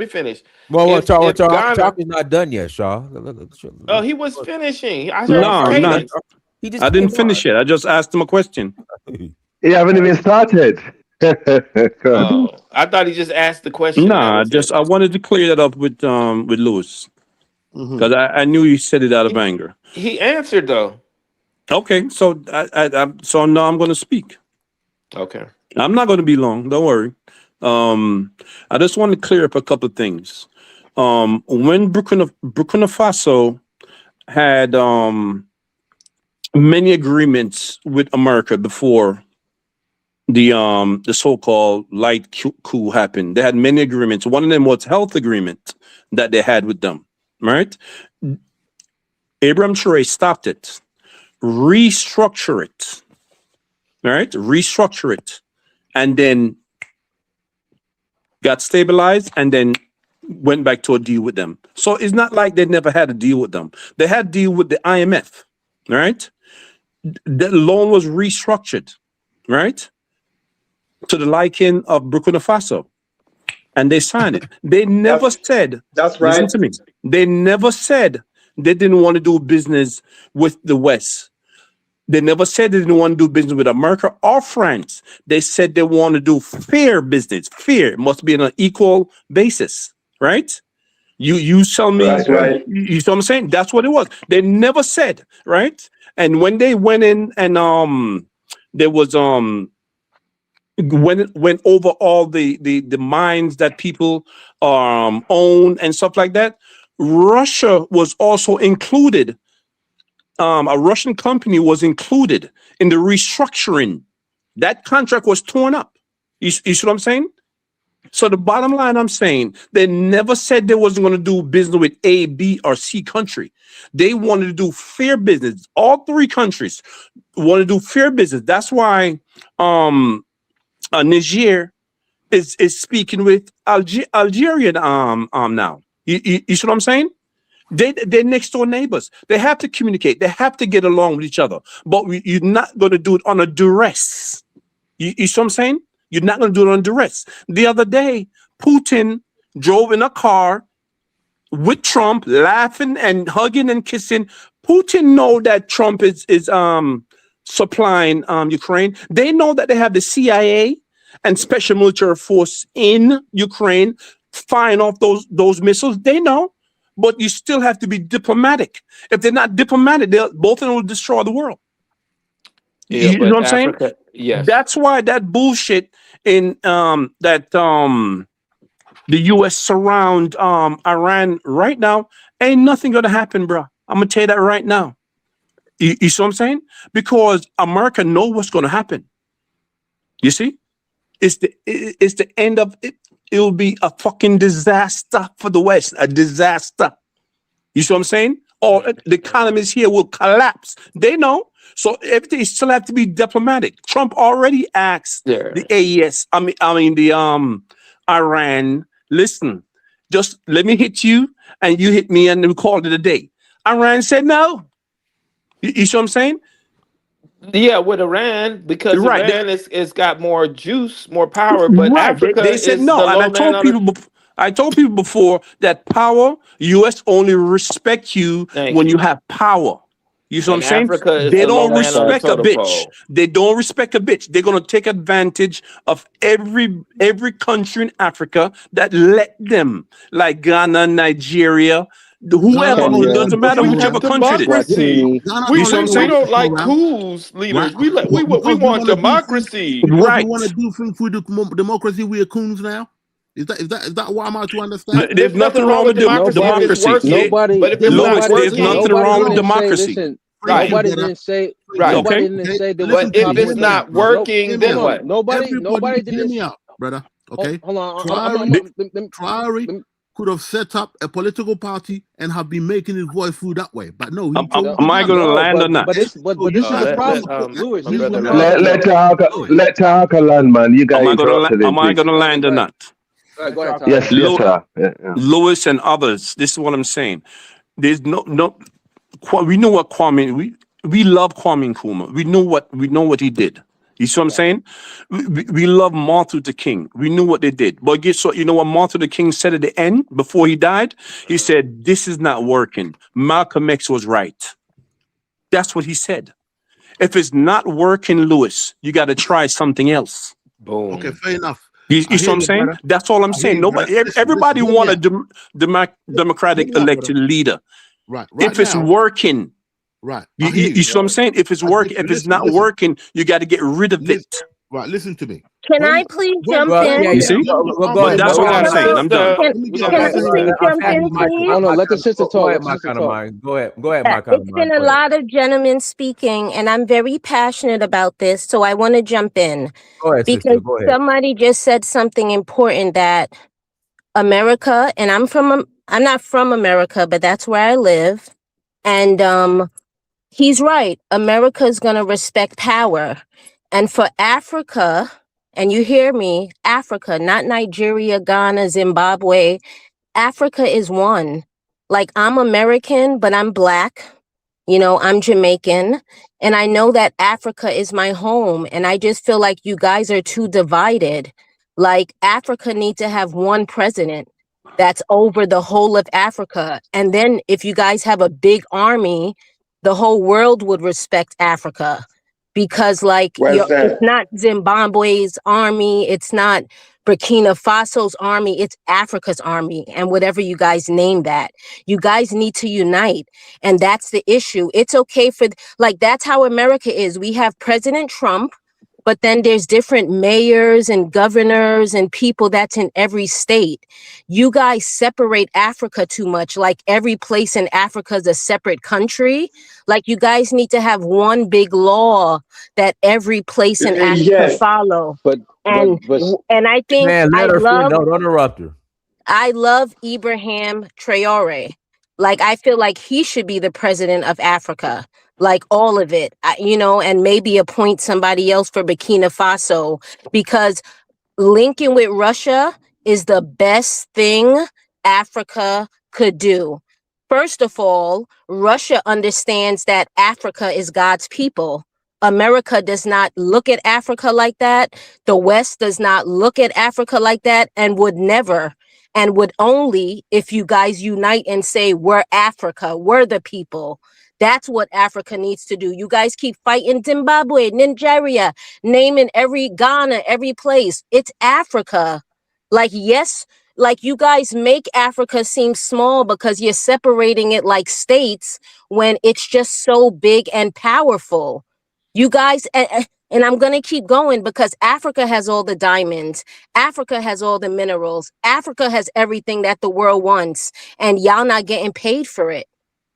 me finish. Well, talk is not done yet, Shaw. Oh, he was finishing. I heard I didn't finish it. I just asked him a question. You haven't even started. I thought he just asked the question. Nah, I wanted to clear that up with Lewis, because I knew you said it out of anger. He answered though. Okay, so so now I'm going to speak. Okay, I'm not going to be long. Don't worry. I just want to clear up a couple of things. When Burkina Faso had many agreements with America before the so-called light coup happened. They had many agreements. One of them was health agreement that they had with them, right? Abraham Traoré stopped it, restructure it, right? Restructure it, and then got stabilized, and then went back to a deal with them. So it's not like they never had a deal with them. They had a deal with the IMF, right? The loan was restructured, right, to the liking of Burkina Faso, and they signed it. They never said, that's right. Listen to me. They never said they didn't want to do business with the West. They never said they didn't want to do business with America or France. They said they want to do fair business. Fair must be on an equal basis, right? You tell me, Right. you see what I'm saying? That's what it was. They never said, right? And when they went in and there was went over all the mines that people own and stuff like that, Russia was also included. A Russian company was included in the restructuring. That contract was torn up. You see what I'm saying? So the bottom line, I'm saying, they never said they wasn't going to do business with A, B, or C country. They wanted to do fair business. All three countries want to do fair business. That's why Niger is speaking with Algeria now. You see what I'm saying? They're next door neighbors. They have to communicate. They have to get along with each other. But you're not going to do it on a duress. You see what I'm saying? You're not going to do it on duress. The other day, Putin drove in a car with Trump, laughing and hugging and kissing. Putin know that Trump is supplying Ukraine. They know that they have the CIA and special military force in Ukraine firing off those missiles. They know. But you still have to be diplomatic. If they're not diplomatic, both of them will destroy the world. Yeah, you know what I'm saying? Yes. That's why that bullshit in the U.S. surround Iran right now, ain't nothing gonna happen, bro. I'm gonna tell you that right now. You see what I'm saying? Because America knows what's gonna happen. You see? It's the end of it. It'll be a fucking disaster for the West, a disaster. You see what I'm saying? Or the economies here will collapse. They know. So everything still have to be diplomatic. Trump already asked the AES, the Iran, listen, just let me hit you and you hit me and then we called it a day. Iran said no. You see what I'm saying? Yeah, with Iran, because Right. Iran is got more juice, more power, but Right. Africa They said is no. the And low man on the. I told people before that power, US only respect you when you have power. You see what I'm And saying? Africa is They the low don't man on the respect a totem bitch. pole. They don't respect a bitch. They're gonna take advantage of every country in Africa that let them, like Ghana, Nigeria, whoever. Kenya, It doesn't matter we whichever want country it is. democracy. You see what I'm We saying? don't like coups, leaders. We want democracy. Because we Right. want to do things for the democracy, we are coons now. Is that what I'm out to understand? There's nothing wrong with democracy if it's democracy. working. But if it's Louis, not there's working, nothing wrong with democracy. Right. Nobody didn't say. Right. Nobody Okay. didn't say there was But if it's not working, then what? Nobody Hear didn't. me out, brother. Okay. Hold on. Traore could have set up a political party and have been making his voice through that way, but no, he chose Am I going to land or not? But this is the problem, Louis. This is the problem. Let Tahaka land, man. You guys interrupted him, Am I please. going to land or not? Go ahead, Tyler. Yes, sir. Yeah. Lewis and others. This is what I'm saying. There's no. We know what Kwame. We love Kwame Nkrumah. We know what he did. You see what I'm saying? We love Martin Luther King. We knew what they did. But guess what? You know what Martin Luther King said at the end before he died? He said, "This is not working." Malcolm X was right. That's what he said. If it's not working, Lewis, you got to try something else. Boom. Okay, fair enough. You see what I'm saying? Brother. That's all I'm saying. Nobody, everybody want a democratic elected leader. Right. If it's working, right. You see what I'm saying? If it's working, if it's not working, you got to get rid of it. Right. Listen to me. Can I please jump in? You see? But that's what I'm saying. I'm done. Can I please jump in, please? Oh no, let the sister talk. Go ahead, It's been a lot of gentlemen speaking, and I'm very passionate about this, so I want to jump in. Go ahead, because sister. Go ahead. somebody just said something important that America, and I'm not from America, but that's where I live, and he's right. America is going to respect power, and for Africa. And you hear me, Africa, not Nigeria, Ghana, Zimbabwe. Africa is one. Like, I'm American, but I'm Black. You know, I'm Jamaican. And I know that Africa is my home. And I just feel like you guys are too divided. Like, Africa needs to have one president that's over the whole of Africa. And then if you guys have a big army the whole world would respect Africa, because like it's not Zimbabwe's army, it's not Burkina Faso's army, it's Africa's army, and whatever you guys name that. You guys need to unite, and that's the issue. It's okay for, like, that's how America is. We have President Trump, but then there's different mayors and governors and people that's in every state. You guys separate Africa too much. Like every place in Africa is a separate country. Like you guys need to have one big law that every place in Africa follow. But I think Man, let her finish. No, don't interrupt her. I love Ibrahim Traore. Like, I feel like he should be the president of Africa, like all of it, and maybe appoint somebody else for Burkina Faso, because linking with Russia is the best thing Africa could do. First of all, Russia understands that Africa is God's people. America does not look at Africa like that. The West does not look at Africa like that, and would never, and would only if you guys unite and say, we're Africa, we're the people. That's what Africa needs to do. You guys keep fighting Zimbabwe, Nigeria, naming every Ghana, every place. It's Africa. Like, yes, like you guys make Africa seem small because you're separating it like states when it's just so big and powerful. You guys, and I'm going to keep going, because Africa has all the diamonds. Africa has all the minerals. Africa has everything that the world wants, and y'all not getting paid for it.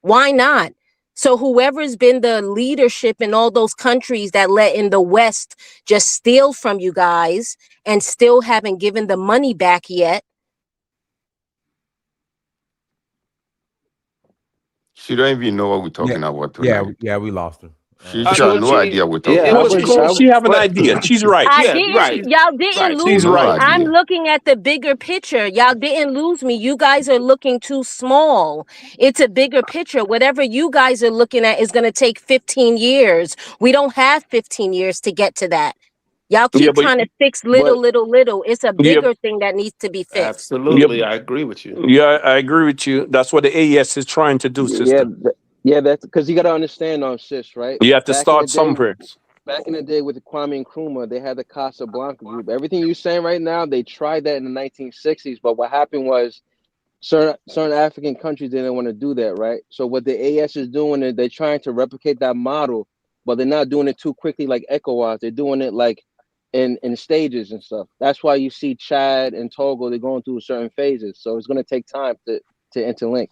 Why not? So whoever's been the leadership in all those countries that let in the West just steal from you guys and still haven't given the money back yet. She don't even know what we're talking about tonight. Yeah, we lost her. She has no idea what we're talking about. She have an idea. She's right. Y'all didn't lose She's me. right. I'm looking at the bigger picture. Y'all didn't lose me. You guys are looking too small. It's a bigger picture. Whatever you guys are looking at is going to take 15 years. We don't have 15 years to get to that. Y'all keep trying to fix little. It's a bigger thing that needs to be fixed. Absolutely, I agree with you. Yeah, I agree with you. That's what the AES is trying to do, sister. Yeah, that's because you got to understand, sis, right? You have to start somewhere. Back in the day with the Kwame Nkrumah, they had the Casablanca group. Everything you're saying right now, they tried that in the 1960s, but what happened was certain African countries didn't want to do that, right? So what the AES is doing is they're trying to replicate that model, but they're not doing it too quickly like ECOWAS. They're doing it like in stages and stuff. That's why you see Chad and Togo, they're going through certain phases. So it's going to take time to interlink.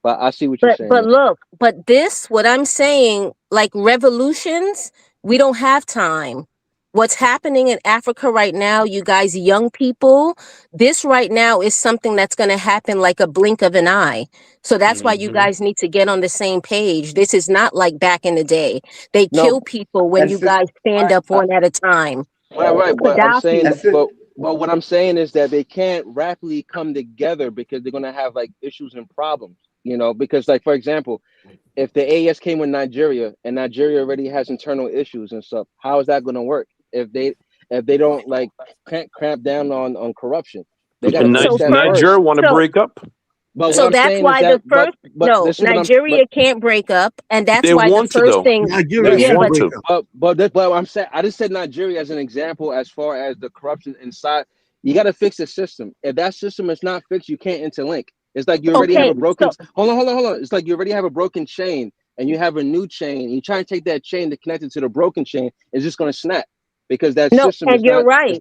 But I see what you're saying. But look, what I'm saying, like revolutions, we don't have time. What's happening in Africa right now, you guys, young people, this right now is something that's going to happen like a blink of an eye. So that's why you guys need to get on the same page. This is not like back in the day. They kill people when you guys stand up one at a time. Right. But I'm saying, but what I'm saying is that they can't rapidly come together because they're going to have like issues and problems. Because like, for example, if the AES came with Nigeria and Nigeria already has internal issues and stuff, how is that going to work? If they don't like cramp down on corruption, they got Nigeria want to break up. But so that's why the first Nigeria can't break up, and that's why the first thing. But I'm saying, I just said Nigeria as an example as far as the corruption inside. You got to fix the system. If that system is not fixed, you can't interlink. It's like you already have a broken. Hold on. It's like you already have a broken chain, and you have a new chain. You try and take that chain to connect it to the broken chain. It's just going to snap because that system. And you're right.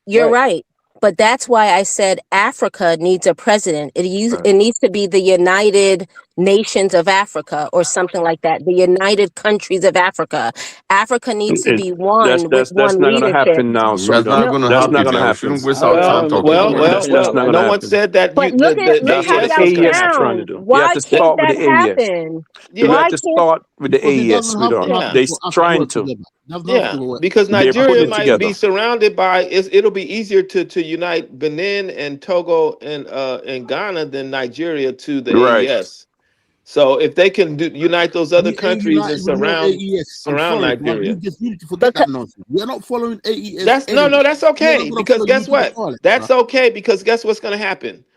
You're right. But that's why I said Africa needs a president. It needs to be the United Nations of Africa or something like that. The United Countries of Africa. Africa needs to be one with one leadership. That's not going to happen now. That's not going to happen. That's not going to happen. Well, no one said that. But look how y'all sound. Why can't that happen? You have to start with the AES, sweetheart. They're trying to. Because Nigeria might be surrounded by. It'll be easier to unite Benin and Togo and Ghana than Nigeria to the AES. So if they can unite those other countries and surround Nigeria, you just need to forget that nonsense. We're not following AES. That's okay. Because guess what? That's okay because guess what's going to happen?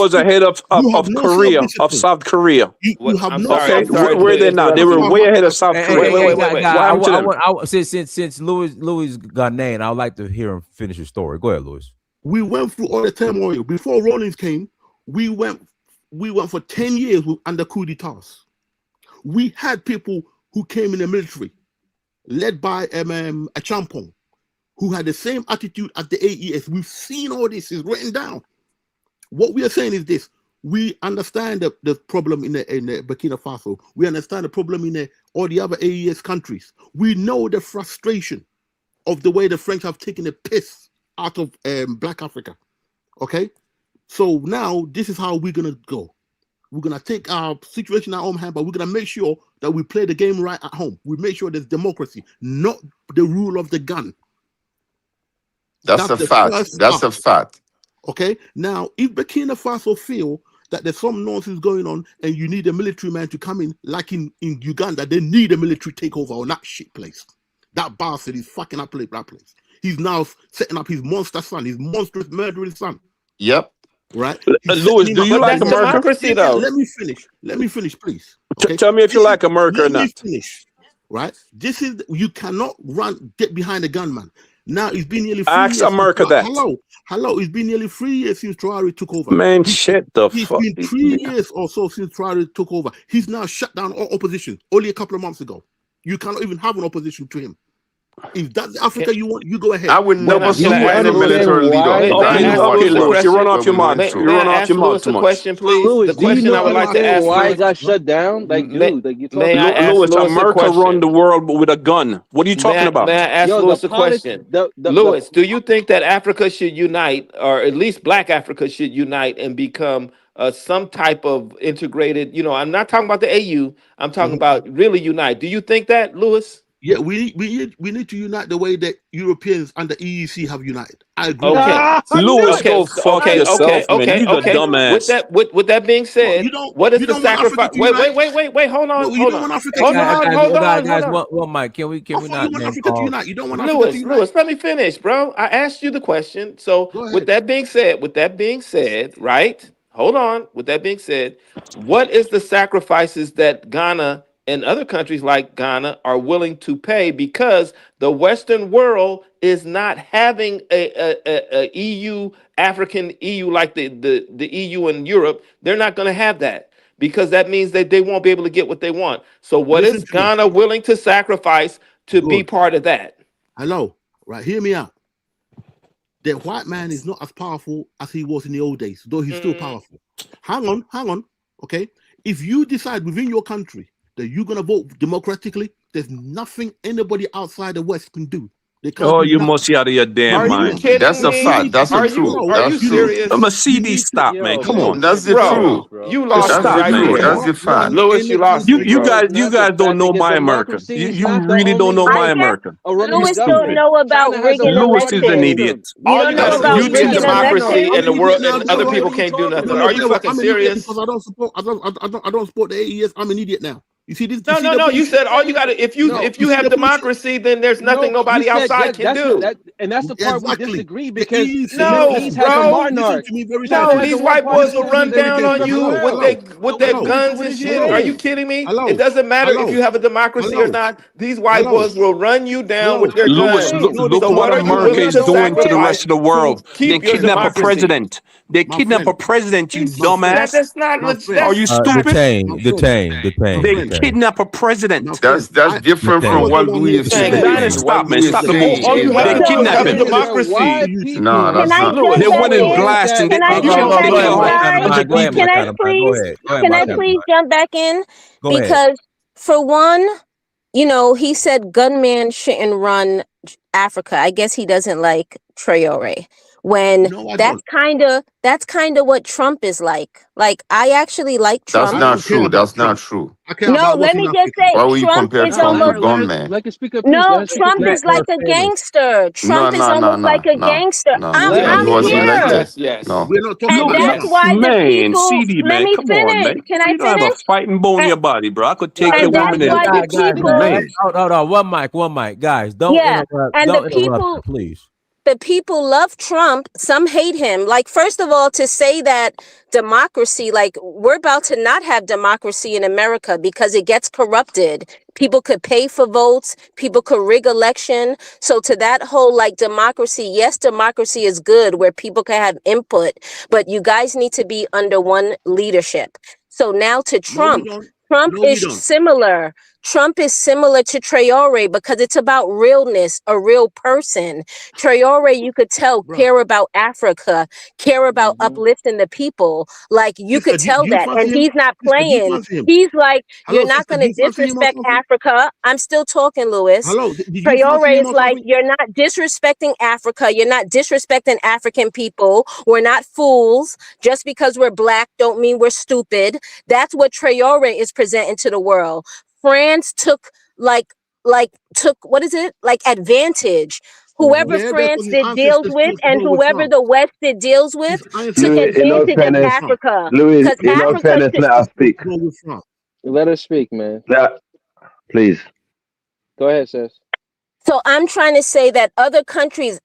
was ahead of no Korea, of self-discipline. South Korea. You have I'm no sorry. I'm Okay, sorry where are to they now? They interrupt were you. way ahead of South Hey, Korea. hey, What guy, happened to them? since Louis got named, I would like to hear him finish his story. Go ahead, Louis. We went through all the turmoil before Rawlings came. We went for 10 years under coup d'etats. We had people who came in the military, led by a Champong, who had the same attitude as the AES. We've seen all this is written down. What we are saying is this: we understand the problem in the Burkina Faso. We understand the problem in all the other AES countries. We know the frustration of the way the French have taken the piss out of Black Africa. Okay, so now this is how we're gonna go. We're gonna take our situation in our own hand, but we're gonna make sure that we play the game right at home. We make sure there's democracy, not the rule of the gun. That's a fact. That's a fact. Okay. Now, if Burkina Faso feel that there's some nonsense going on and you need a military man to come in, like in Uganda, they need a military takeover on that shit place. That bastard is fucking up that place. He's now setting up his monster son, his monstrous murdering son. Yep. Right? Louis, do you like America? Democracy, though. Let me finish, please. Okay? Tell me if you like America or not. Let me finish. Right? This is, you cannot get behind a gunman. Now it's been nearly 3 years. Ask America that. Hello. It's been nearly 3 years since Traore took over. Man, shit the fuck. It's been 3 years or so since Traore took over. He's now shut down all opposition. Only a couple of months ago. You cannot even have an opposition to him. If that's Africa you want, you go ahead. I would never support any military leader. Okay, you run off your mouth. You run off your mouth too much. Question, please. Louis, the question I would like to ask. Why it got shut down? Like, dude, like you may I ask Louis, Louis America run the world with a gun. What are you talking about? May I ask Louis a question? Louis, do you think that Africa should unite, or at least Black Africa should unite and become some type of integrated? You know, I'm not talking about the AU. I'm talking about really unite. Do you think that, Louis? Yeah, we need to unite the way that Europeans and the EEC have united. I agree. Okay, Louis, go fuck yourself, man. You're a dumbass. With that being said, what is the sacrifice? Wait, hold on. You don't want Africa to unite. Hold on. Guys, one mic. Can we not want Africa to unite? You don't want Africa to unite. Louis, let me finish, bro. I asked you the question. So with that being said, right? Hold on. With that being said, what is the sacrifices that Ghana and other countries like Ghana are willing to pay, because the Western world is not having a EU, African EU like the EU and Europe? They're not going to have that, because that means that they won't be able to get what they want. So what is Ghana willing to sacrifice to be part of that? Hello, right? Hear me out. The white man is not as powerful as he was in the old days, though he's still powerful. Hang on. Okay, if you decide within your country that you're gonna vote democratically, there's nothing anybody outside the West can do. Oh, you must be out of your damn mind. That's a fact. That's the truth. Are you serious? I'm a CD stop, man. Come on. That's the truth. You lost. That's the fact. Louis, you lost. You guys don't know my America. You really don't know my America. Louis don't know about rigging Louis is an idiot. All you got is YouTube democracy in the world, and other people can't do nothing. Are you fucking serious? Because I don't support the AES. I'm an idiot now. You see this? No. You said all you got to. If you have democracy, then there's nothing nobody outside can do. And that's the part we disagree, because no, these white boys will run down on you with their guns and shit. Are you kidding me? It doesn't matter if you have a democracy or not. These white boys will run you down with their guns. Look what America is doing to the rest of the world. They kidnap a president. They kidnap a president, you dumbass. That's not. Are you stupid? Detain. They kidnap a president. That's different from what Louis is saying. Stop, man. Stop the move. They kidnap him. Democracy. No, that's not. They went and blasted. Can I please jump back in? Because for one, you know, he said gunman shouldn't run Africa. I guess he doesn't like Traore. When that's kind of what Trump is like. Like, I actually like Trump. That's not true. No, let me just say, why would you Trump compare is Trump almost to gunman? no. Trump is like a gangster. Trump is almost like a gangster. I'm here. Yes. No. And that's why the people. Let me finish. Can I finish? You don't have a fighting bone in your body, bro. I could take your woman in. Hold on, one mic, guys. Don't interrupt. And don't the people, interrupt, please. The people love Trump. Some hate him. Like, first of all, to say that democracy, like, we're about to not have democracy in America because it gets corrupted. People could pay for votes. People could rig election. So to that whole, like, democracy, yes, democracy is good where people can have input, but you guys need to be under one leadership. So now to Trump, Trump is similar. Trump is similar to Traore because it's about realness, a real person. Traore, you could tell, care about Africa, care about uplifting the people. Like, you could tell that. And he's not playing. He's like, you're not going to disrespect Africa. I'm still talking, Louis. Traore is like, you're not disrespecting Africa. You're not disrespecting African people. We're not fools. Just because we're black don't mean we're stupid. That's what Traore is presenting to the world. France took what is it? Like, advantage. whoever Yeah, France because his did deals ancestors with chose to and go with whoever France. the West did deals with His took ancestors Louis, in all advantage chose to of go with fairness, France. Africa. Louis, Because in all Africa fairness, should, let us Chose speak. to go with France. Let her speak, man. Please. Go ahead, sis. so I'm trying to say that other countries,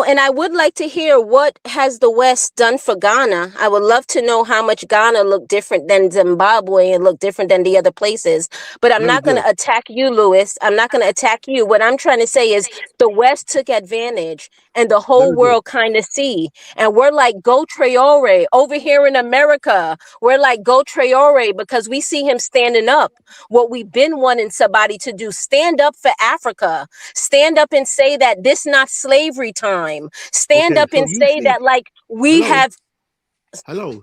and I would like to hear what has the West done for Ghana. I would love to know how much Ghana looked different than Zimbabwe and looked different than the other places. But I'm Very not going good. to attack you, Louis. I'm not going to attack you. What I'm trying to say is the West took advantage and the whole Very good. world kind of see. And we're like, go Traore. Over here in America, we're like, go Traore because we see him standing up. What we've been wanting somebody to do, stand up for Africa. Stand up and say that this not slavery time. Stand Okay, up so and you say think, that like we hello, have.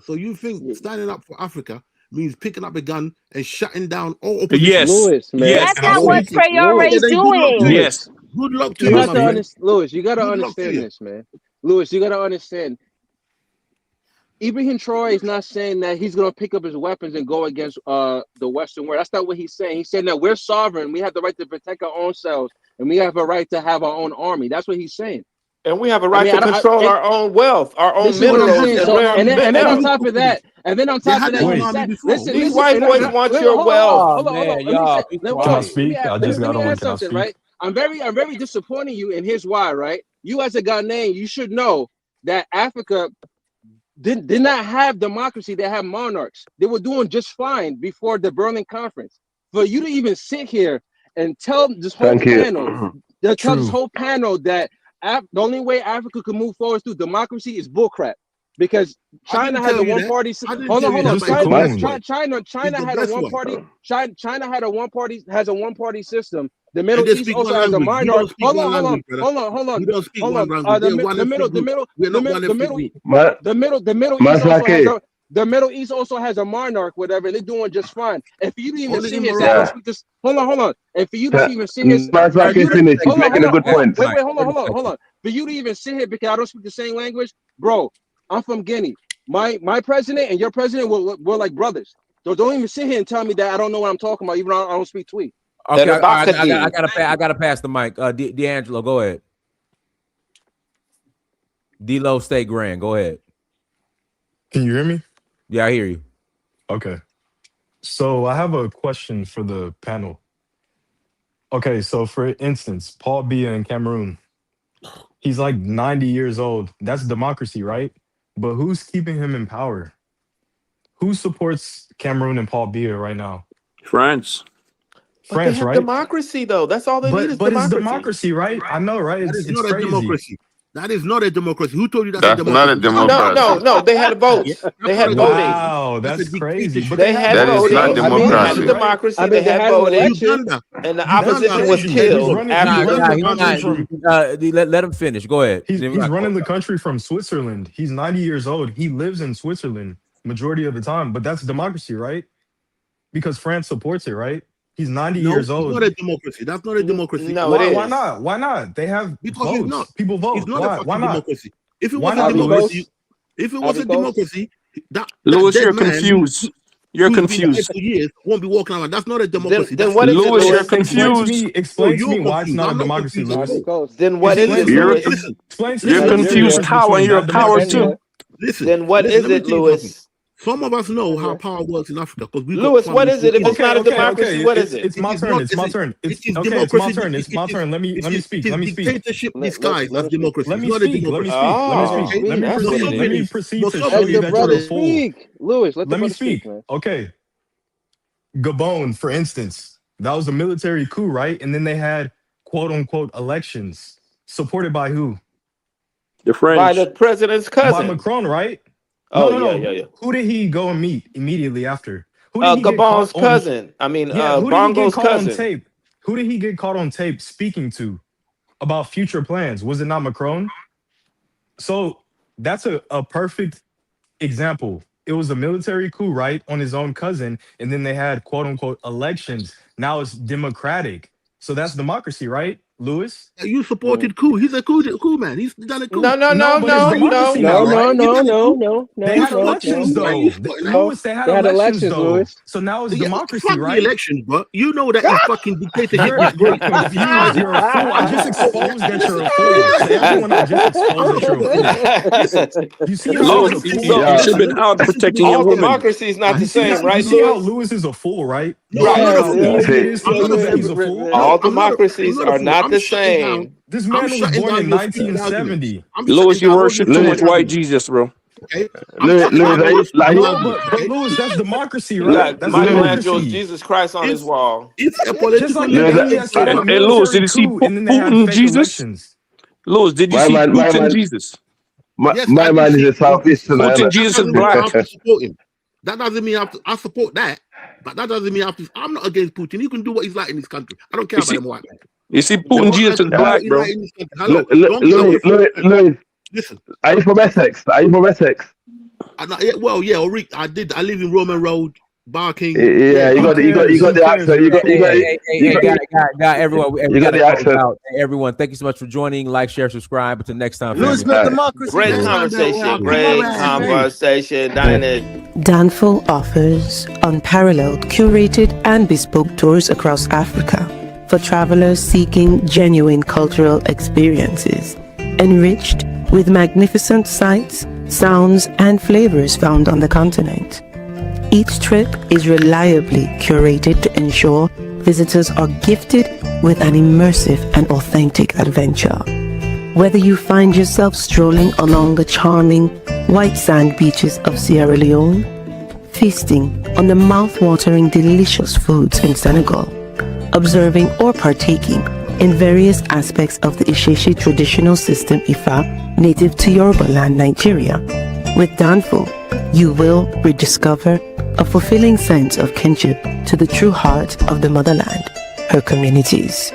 so you think standing up for Africa means picking up a gun and shutting down all opposition? Yes, Louis, man. yes, That's not That's what you what absolutely. think? Traore Okay, is Louis. then good luck to you. doing. Yes. Louis. Good luck to You you, have my to friend. understand, Louis. You got to Good luck to understand you. this, man. Louis, you got to understand. Ibrahim Traore is not saying that he's going to pick up his weapons and go against the Western world. That's not what he's saying. He's saying that we're sovereign. We have the right to protect our own selves, and we have a right to have our own army. That's what he's saying. And we have a I right mean, to control and our own wealth, our own this is what But they I'm had minerals, saying. their and So, own where have and you army then been and then before. on at? You top talk of to me. that, and then on They top of had that, their own Wait, army before. listen, These listen. white boys want Wait, your hold on, wealth. hold on, hold on, hold man, on. Let me say, y'all be hold Can I on. quiet. speak? I just Let got me on. add Can I something, speak? right? I'm very disappointing you, and here's why, right? You as a Ghanaian, you should know that Africa did not have democracy. They have monarchs. They were doing just fine before the Berlin Conference. For you to even sit here and tell this whole Thank you. panel, True. that the only way Africa could move forward through democracy is bullcrap. Because I China didn't has tell a you one that. party. I didn't Hold on, tell you hold on. that, Just but a it's the best coon. way. It's China the had a best one way. party. China had a one party system. The And Middle they East speak also one has a language. We don't minority. speak one language, brother. We don't speak Hold one on. language. They're one ethnic group. We're not one ethnic group. Ma- The Middle East also has Masake. the Middle East also has a monarch, whatever. They're doing just fine. And for you to even Only sit in here and say, I don't Morocco. Yeah. speak this, hold on. And for you to even sit here, for you Masake to finished. He's hold making a on. good point. Wait, hold on. For you to even sit here because I don't speak the same language, bro. I'm from Guinea. My president and your president were like brothers. So don't even sit here and tell me that I don't know what I'm talking about, even though I don't speak Tweet. Okay, I Erebakadi. gotta pass the mic. D'Angelo, go ahead. D-Lo, stay grand. Go ahead. Can you hear me? Yeah, I hear you. Okay. So I have a question for the panel. Okay, so for instance, Paul Biya in Cameroon, he's like 90 years old. That's democracy, right? But who's keeping him in power? Who supports Cameroon and Paul Biya right now? France. But they France, have right? democracy, though. That's all they need is But it's democracy. democracy, right? I know, right? That is It's not a crazy. democracy. That is not a democracy. Who told you that's a That's not a democracy? That's a No, democracy. dictatorship. no. They had Yeah, votes. that's They not had a voting. democracy. Wow, That's a that's crazy. But dictatorship. they They have had That is votes. They not have voting. I mean, They they had had the democracy. elections, right? democracy. They they had had an voting, election. Uganda. and the Uganda opposition had was elections He's before. killed running. He's after. running Uganda the had country elections from. before. Let him finish. Go ahead. He's running the country from Switzerland. He's 90 years old. He lives in Switzerland majority of the time. But that's democracy, right? Because France supports it, right? He's 90 No, years it's old. not a democracy. That's not a democracy. No, it Why? Why is. not? Why not? They have Because it's not. votes. People It's vote. not a Why? Why fucking not? democracy. If it Why was a not, Ivory democracy, Coast. Lewis? if it was Ivory a Coast. democracy, that Lewis, dead you're man confused. You're who's been dead confused. for years won't be walking around. That's not a democracy. Then That's what is it, Lewis, you're Lewis? Explain to confused. me. no, Explain to me you're why it's confused. not a I'm not democracy, confused at Ivory Lewis. all. Coast. Then what is Explain it, to Listen, me. Lewis? listen, Explain to me You're listen. what's Let me the tell you confused Nigeria. difference something. how and between you're a that coward democracy too. and Nigeria. Then what Listen, is let me it, tell you something. Lewis? Some of us know how Nigeria. power works in Africa because we got Lewis, what family is it? still If in it's it. not a democracy, okay. what is it? It's It my is turn. not. It's my turn. It It's is okay. It's my democracy. turn. It's my turn. Let me speak. It is Let me speak. dictatorship Let disguised as him speak. democracy. Let It's me not a speak. Let me democracy. speak. Let me Let him speak. Oh, Okay, Let me speak. that's what proceed. it Let me Museveni, is. proceed to show Let you Museveni the that you're brother a started. fool. speak. Lewis, let the Let me brother speak, speak. man. Okay. Gabon, for instance, that was a military coup, right? And then they had quote unquote elections supported by who? The By the French. president's By cousin. Macron, right? No, Oh, no, yeah, no. yeah, yeah. Who did he go and meet immediately after? Who did he get caught Gabon's on? cousin. I mean, Yeah, who did he get Bongo's caught on cousin. tape? Who did he get caught on tape speaking to about future plans? Was it not Macron? So that's a perfect example. It was a military coup, right, on his own cousin, and then they had quote unquote elections. Now it's democratic. So that's democracy, right? Lewis? You supported coup. He's a coup man. He's done a coup. But it's democracy now, right? No. They had elections though. Lewis, they had elections though. Lewis. So now it's Yeah, democracy, fuck right? the elections, bro. You know that his fucking dictatorship You're was great. confused. You're a fool. I just exposed that you're a fool. To everyone, I just exposed that you're a fool. You see how Lewis, he's a fool? you should have been out protecting your All woman. democracy is not the same, right, You see how Lewis? Lewis is a fool, right? No, You I'm see not a how fool. easy it is to I'm not prove a that he's fool. a fool? No, All I'm not a democracies fool. are not I'm the shutting down. same. This I'm man was shutting born down in your stupid arguments. 1970. I'm Lewis, shutting you down all worship your too stupid much white arguments. Jesus, bro. Okay, I'm shutting down all your stupid No, arguments. but Lewis, that's democracy, You right? got That's Michelangelo's democracy. Jesus Christ on his wall. It's a Just political like the system. AES had a Hey, Lewis, did military you see coup and then they had Putin fake Jesus? elections. Lewis, did you My see man, my Putin man, Jesus? Yes, my I do man is see a southeasterner, Putin innit? That Jesus is doesn't mean I black. have to support him. That doesn't mean I support that, but that doesn't mean I'm not against Putin. He can do what he's like in this country. I don't care You about see, them white men. you see, The Putin white man Jesus is can do what black, he bro. like in this country. Hello, Louis, listen. are you from Essex? Are you from Essex? I did. I live in Roman Road, Barking. Yeah, you got the accent. You got everyone. We you got got to the close accent. out. Hey, everyone, thank you so much for joining. Like, share, subscribe. Until next time, Lewis, family. not democracy. Great Man. conversation. Great conversation. Danful offers unparalleled, curated, and bespoke tours across Africa for travelers seeking genuine cultural experiences, enriched with magnificent sights, sounds, and flavors found on the continent. Each trip is reliably curated to ensure visitors are gifted with an immersive and authentic adventure. Whether you find yourself strolling along the charming white sand beaches of Sierra Leone, feasting on the mouth-watering delicious foods in Senegal, observing or partaking in various aspects of the Isheshi traditional system Ifa native to Yoruba land, Nigeria, with Danful, you will rediscover a fulfilling sense of kinship to the true heart of the motherland, her communities.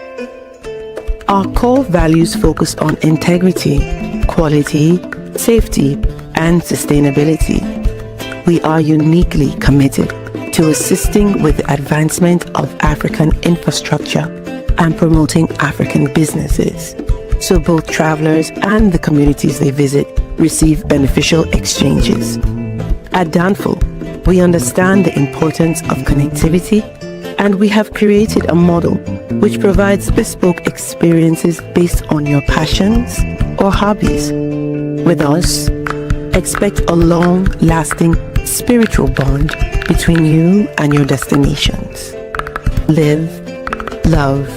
Our core values focus on integrity, quality, safety, and sustainability. We are uniquely committed to assisting with the advancement of African infrastructure and promoting African businesses, so both travelers and the communities they visit receive beneficial exchanges. At Danful, we understand the importance of connectivity, and we have created a model which provides bespoke experiences based on your passions or hobbies. With us, expect a long-lasting spiritual bond between you and your destinations. Live, love,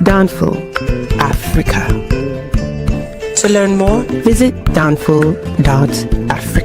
Danful, Africa. To learn more, visit danful.africa.